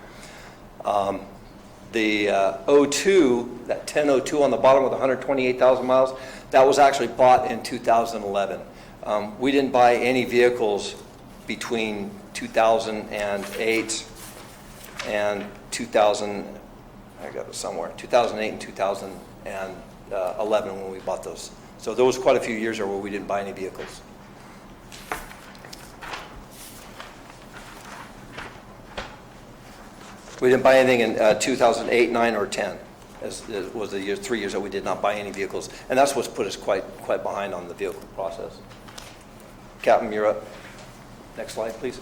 The 02, that 1002 on the bottom with 128,000 miles, That was actually bought in 2011. We didn't buy any vehicles between 2008 and 2000, I got it somewhere, 2008 and 2011 when we bought those. So there was quite a few years there where we didn't buy any vehicles. We didn't buy anything in 2008, 9, or 10. As was the year, 3 years that we did not buy any vehicles, and that's what's put us quite behind on the vehicle process. Captain, you're up. Next slide, please.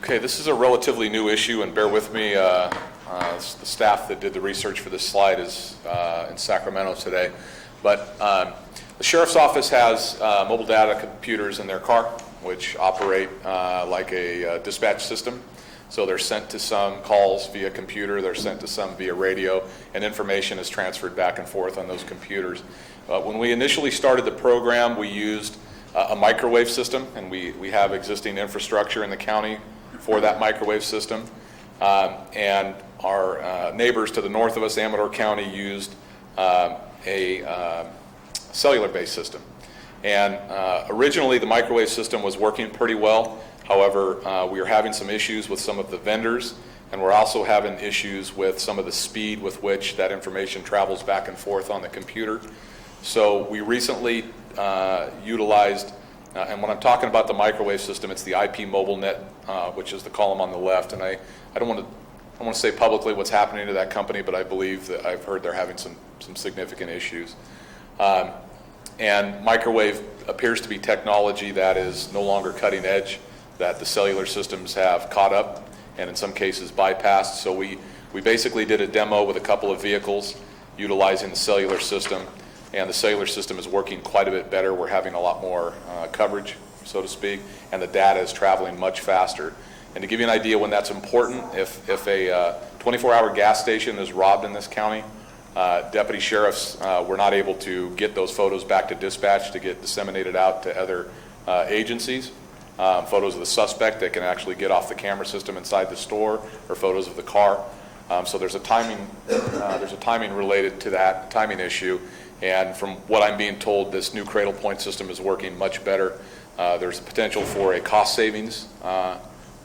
Okay, this is a relatively new issue, and bear with me. The staff that did the research for this slide is in Sacramento today, but the Sheriff's Office has mobile data computers in their car, which operate like a dispatch system. So they're sent to some calls via computer, they're sent to some via radio, and information is transferred back and forth on those computers. When we initially started the program, we used a microwave system, and we have existing infrastructure in the county for that microwave system. And our neighbors to the north of us, Amador County, used a cellular-based system. And originally, the microwave system was working pretty well. However, we are having some issues with some of the vendors, and we're also having issues with some of the speed with which that information travels back and forth on the computer. So we recently utilized, and when I'm talking about the microwave system, it's the IP mobile net, which is the column on the left. And I don't want to say publicly what's happening to that company, but I believe that I've heard they're having some significant issues. And microwave appears to be technology that is no longer cutting edge, that the cellular systems have caught up and in some cases bypassed. So we basically did a demo with a couple of vehicles utilizing the cellular system, and the cellular system is working quite a bit better. We're having a lot more coverage, so to speak, and the data is traveling much faster. And to give you an idea when that's important, if a 24-hour gas station is robbed in this county, deputy sheriffs were not able to get those photos back to dispatch to get disseminated out to other agencies. Photos of the suspect that can actually get off the camera system inside the store, or photos of the car. So there's a timing related to that timing issue. And from what I'm being told, this new Cradle Point system is working much better. There's potential for a cost savings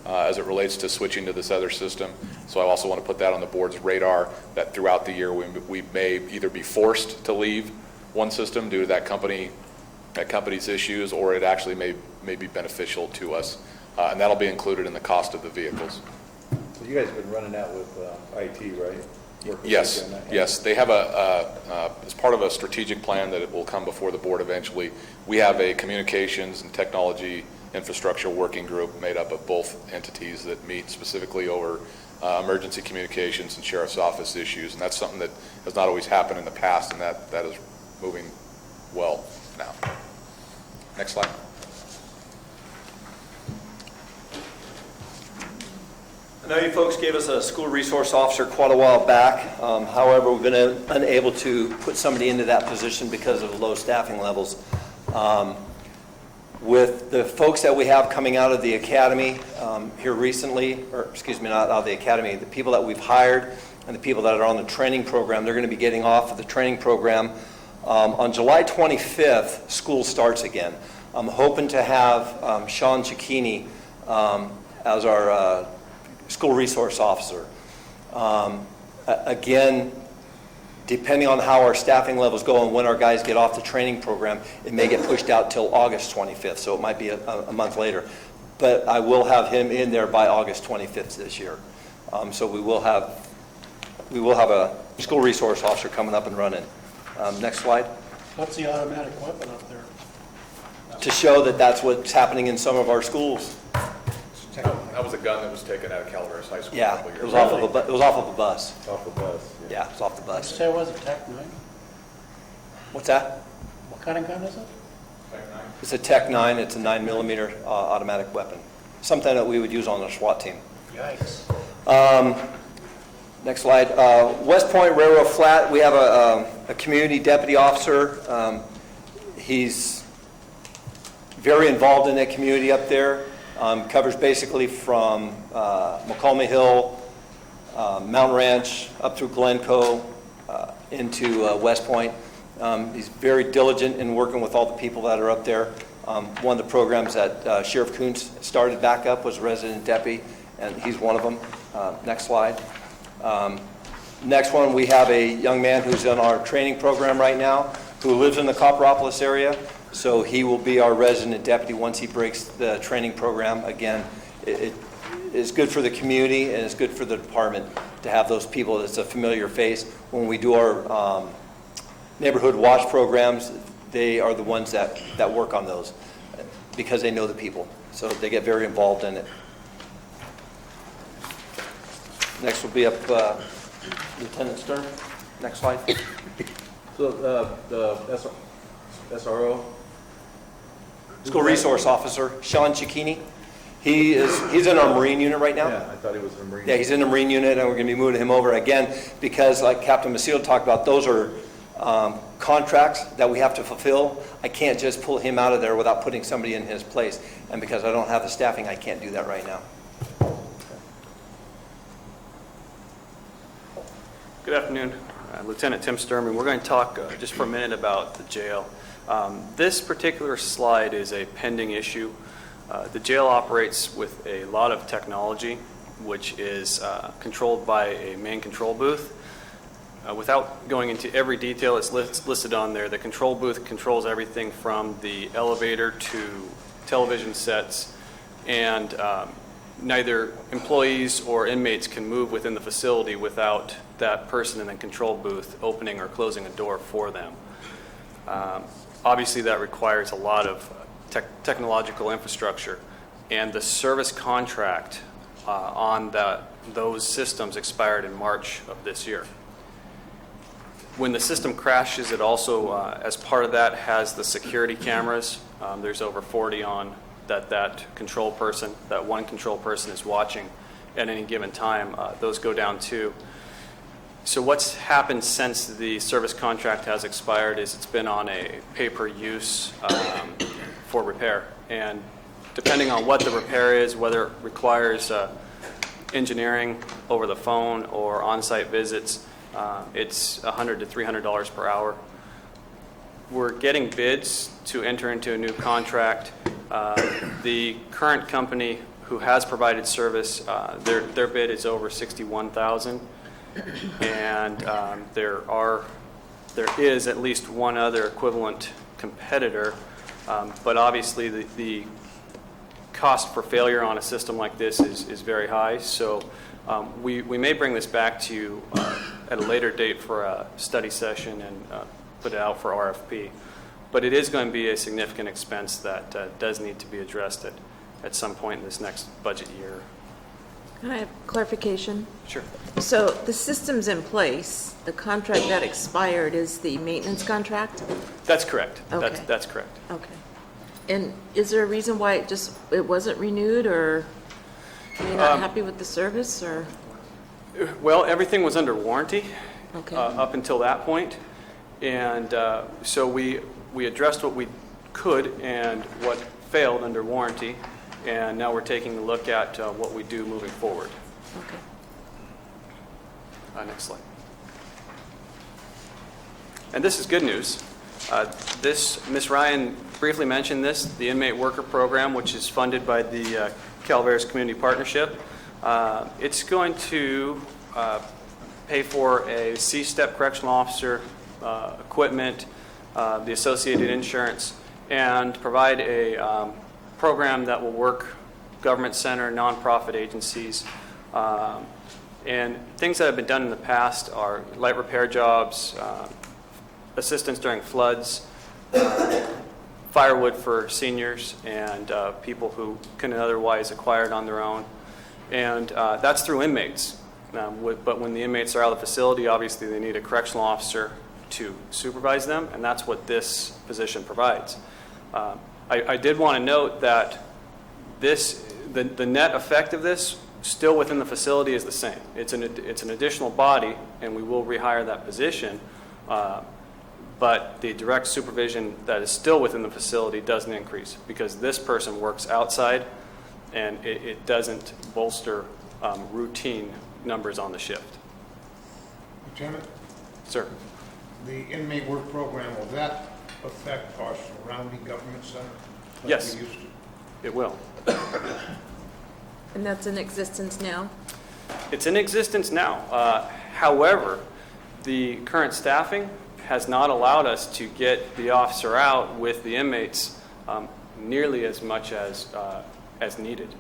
as it relates to switching to this other system. So I also want to put that on the board's radar, that throughout the year we may either be forced to leave one system due to that company's issues, or it actually may be beneficial to us. And that'll be included in the cost of the vehicles. So you guys have been running that with IT, right? Yes, yes. They have as part of a strategic plan that it will come before the board eventually, we have a communications and technology infrastructure working group made up of both entities that meet specifically over emergency communications and sheriff's office issues. And that's something that has not always happened in the past, and that is moving well now. Next slide. I know you folks gave us a school resource officer quite a while back. However, we've been unable to put somebody into that position because of the low staffing levels. With the folks that we have coming out of the academy here recently, or excuse me, not out of the academy, the people that we've hired and the people that are on the training program, they're going to be getting off of the training program. On July 25th, school starts again. I'm hoping to have Sean Cicchini as our school resource officer. Again, depending on how our staffing levels go and when our guys get off the training program, it may get pushed out till August 25th, so it might be a month later. But I will have him in there by August 25th this year. So we will have a school resource officer coming up and running. Next slide. What's the automatic weapon up there? To show that that's what's happening in some of our schools. That was a gun that was taken out of Calaveras High School. Yeah, it was off of a bus. Off the bus. Yeah, it was off the What'd bus. you say it was, a Tech 9? What's that? What kind of gun is it? It's a Tech 9. It's a 9mm automatic weapon. Something that we would use on a SWAT team. Yikes. Next slide. West Point Railroad Flat, we have a community deputy officer. He's very involved in that community up there. Covers basically from McCulmy Hill Mountain Ranch, up through Glencoe, into West Point. He's very diligent in working with all the people that are up there. One of the programs that Sheriff Coons started back up was resident deputy, and he's one of them. Next slide. Next one, we have a young man who's in our training program right now who lives in the Copperopolis area. So he will be our resident deputy once he breaks the training program. Again, it is good for the community and it's good for the department to have those people. It's a familiar face. When we do our neighborhood watch programs, they are the ones that work on those because they know the people. So they get very involved in it. Next will be up Lieutenant Stern. Next slide. So the SRO? School Resource Officer, Sean Cicchini. He's in our Marine unit right now. Yeah, I thought he was in the Marine. Yeah, he's in the Marine unit, and we're going to be moving him over again because, like Captain Macedo talked about, those are contracts that we have to fulfill. I can't just pull him out of there without putting somebody in his place. And because I don't have the staffing, I can't do that right now. Good afternoon, Lieutenant Tim Sturman. We're going to talk just for a minute about the jail. This particular slide is a pending issue. The jail operates with a lot of technology, which is controlled by a main control booth. Without going into every detail, it's listed on there. The control booth controls everything from the elevator to television sets, and neither employees or inmates can move within the facility without that person in the control booth opening or closing a door for them. Obviously, that requires a lot of technological infrastructure, and the service contract on those systems expired in March of this year. When the system crashes, it also, as part of that, has the security cameras. There's over 40 on that one control person is watching at any given time. Those go down too. So what's happened since the service contract has expired is it's been on a pay-per-use for repair. And depending on what the repair is, whether it requires engineering over the phone or on-site visits, it's $100 to $300 per hour. We're getting bids to enter into a new contract. The current company who has provided service, their bid is over $61,000. And there is at least one other equivalent competitor, but obviously the cost for failure on a system like this is very high. So we may bring this back to you at a later date for a study session and put it out for RFP. But it is going to be a significant expense that does need to be addressed at some point in this next budget year. Can I have clarification? Sure. So the system's in place. The contract that expired is the maintenance contract? That's correct. Okay. That's correct. Okay. And is there a reason why it wasn't renewed, or are you not happy with the service, or? Well, everything was under warranty Okay. up until that point. And so we addressed what we could and what failed under warranty. And now we're taking a look at what we do moving forward. Okay. Next slide. And this is good news. Ms. Ryan briefly mentioned this, the inmate worker program, which is funded by the Calaveras Community Partnership. It's going to pay for a C-step correctional officer, equipment, the associated insurance, and provide a program that will work government center, nonprofit agencies, and things that have been done in the past are light repair jobs, assistance during floods, firewood for seniors and people who couldn't otherwise acquire it on their own, and that's through inmates. But when the inmates are out of the facility, obviously they need a correctional officer to supervise them, and that's what this position provides. I did want to note that the net effect of this still within the facility is the same. It's an additional body, and we will rehire that position, but the direct supervision that is still within the facility doesn't increase because this person works outside, and it doesn't bolster routine numbers on the shift. Lieutenant, Sir? the inmate work program, will that affect our surrounding government center? like Yes. we used to? It will. And that's in existence now? It's in existence now. However, the current staffing has not allowed us to get the officer out with the inmates nearly as much as needed.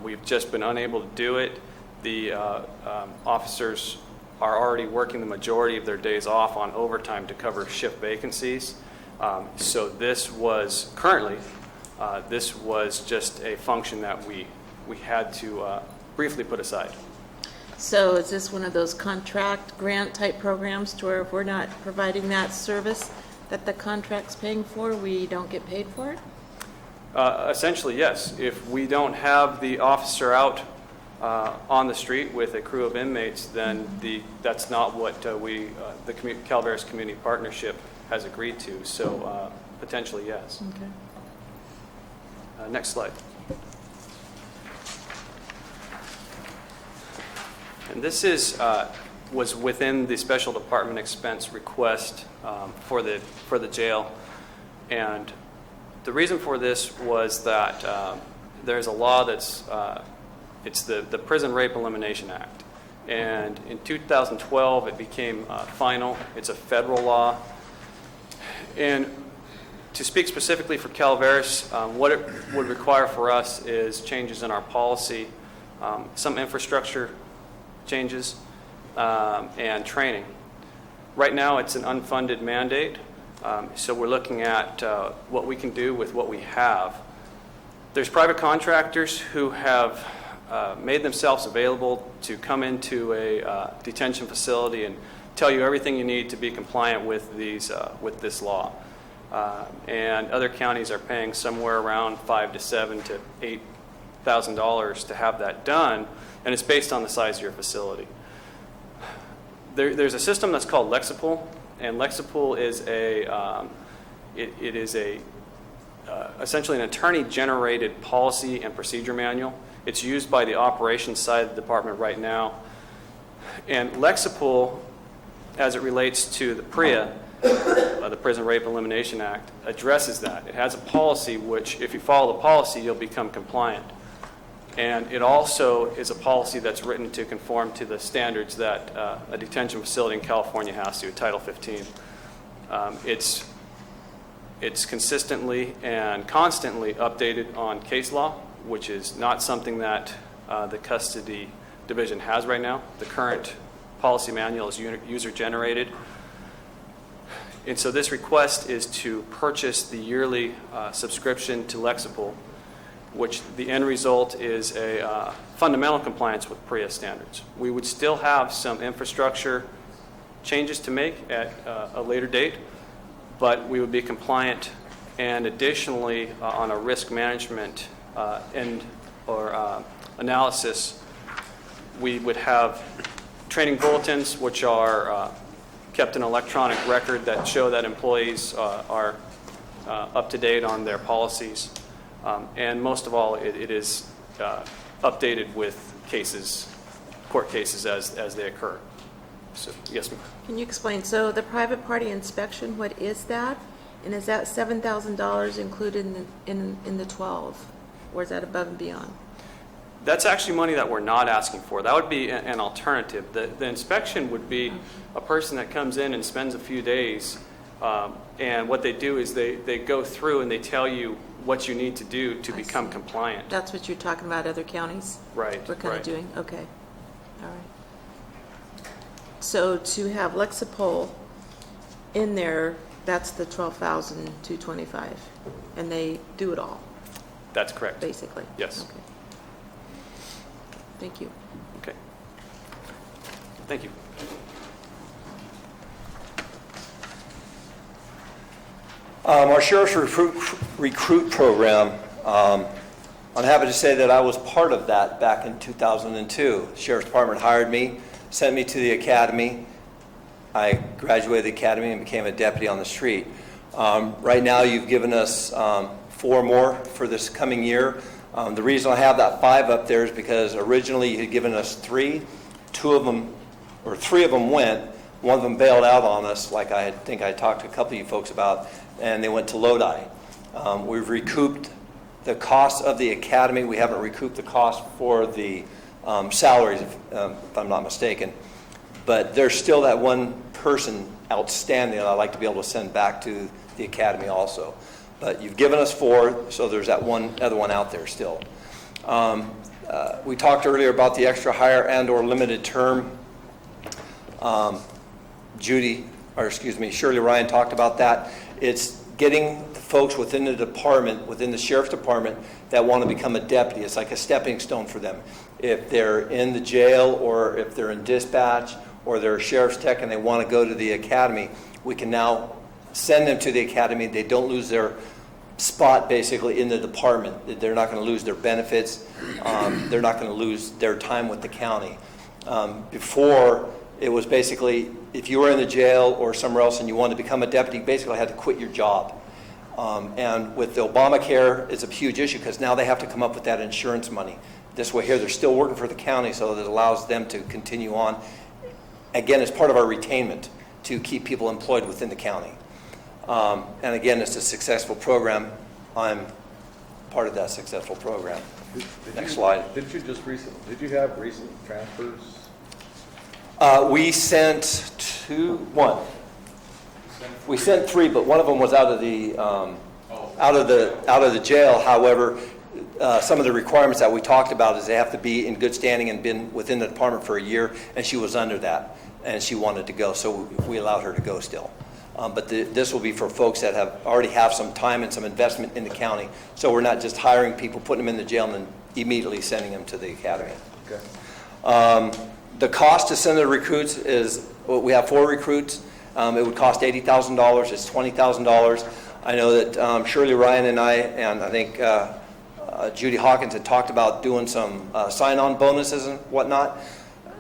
We've just been unable to do it. The officers are already working the majority of their days off on overtime to cover shift vacancies. So this was this was just a function that we had to briefly put aside. So is this one of those contract grant type programs to where if we're not providing that service that the contract's paying for, we don't get paid for it? Essentially, yes. If we don't have the officer out on the street with a crew of inmates, then that's not what the Calaveras Community Partnership has agreed to. So potentially, yes. Okay. Next slide. And this was within the special department expense request for the jail, and the reason for this was that there's a law that's it's the Prison Rape Elimination Act, and in 2012 it became final. It's a federal law, and to speak specifically for Calaveras, what it would require for us is changes in our policy, some infrastructure changes, and training. Right now, it's an unfunded mandate, so we're looking at what we can do with what we have. There's private contractors who have made themselves available to come into a detention facility and tell you everything you need to be compliant with this law. And other counties are paying somewhere around $5,000 to $7,000 to $8,000 to have that done, and it's based on the size of your facility. There's a system that's called Lexipol, and Lexipol is essentially an attorney-generated policy and procedure manual. It's used by the operations side of the department right now, and Lexipol, as it relates to the PREA, the Prison Rape Elimination Act, addresses that. It has a policy which, if you follow the policy, you'll become compliant. And it also is a policy that's written to conform to the standards that a detention facility in California has to, Title 15. It's consistently and constantly updated on case law, which is not something that the custody division has right now. The current policy manual is user-generated. And so this request is to purchase the yearly subscription to Lexipol, which the end result is a fundamental compliance with PREA standards. We would still have some infrastructure changes to make at a later date, but we would be compliant, and additionally on a risk management analysis, we would have training bulletins which are kept an electronic record that show that employees are up to date on their policies. And most of all, it is updated with court cases as they occur. So, yes, ma'am. Can you explain? So the private party inspection, what is that? And is that $7,000 included in the 12? Or is that above and beyond? That's actually money that we're not asking for. That would be an alternative. The inspection would be a person that comes in and spends a few days, and what they do is they go through and they tell you what you need to do to become compliant. That's what you're talking about, other counties? Right. We're kind of doing? Okay. All right. So to have Lexipol in there, that's the $12,225, and they do it all, That's correct. basically? Yes. Okay. Thank you. Okay. Thank you. Our sheriff's recruit program, I'm happy to say that I was part of that back in 2002. The Sheriff's Department hired me, sent me to the academy. I graduated the academy and became a deputy on the street. Right now, you've given us 4 more for this coming year. The reason I have that 5 up there is because originally you had given us 3, 2 of them, or 3 of them went. One of them bailed out on us, like I think I talked to a couple of you folks about, and they went to Lodi. We've recouped the cost of the academy. We haven't recouped the cost for the salaries, if I'm not mistaken. But there's still that one person outstanding that I'd like to be able to send back to the academy also. But you've given us 4, so there's that other one out there still. We talked earlier about the extra hire and/or limited term. Shirley Ryan talked about that. It's getting the folks within the department, within the sheriff's department, that want to become a deputy. It's like a stepping stone for them. If they're in the jail, or if they're in dispatch, or they're a sheriff's tech and they want to go to the academy, we can now send them to the academy. They don't lose their spot basically in the department. They're not going to lose their benefits. They're not going to lose their time with the county. Before, it was basically, if you were in the jail or somewhere else and you wanted to become a deputy, you basically had to quit your job. And with the Obamacare, it's a huge issue because now they have to come up with that insurance money. This way here, they're still working for the county, so that allows them to continue on. Again, it's part of our retainment to keep people employed within the county. And again, it's a successful program. I'm part of that successful program. Next slide. Did you have recent transfers? We sent 1. We sent 3, but one of them was out of the jail. However, some of the requirements that we talked about is they have to be in good standing and been within the department for a year, and she was under that, and she wanted to go, so we allowed her to go still. But this will be for folks that already have some time and some investment in the county. So we're not just hiring people, putting them in the jail, and then immediately sending them to the academy. Okay. The cost to send the recruits is, we have 4 recruits. It would cost $80,000. It's $20,000. I know that Shirley Ryan and I think Judy Hawkins had talked about doing some sign-on bonuses and whatnot.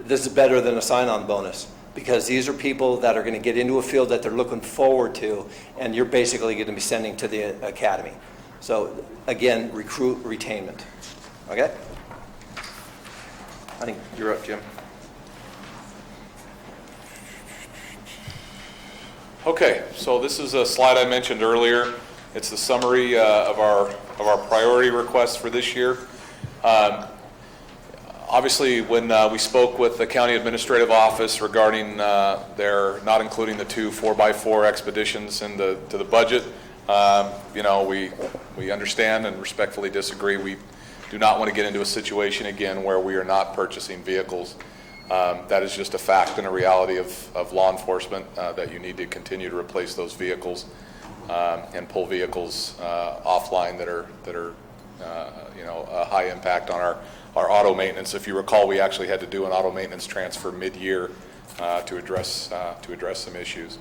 This is better than a sign-on bonus, because these are people that are going to get into a field that they're looking forward to, and you're basically going to be sending to the academy. So again, recruit retainment. Okay? I think you're up, Jim. Okay, so this is a slide I mentioned earlier. It's the summary of our priority requests for this year. Obviously, when we spoke with the county administrative office regarding their not including the 2 4x4 expeditions to the budget, we understand and respectfully disagree. We do not want to get into a situation again where we are not purchasing vehicles. That is just a fact and a reality of law enforcement, that you need to continue to replace those vehicles and pull vehicles offline that are a high impact on our auto maintenance. If you recall, we actually had to do an auto maintenance transfer mid-year to address some issues.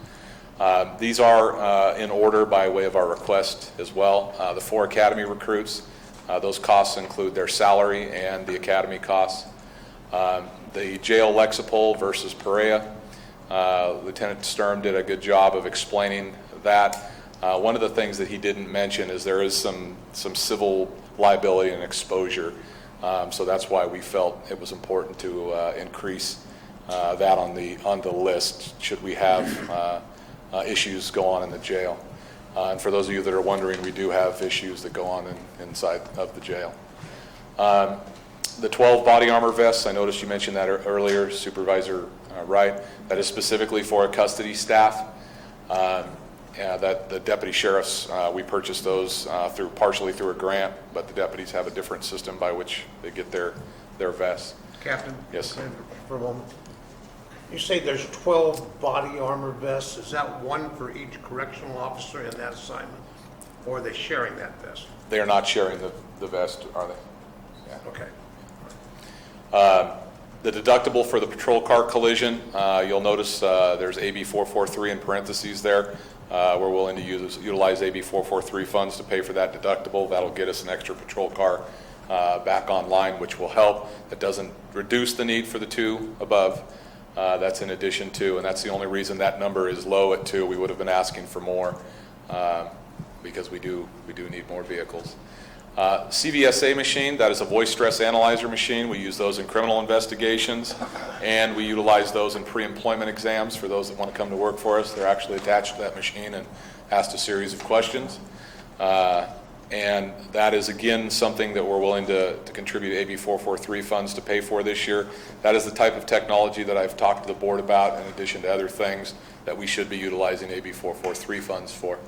These are in order by way of our request as well. The 4 academy recruits, those costs include their salary and the academy costs. The jail Lexipol versus Perea, Lieutenant Sturm did a good job of explaining that. One of the things that he didn't mention is there is some civil liability and exposure. So that's why we felt it was important to increase that on the list should we have issues go on in the jail. And for those of you that are wondering, we do have issues that go on inside of the jail. The 12 body armor vests, I noticed you mentioned that earlier, Supervisor Wright. That is specifically for a custody staff. That the deputy sheriffs, we purchased those partially through a grant, but the deputies have a different system by which they get their vests. Captain? Yes. For a moment. You say there's 12 body armor vests. Is that one for each correctional officer in that assignment? Or are they sharing that vest? They are not sharing the vest, are they? Yeah. Okay. The deductible for the patrol car collision, you'll notice there's AB 443 in parentheses there. We're willing to utilize AB 443 funds to pay for that deductible. That'll get us an extra patrol car back online, which will help. That doesn't reduce the need for the 2 above. That's in addition to, and that's the only reason that number is low at 2. We would have been asking for more because we do need more vehicles. CVSA machine, that is a voice stress analyzer machine. We use those in criminal investigations, and we utilize those in pre-employment exams for those that want to come to work for us. They're actually attached to that machine and asked a series of questions. And that is, again, something that we're willing to contribute AB 443 funds to pay for this year. That is the type of technology that I've talked to the board about, in addition to other things that we should be utilizing AB 443 funds for.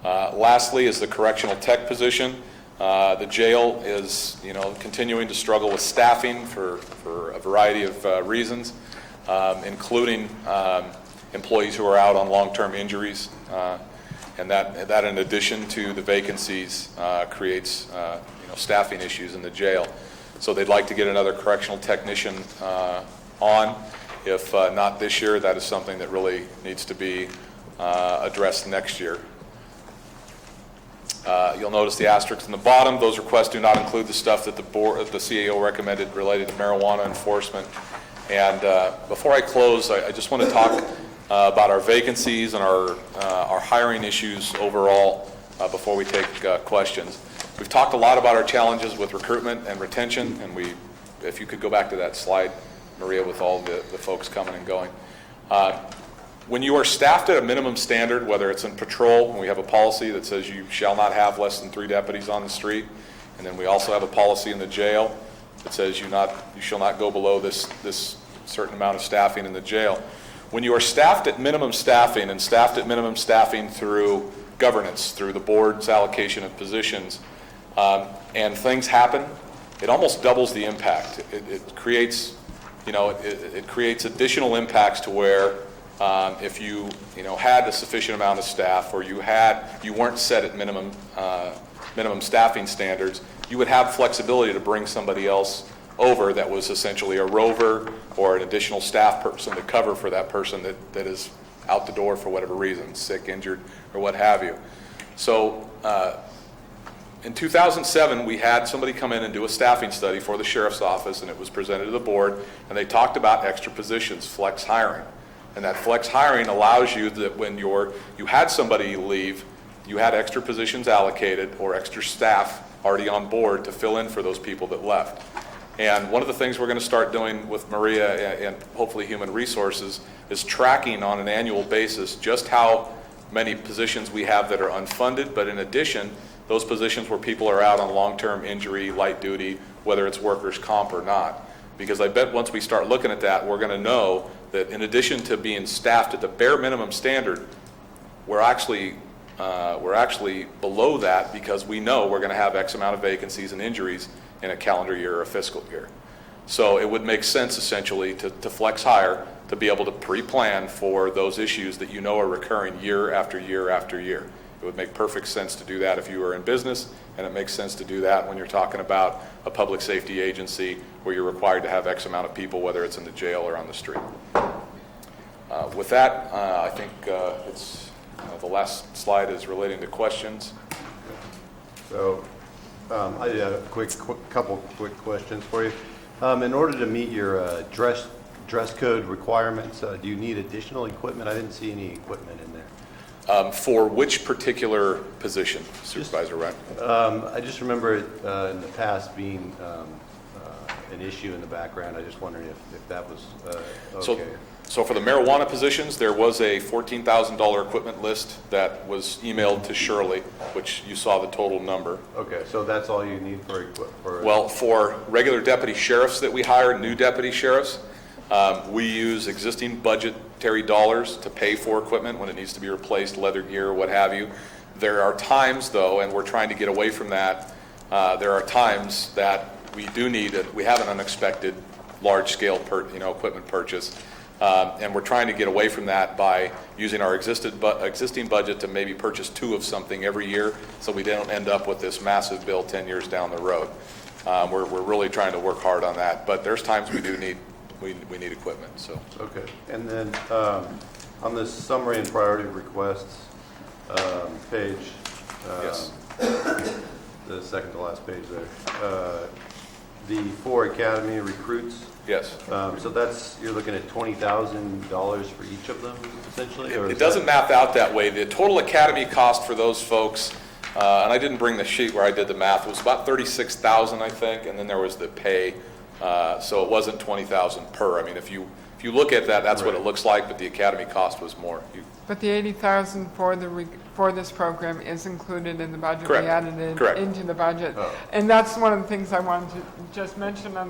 Lastly is the correctional tech position. The jail is, continuing to struggle with staffing for a variety of reasons, including employees who are out on long-term injuries. And that in addition to the vacancies creates staffing issues in the jail. So they'd like to get another correctional technician on. If not this year, that is something that really needs to be addressed next year. You'll notice the asterisks in the bottom. Those requests do not include the stuff that the CAO recommended related to marijuana enforcement. And before I close, I just want to talk about our vacancies and our hiring issues overall before we take questions. We've talked a lot about our challenges with recruitment and retention, and if you could go back to that slide, Maria, with all the folks coming and going. When you are staffed at a minimum standard, whether it's in patrol, and we have a policy that says you shall not have less than 3 deputies on the street, and then we also have a policy in the jail that says you shall not go below this certain amount of staffing in the jail. When you are staffed at minimum staffing and staffed at minimum staffing through governance, through the board's allocation of positions, and things happen, it almost doubles the impact. It creates, it creates additional impacts to where if you had a sufficient amount of staff, or you weren't set at minimum staffing standards, you would have flexibility to bring somebody else over that was essentially a rover or an additional staff person to cover for that person that is out the door for whatever reason, sick, injured, or what have you. So in 2007, we had somebody come in and do a staffing study for the sheriff's office, and it was presented to the board, and they talked about extra positions, flex hiring. And that flex hiring allows you that when you had somebody leave, you had extra positions allocated or extra staff already on board to fill in for those people that left. And one of the things we're going to start doing with Maria and hopefully Human Resources is tracking on an annual basis just how many positions we have that are unfunded, but in addition, those positions where people are out on long-term injury, light duty, whether it's workers' comp or not. Because I bet once we start looking at that, we're going to know that in addition to being staffed at the bare minimum standard, we're actually below that because we know we're going to have X amount of vacancies and injuries in a calendar year or a fiscal year. So it would make sense essentially to flex hire to be able to pre-plan for those issues that are recurring year after year after year. It would make perfect sense to do that if you were in business, and it makes sense to do that when you're talking about a public safety agency where you're required to have X amount of people, whether it's in the jail or on the street. With that, I think it's the last slide is relating to questions. So I have a couple quick questions for you. In order to meet your dress code requirements, do you need additional equipment? I didn't see any equipment in there. For which particular position, Supervisor Wright? I just remember in the past being an issue in the background. I just wondering if that was okay. So for the marijuana positions, there was a $14,000 equipment list that was emailed to Shirley, which you saw the total number. Okay, so that's all you need for equipment? Well, for regular deputy sheriffs that we hire, new deputy sheriffs, we use existing budgetary dollars to pay for equipment when it needs to be replaced, leather gear, what have you. There are times, though, and we're trying to get away from that, there are times that we have an unexpected large-scale equipment purchase. And we're trying to get away from that by using our existing budget to maybe purchase 2 of something every year, so we don't end up with this massive bill 10 years down the road. We're really trying to work hard on that, but there's times we need equipment. So okay, and then on the summary and priority requests page, yes, the second to last page there, the 4 academy recruits. Yes. So you're looking at $20,000 for each of them, essentially? Or it doesn't map out that way. The total academy cost for those folks and I didn't bring the sheet where I did the math. It was about 36,000, I think, and then there was the pay. So it wasn't 20,000 per. I mean, if you look at that, that's what it looks like, but the academy cost was more. But the 80,000 for this program is included in the budget. Correct. We added it Correct. into the budget. Oh. And that's one of the things I wanted to just mention on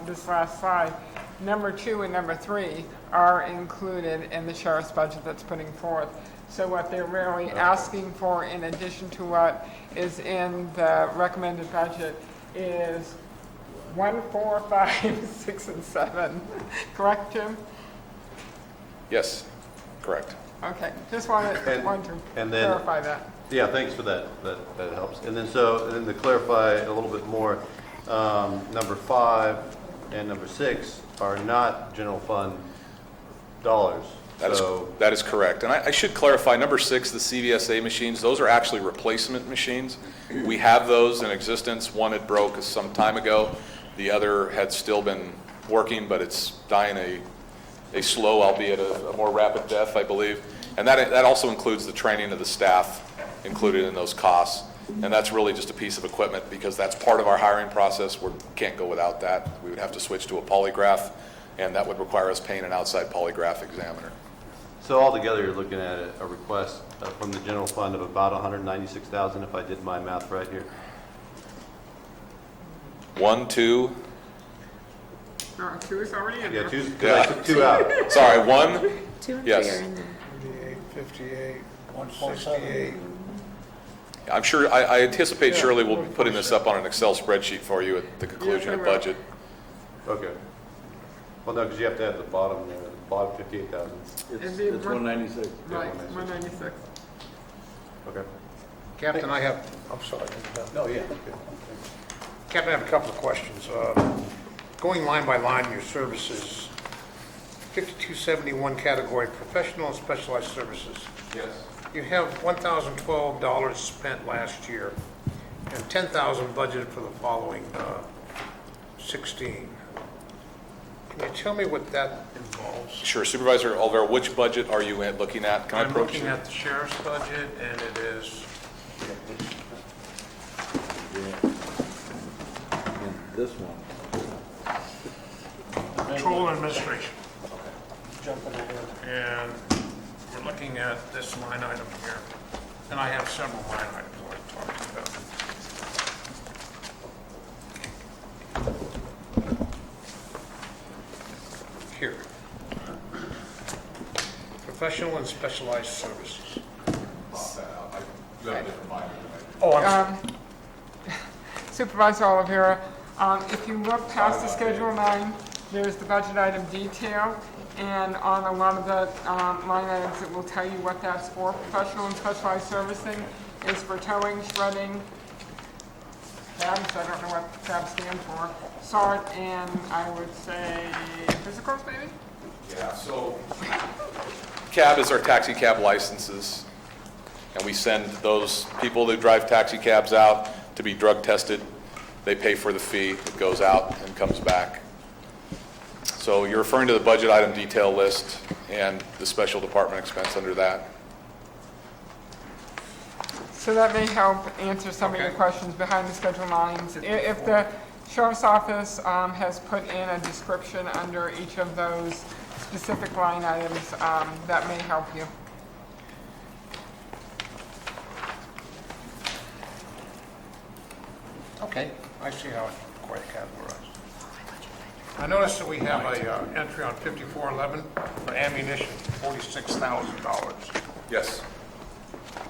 this last slide. Number 2 and number 3 are included in the sheriff's budget that's putting forth. So what they're really asking for, in addition to what is in the recommended budget, is 1, 4, 5, 6, and 7. Correct, Jim? Yes, correct. Okay, just wanted to and then- clarify that. Yeah, thanks for that. That helps. And then to clarify a little bit more, number 5 and number 6 are not general fund dollars. That is correct. And I should clarify, number 6, the CVSA machines, those are actually replacement machines. We have those in existence. One had broke some time ago. The other had still been working, but it's dying a slow, albeit a more rapid death, I believe. And that also includes the training of the staff included in those costs. And that's really just a piece of equipment because that's part of our hiring process. We can't go without that. We would have to switch to a polygraph, and that would require us paying an outside polygraph examiner. So altogether, you're looking at a request from the general fund of about 196,000, if I did my math right here. 1, 2. 2 is already in there. Yeah, 2, because I took 2 out. Sorry, 1. 2 and 3 Yes. are in there. 58, 168. I'm sure, I anticipate Shirley will be putting this up on an Excel spreadsheet for you at the conclusion of budget. Okay. Well, no, because you have to add the bottom there, the bottom 58,000. It's 196. Right, 196. Okay. Captain, I have, I'm sorry. No, yeah. Captain, I have a couple of questions. Going line by line, your services, 5271 category, professional and specialized services. Yes. You have $1,012 spent last year and $10,000 budgeted for the following 16. Can you tell me what that involves? Sure. Supervisor Olvera, which budget are you looking at? Can I I'm approach looking you? at the sheriff's budget, and it is, And this one. Control and Administration. Jumping ahead. And we're looking at this line item here, and I have several line items I want to talk to you about. Here. Professional and specialized services. Oh, I'm sorry. Supervisor Oliveira, if you look past the Schedule 9, there's the budget item detail, and on a lot of the line items, it will tell you what that's for. Professional and specialized servicing is for towing, shredding, tabs, I don't know what tabs stand for, SART, and I would say physicals maybe? Yeah, so cab is our taxi cab licenses, and we send those people that drive taxi cabs out to be drug tested. They pay for the fee, it goes out and comes back. So you're referring to the budget item detail list and the special department expense under that. So that may help answer some of your questions behind the Schedule 9s. If the Sheriff's Office has put in a description under each of those specific line items, that may help you. Okay, I see how it's quite categorized. I noticed that we have a entry on 5411 for ammunition, $46,000. Yes.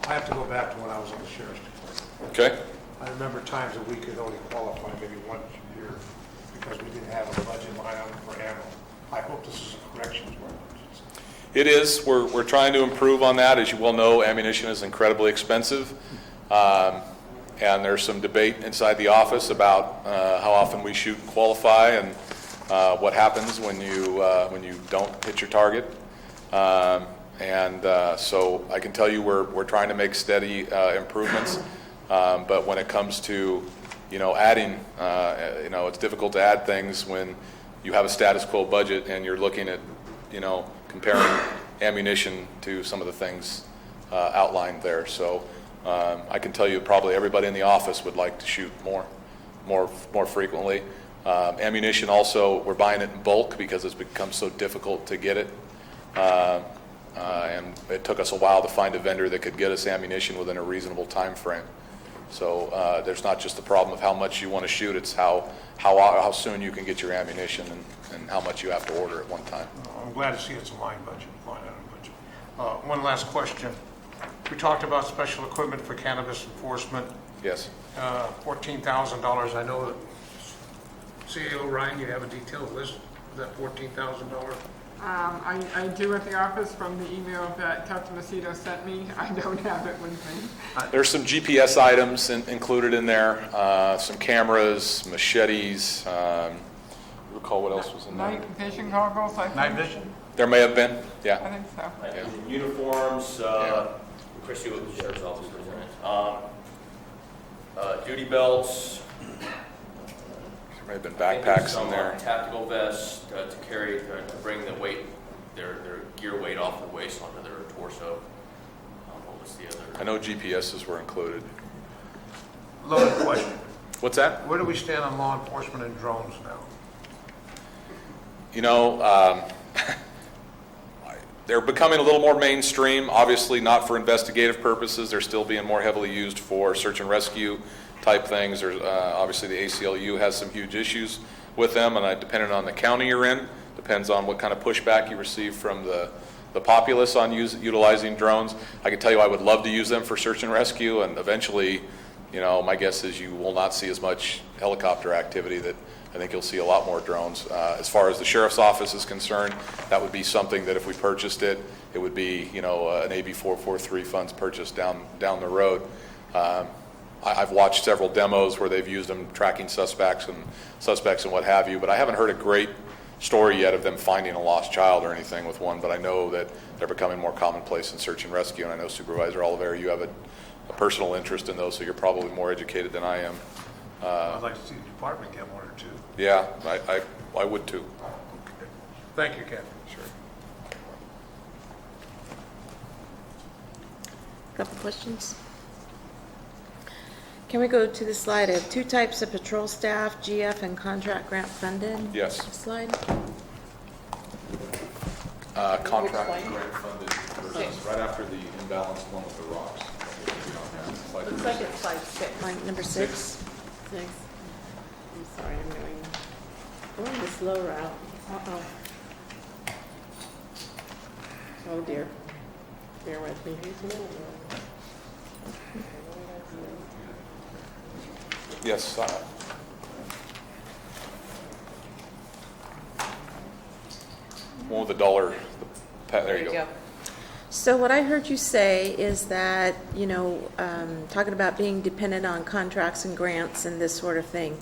I have to go back to when I was on the sheriff's department. Okay. I remember times that we could only qualify maybe once a year because we didn't have a budget line item for ammo. I hope this is a correction to our budgets. It is. We're trying to improve on that. As you well know, ammunition is incredibly expensive. And there's some debate inside the office about how often we shoot and qualify and what happens when you don't hit your target. So I can tell you we're trying to make steady improvements. But when it comes to, adding, it's difficult to add things when you have a status quo budget and you're looking at, comparing ammunition to some of the things outlined there. So I can tell you probably everybody in the office would like to shoot more frequently. Ammunition also, we're buying it in bulk because it's become so difficult to get it. And it took us a while to find a vendor that could get us ammunition within a reasonable time frame. So there's not just the problem of how much you want to shoot, it's how soon you can get your ammunition and how much you have to order at one time. I'm glad to see it's a line item budget. One last question. We talked about special equipment for cannabis enforcement, Yes. $14,000. I know that CAO Ryan, you have a detailed list of that $14,000. I do at the office from the email that Captain Macedo sent me. I don't have it with me. There's some GPS items included in there, some cameras, machetes. Recall what else was in there? Night vision goggles, I think. Night vision? There may have been, I yeah. think so. Yeah. Uniforms, Christie with the sheriff's office presented. Duty belts. There may have been backpacks in there. Tactical vests to carry, to bring the weight, their gear weight off the waist onto their torso. What was the other? I know GPSs were included. Loaded question. What's that? Where do we stand on law enforcement and drones now? You know, they're becoming a little more mainstream, obviously not for investigative purposes. They're still being more heavily used for search and rescue type things. There's obviously the ACLU has some huge issues with them, and depending on the county you're in, depends on what kind of pushback you receive from the populace on utilizing drones. I can tell you I would love to use them for search and rescue, and eventually, you know, my guess is you will not see as much helicopter activity. That I think you'll see a lot more drones. As far as the sheriff's office is concerned, that would be something that if we purchased it, it would be, you know, an AB 443 funds purchase down the road. I've watched several demos where they've used them tracking suspects and what have you, but I haven't heard a great story yet of them finding a lost child or anything with one, but I know that they're becoming more commonplace in search and rescue, and I know Supervisor Oliver, you have a personal interest in those, so you're probably more educated than I am. I'd like to see the department get one or two. Yeah, I would too. Thank you, Captain. Sure. Couple questions? Can we go to the slide of two types of patrol staff, GF and contract grant funded? Yes. Slide? Contract grant funded versus right after the imbalanced one with the rocks. Looks like it's slide 6. Line number 6? 6. I'm sorry, I'm going the slow route. Uh-oh. Oh dear. Bear with me. Yes. One with the dollar. There you go. So what I heard you say is that, you know, talking about being dependent on contracts and grants and this sort of thing.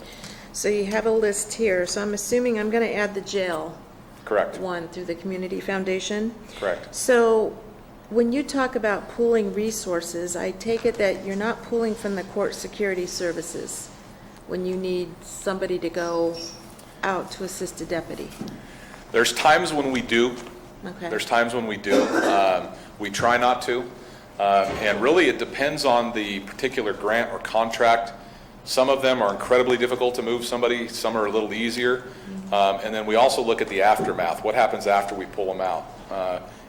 So you have a list here. So I'm assuming I'm going to add the jail Correct. one through the Community Foundation. Correct. So when you talk about pooling resources, I take it that you're not pooling from the court security services when you need somebody to go out to assist a deputy. There's times when we do. Okay. There's times when we do. We try not to. And really it depends on the particular grant or contract. Some of them are incredibly difficult to move somebody. Some are a little easier. And then we also look at the aftermath. What happens after we pull them out?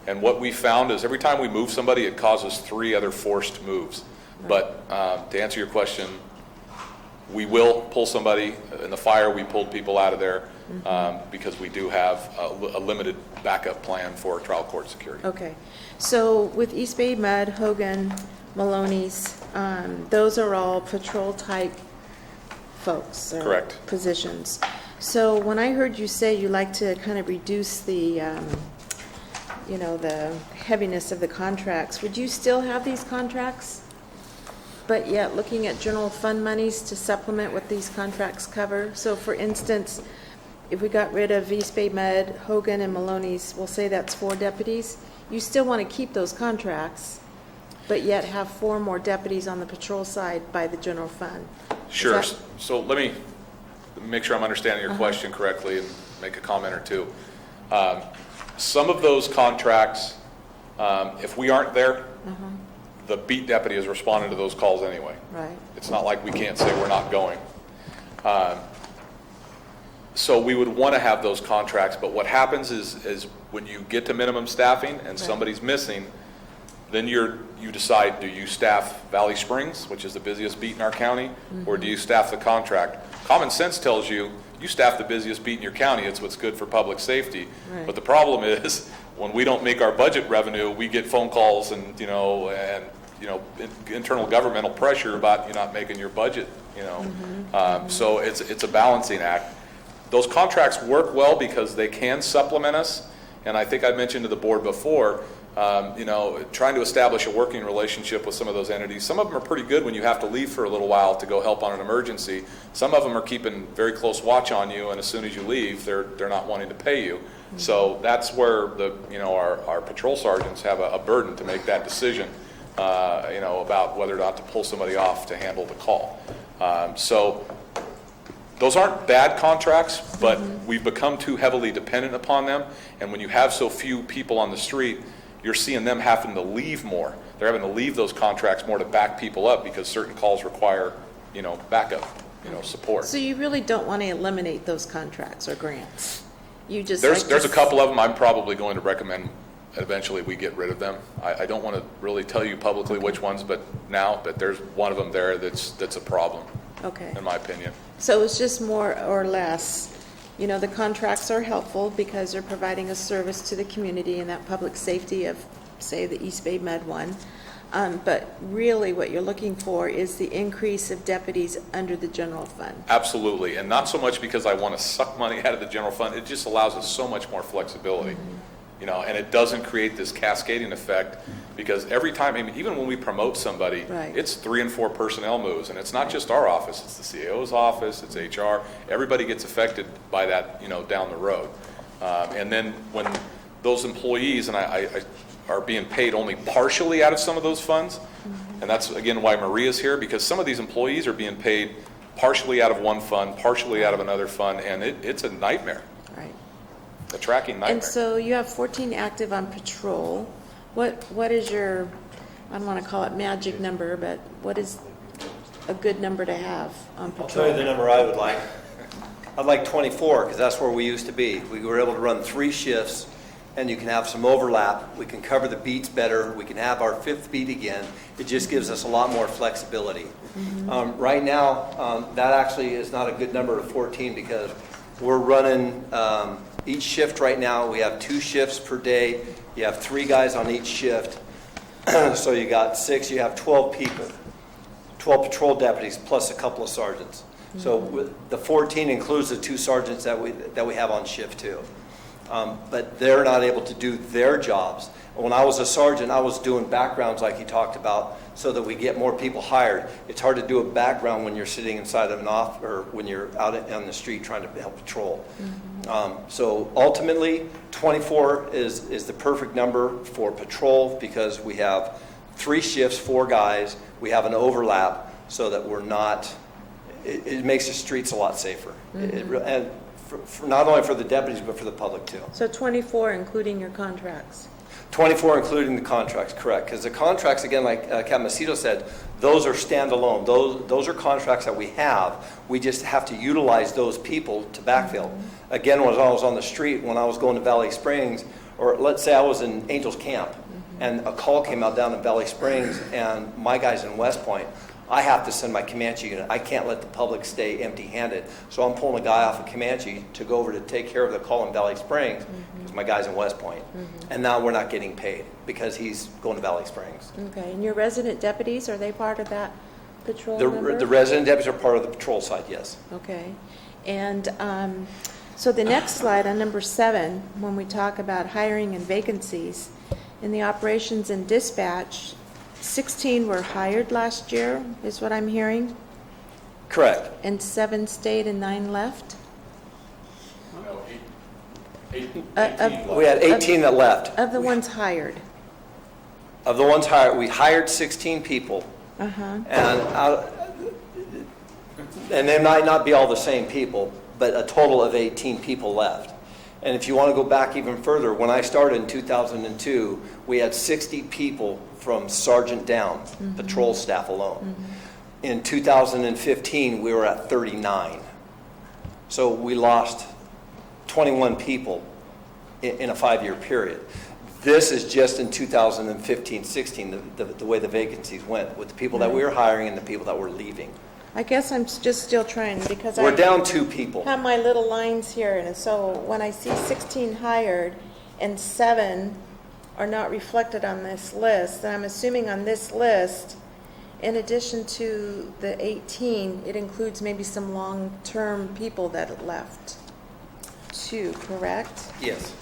And what we found is every time we move somebody, it causes 3 other forced moves. But to answer your question, we will pull somebody. In the fire, we pulled people out of there because we do have a limited backup plan for trial court security. Okay. So with East Bay Mud, Hogan, Maloney's, those are all patrol type folks. Or Correct. Positions. So when I heard you say you like to kind of reduce the, you know, the heaviness of the contracts, would you still have these contracts? But yet looking at general fund monies to supplement what these contracts cover? So for instance, if we got rid of East Bay Med, Hogan, and Maloney's, we'll say that's 4 deputies, you still want to keep those contracts, but yet have 4 more deputies on the patrol side by the general fund. Sure. So let me make sure I'm understanding your question correctly and make a comment or two. Some of those contracts, if we aren't there, the beat deputy is responding to those calls anyway. Right. It's not like we can't say we're not going. So we would want to have those contracts, but what happens is when you get to minimum staffing and somebody's missing, then you decide, do you staff Valley Springs, which is the busiest beat in our county, or do you staff the contract? Common sense tells you, you staff the busiest beat in your county, it's what's good for public safety. Right. But the problem is, when we don't make our budget revenue, we get phone calls and internal governmental pressure about you not making your budget, So it's a balancing act. Those contracts work well because they can supplement us, and I think I mentioned to the board before, trying to establish a working relationship with some of those entities. Some of them are pretty good when you have to leave for a little while to go help on an emergency. Some of them are keeping very close watch on you, and as soon as you leave, they're not wanting to pay you. So that's where our patrol sergeants have a burden to make that decision, about whether or not to pull somebody off to handle the call. So those aren't bad contracts, but we've become too heavily dependent upon them. And when you have so few people on the street, you're seeing them having to leave more. They're having to leave those contracts more to back people up because certain calls require, backup, support. So you really don't want to eliminate those contracts or grants? You just There's a couple of them I'm probably going to recommend eventually we get rid of them. I don't want to really tell you publicly which ones, but there's one of them there that's a problem. Okay. In my opinion. So it's just more or less, the contracts are helpful because they're providing a service to the community and that public safety of, say, the East Bay Med one. But really what you're looking for is the increase of deputies under the general fund. Absolutely, and not so much because I want to suck money out of the general fund. It just allows us so much more flexibility. And it doesn't create this cascading effect because every time, even when we promote somebody, it's 3 and 4 personnel moves, and it's not just our office, it's the CAO's office, it's HR, everybody gets affected by that, down the road. And then when those employees, and I are being paid only partially out of some of those funds, and that's again why Maria's here, because some of these employees are being paid partially out of one fund, partially out of another fund, and it's a nightmare. Right. A tracking nightmare. And so you have 14 active on patrol. What is your, I don't want to call it magic number, but what is a good number to have on patrol? I'll tell you the number I would like. I'd like 24 because that's where we used to be. We were able to run 3 shifts and you can have some overlap. We can cover the beats better. We can have our 5th beat again. It just gives us a lot more flexibility. Right now, that actually is not a good number of 14 because we're running each shift right now. We have 2 shifts per day. You have 3 guys on each shift. So you got 6, you have 12 people, 12 patrol deputies plus a couple of sergeants. So the 14 includes the 2 sergeants that we have on shift too. But they're not able to do their jobs. When I was a sergeant, I was doing backgrounds like you talked about so that we get more people hired. It's hard to do a background when you're sitting inside of an office or when you're out on the street trying to help patrol. So ultimately, 24 is the perfect number for patrol because we have 3 shifts, 4 guys. We have an overlap so that we're not, it makes the streets a lot safer. And for not only for the deputies, but for the public too. So 24 including your contracts? 24 including the contracts, correct. Because the contracts, again, like Captain Macedo said, those are standalone. Those are contracts that we have. We just have to utilize those people to backfill. Again, when I was on the street, when I was going to Valley Springs, or let's say I was in Angels Camp, and a call came out down in Valley Springs, and my guy's in West Point, I have to send my Comanche unit. I can't let the public stay empty-handed. So I'm pulling a guy off of Comanche to go over to take care of the call in Valley Springs because my guy's in West Point. And now we're not getting paid because he's going to Valley Springs. Okay, and your resident deputies, are they part of that patrol number? The resident deputies are part of the patrol side, yes. Okay, and so the next slide on number 7, when we talk about hiring and vacancies, in the operations and dispatch, 16 were hired last year, is what I'm hearing? Correct. And 7 stayed and 9 left? No, 18 We had 18 that left. Of the ones hired? Of the ones hired, we hired 16 people. And they might not be all the same people, but a total of 18 people left. And if you want to go back even further, when I started in 2002, we had 60 people from sergeant down, patrol staff alone. In 2015, we were at 39. So we lost 21 people in a 5-year period. This is just in 2015-16, the way the vacancies went, with the people that we were hiring and the people that were leaving. I guess I'm just still trying, because We're I down 2 people. have my little lines here, and so when I see 16 hired and 7 are not reflected on this list, then I'm assuming on this list, in addition to the 18, it includes maybe some long-term people that left too, correct? Yes.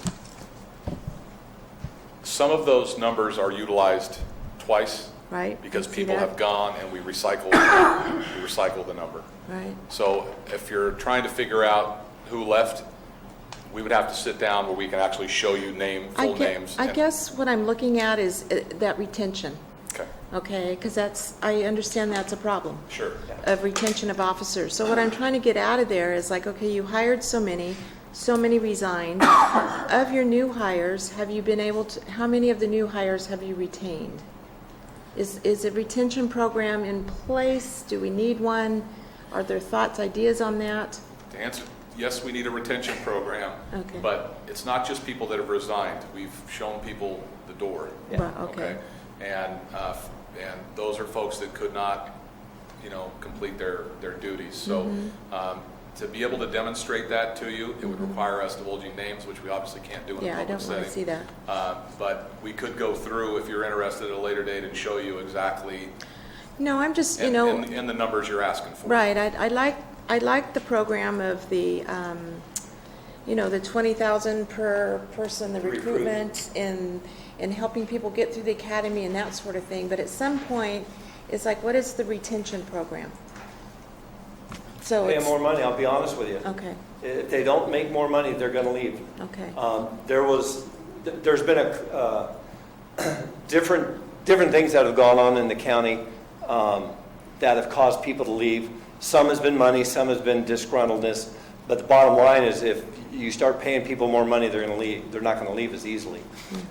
Some of those numbers are utilized twice Right? because I see people that. have gone and we recycle the number. Right. So if you're trying to figure out who left, we would have to sit down where we can actually show you full names. I and- guess what I'm looking at is that retention, Okay, okay? Because I understand that's a problem. sure. Of retention of officers. So what I'm trying to get out of there is like, okay, you hired so many resigned. Of your new hires, have you been able to, how many of the new hires have you retained? Is a retention program in place? Do we need one? Are there thoughts, ideas on that? To answer, yes, we need a retention program, Okay. but it's not just people that have resigned. We've shown people the door. Right, okay. And those are folks that could not, complete their duties. So Mm-hmm. to be able to demonstrate that to you, it would require us divulging names, which we obviously can't do in a Yeah, I public don't want setting. to see that. But we could go through, if you're interested, at a later date and show you exactly, No, I'm just, and the numbers you're asking for. right, I like the program of the, the 20,000 per person, the recruitment, and helping people get through the academy and that sort of thing. But at some point, it's like, what is the retention program? So Pay them it's, more money, I'll be honest with you. okay, If they don't make more money, they're going to leave. okay. There's been different things that have gone on in the county that have caused people to leave. Some has been money, some has been disgruntledness. But the bottom line is, if you start paying people more money, they're going to leave. They're not going to leave as easily.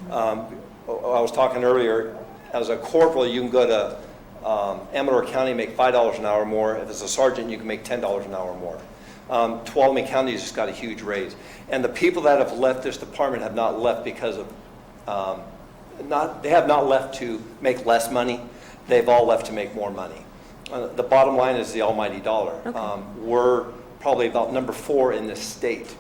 I was talking earlier, as a corporal, you can go to Amador County, make $5 an hour more. If it's a sergeant, you can make $10 an hour more. Tuolumne County has just got a huge raise. And the people that have left this department have not left because of, they have not left to make less money. They've all left to make more money. The bottom line is the almighty dollar. Okay. We're probably about number 4 in the state.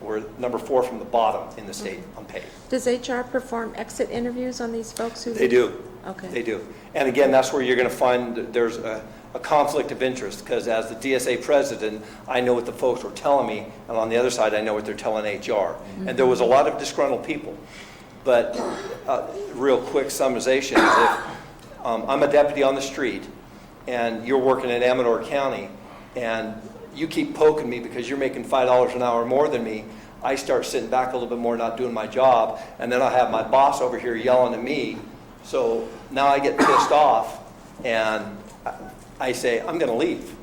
We're number 4 from the bottom in the state on pay. Does HR perform exit interviews on these folks who? They do. Okay. They do. And again, that's where you're going to find that there's a conflict of interest, because as the DSA president, I know what the folks were telling me, and on the other side, I know what they're telling HR. And there was a lot of disgruntled people. But real quick summarization is, if I'm a deputy on the street, and you're working in Amador County, and you keep poking me because you're making $5 an hour more than me, I start sitting back a little bit more, not doing my job, and then I have my boss over here yelling at me. So now I get pissed off, and I say, I'm going to leave,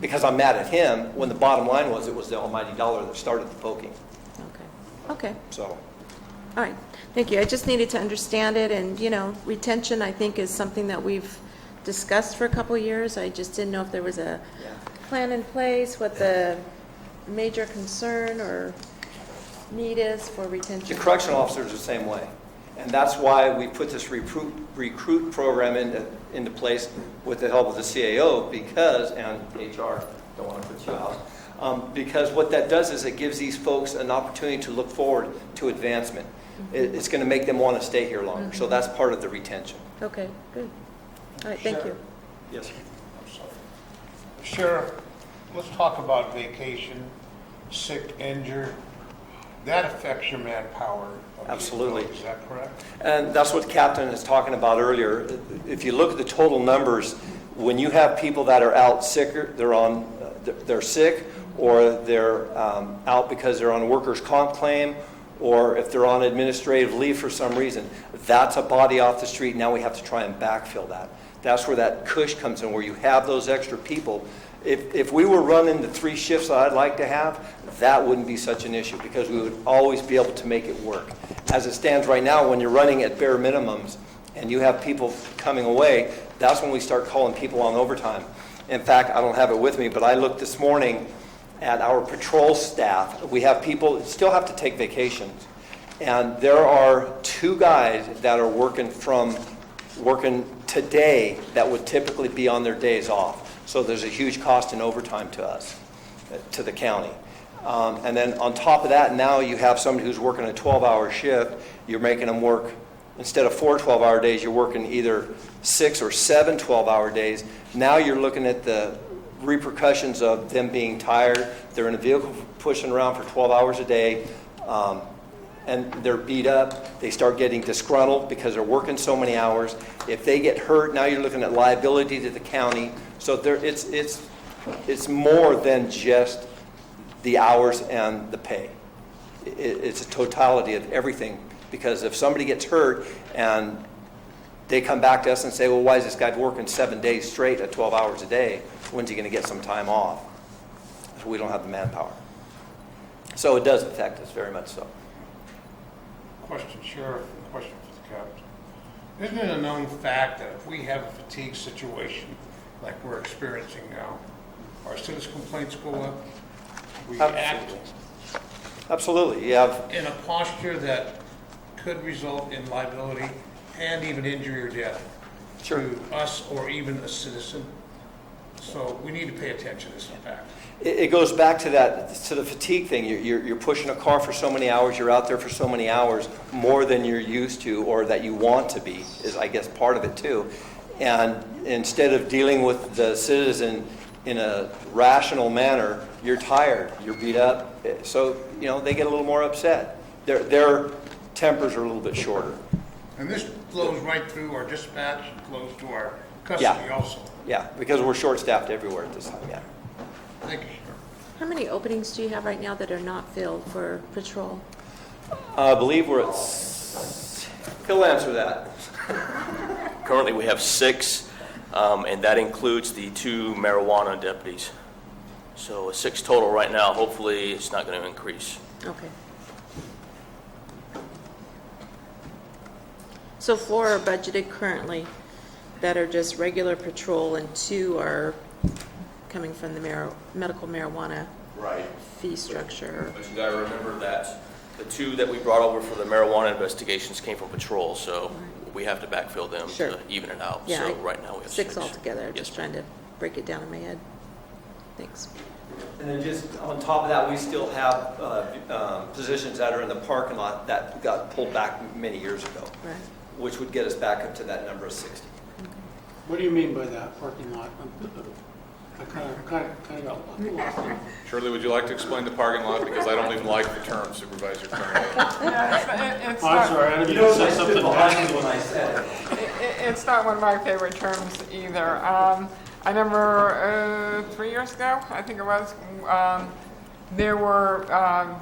because I'm mad at him, when the bottom line was, it was the almighty dollar that started the poking. Okay. Okay. So, All right. Thank you. I just needed to understand it, and, retention, I think, is something that we've discussed for a couple of years. I just didn't know if there was a plan in place, what the major concern or need is for retention. the correctional officers are the same way. And that's why we put this recruit program into place with the help of the CAO, because, and HR, don't want to put you out, because what that does is it gives these folks an opportunity to look forward to advancement. It's going to make them want to stay here longer. So that's part of the retention. Okay, good. All right, thank you. Yes, sir. I'm sorry. Sheriff, let's talk about vacation, sick, injured. That affects your manpower. of the Absolutely. employees, Is that correct? And that's what the captain is talking about earlier. If you look at the total numbers, when you have people that are out sick, they're sick, or they're out because they're on a workers' comp claim, or if they're on administrative leave for some reason, that's a body off the street. Now we have to try and backfill that. That's where that cush comes in, where you have those extra people. If we were running the 3 shifts that I'd like to have, that wouldn't be such an issue, because we would always be able to make it work. As it stands right now, when you're running at bare minimums and you have people coming away, that's when we start calling people on overtime. In fact, I don't have it with me, but I looked this morning at our patrol staff. We have people that still have to take vacations. And there are 2 guys that are working today that would typically be on their days off. So there's a huge cost in overtime to us, to the county. And then on top of that, now you have somebody who's working a 12-hour shift. You're making them work, instead of 4 12-hour days, you're working either 6 or 7 12-hour days. Now you're looking at the repercussions of them being tired. They're in a vehicle pushing around for 12 hours a day, and they're beat up. They start getting disgruntled because they're working so many hours. If they get hurt, now you're looking at liability to the county. So it's more than just the hours and the pay. It's a totality of everything, because if somebody gets hurt and they come back to us and say, well, why is this guy working 7 days straight at 12 hours a day? When's he going to get some time off? So we don't have the manpower. So it does affect us very much so. Question, Sheriff, and question for the captain. Isn't it a known fact that if we have a fatigue situation like we're experiencing now, our citizen complaints go up? We act Absolutely. You have in a posture that could result in liability and even injury or death to us or even a citizen. So we need to pay attention to this fact. It goes back to the fatigue thing. You're pushing a car for so many hours. You're out there for so many hours, more than you're used to or that you want to be, is I guess part of it too. And instead of dealing with the citizen in a rational manner, you're tired, you're beat up. So, they get a little more upset. Their tempers are a little bit shorter. And this flows right through our dispatch, flows to our custody also. Yeah, because we're short-staffed everywhere at this time, yeah. Thank you, Sheriff. How many openings do you have right now that are not filled for patrol? I believe we're at... He'll answer that. Currently, we have 6, and that includes the 2 marijuana deputies. So 6 total right now. Hopefully, it's not going to increase. Okay. So 4 are budgeted currently that are just regular patrol, and 2 are coming from the medical marijuana fee structure. But you got to remember that the 2 that we brought over for the marijuana investigations came from patrol, so we have to backfill them to even it out. Yeah, so right now we have 6 altogether. I'm just trying to break it down in my head. Thanks. And then just on top of that, we still have positions that are in the parking lot that got pulled back many years ago, which would get us back up to that number of 60. What do you mean by that, parking lot? I kind of got lost. Shirley, would you like to explain the parking lot? Because I don't even like the term supervisor term. It's I'm sorry, I didn't say something bad when I said it. It's not one of my favorite terms either. I remember 3 years ago, I think it was, there were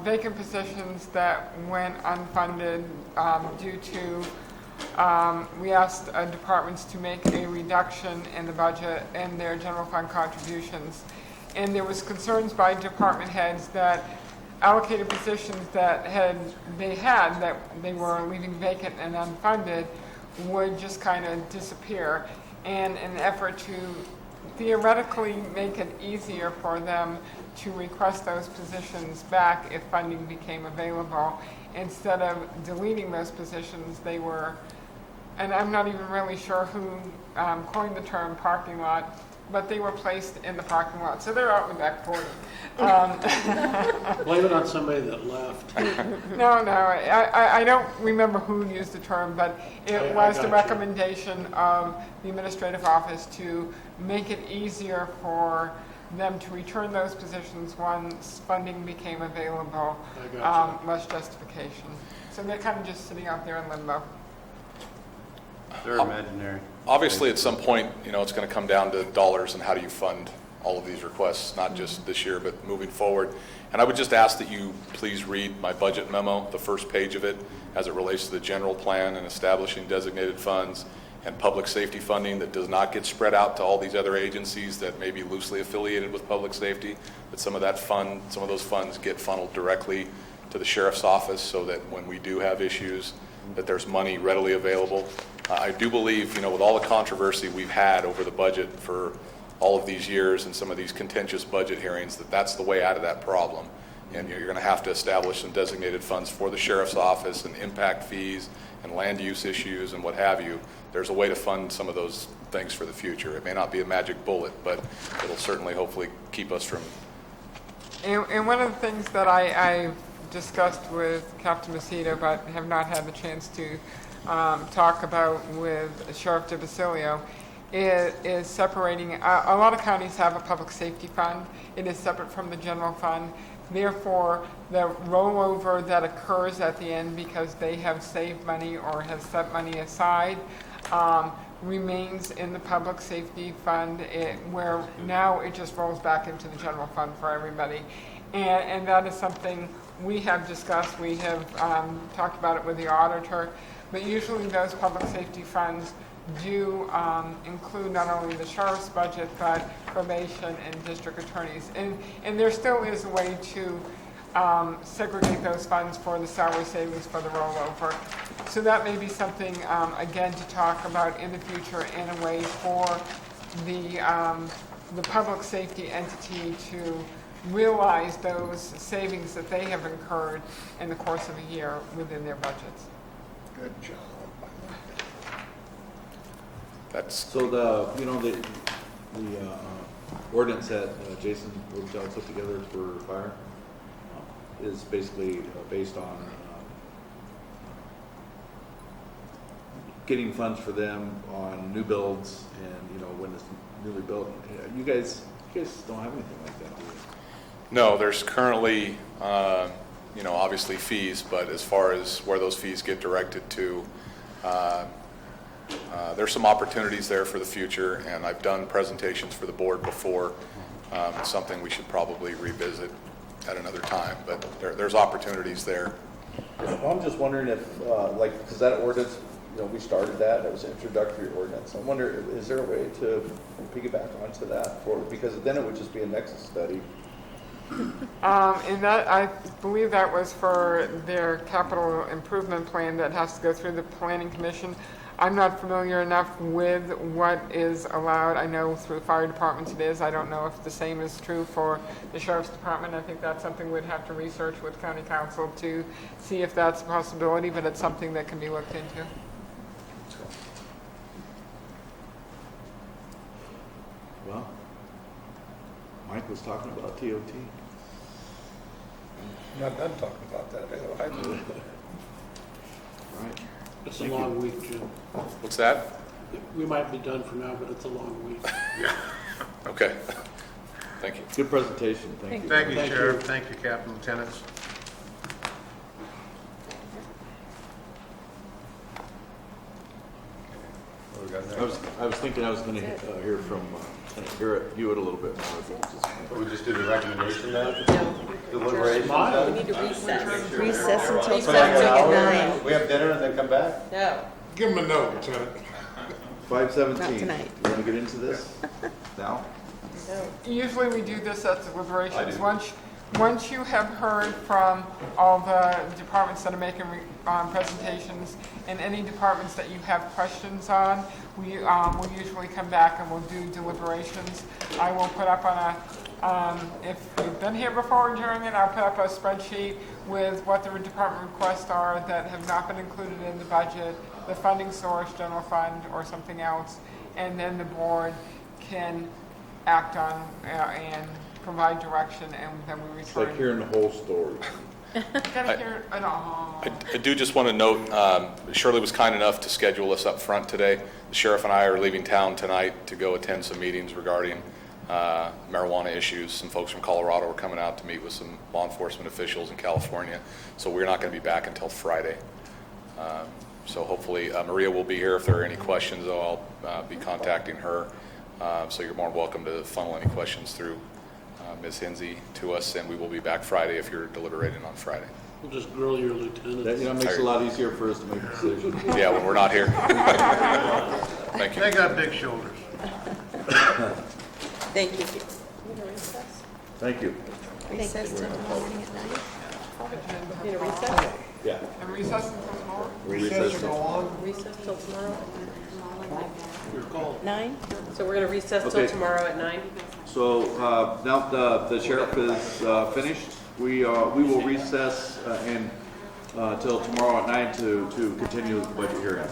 vacant positions that went unfunded due to we asked departments to make a reduction in the budget and their general fund contributions. And there was concerns by department heads that allocated positions that they were leaving vacant and unfunded would just kind of disappear. And in an effort to theoretically make it easier for them to request those positions back if funding became available, instead of deleting those positions, they were, and I'm not even really sure who coined the term parking lot, but they were placed in the parking lot. So they're out in the back 40. Blame it on somebody that left. No, I don't remember who used the term, but it was the recommendation of the administrative office to make it easier for them to return those positions once funding became available, less justification. So they're kind of just sitting out there in limbo. They're imaginary. Obviously, at some point, it's going to come down to dollars and how do you fund all of these requests, not just this year, but moving forward. And I would just ask that you please read my budget memo, the first page of it, as it relates to the general plan and establishing designated funds and public safety funding that does not get spread out to all these other agencies that may be loosely affiliated with public safety, but some of those funds get funneled directly to the sheriff's office so that when we do have issues, that there's money readily available. I do believe, with all the controversy we've had over the budget for all of these years and some of these contentious budget hearings, that's the way out of that problem. And you're going to have to establish some designated funds for the sheriff's office and impact fees and land use issues and what have you. There's a way to fund some of those things for the future. It may not be a magic bullet, but it'll certainly hopefully keep us from. And one of the things that I discussed with Captain Macedo, but have not had the chance to talk about with Sheriff DeBasilio, is separating. A lot of counties have a public safety fund. It is separate from the general fund. Therefore, the rollover that occurs at the end because they have saved money or have set money aside remains in the public safety fund, where now it just rolls back into the general fund for everybody. And that is something we have discussed. We have talked about it with the auditor. But usually those public safety funds do include not only the sheriff's budget, but probation and district attorneys. And there still is a way to segregate those funds for the salary savings for the rollover. So that may be something, again, to talk about in the future in a way for the public safety entity to realize those savings that they have incurred in the course of a year within their budgets. Good job. So the ordinance that Jason Robichaud put together for fire is basically based on getting funds for them on new builds and, when it's newly built. You guys don't have anything like that, do you? No, there's currently, obviously fees, but as far as where those fees get directed to, there's some opportunities there for the future, and I've done presentations for the board before. It's something we should probably revisit at another time, but there's opportunities there. Well, I'm just wondering if, because that ordinance, we started that, it was an introductory ordinance. I wonder, is there a way to piggyback onto that because then it would just be a nexus study. And that, I believe that was for their capital improvement plan that has to go through the planning commission. I'm not familiar enough with what is allowed. I know through fire departments it is. I don't know if the same is true for the sheriff's department. I think that's something we'd have to research with county council to see if that's a possibility, but it's something that can be looked into. Well, Mike was talking about TOT. I'm not done talking about that. Right. It's a long week, Jim. What's that? We might be done for now, but it's a long week. Okay. Thank you. Good presentation. Thank you. Thank you, Sheriff. Thank you, Captain, Lieutenants. I was thinking I was going to hear from Lieutenant Hewitt a little bit more. We just do the recommendation now? No. Deliberation? We need to recess. Recess until Recess. starting at 9. We have dinner and then come back? No. Give him a note, Lieutenant. 5:17. Not tonight. You want to get into this now? Usually we do this at deliberations. Once you have heard from all the departments that are making presentations and any departments that you have questions on, we will usually come back and we'll do deliberations. I will put up on if you've been here before during it, I'll put up a spreadsheet with what the department requests are that have not been included in the budget, the funding source, general fund, or something else, and then the board can act on and provide direction, and then we It's return. like hearing the whole story. Gotta hear it all. I do just want to note, Shirley was kind enough to schedule us up front today. The sheriff and I are leaving town tonight to go attend some meetings regarding marijuana issues. Some folks from Colorado are coming out to meet with some law enforcement officials in California, so we're not going to be back until Friday. So hopefully Maria will be here. If there are any questions, though, I'll be contacting her. So you're more than welcome to funnel any questions through Ms. Hinsey to us, and we will be back Friday if you're deliberating on Friday. We'll just grill your lieutenant. That makes it a lot easier for us to make a decision. Yeah, when we're not here. Thank you. They got big shoulders. Thank you. Thank you. Recess till morning at 9. Need a recess? Yeah. And recess until tomorrow? Recess to go on. Recess till tomorrow? You're called. 9? So we're going to recess till Okay. tomorrow at 9? So now the sheriff is finished, we will recess till tomorrow at 9 to continue the budget hearing.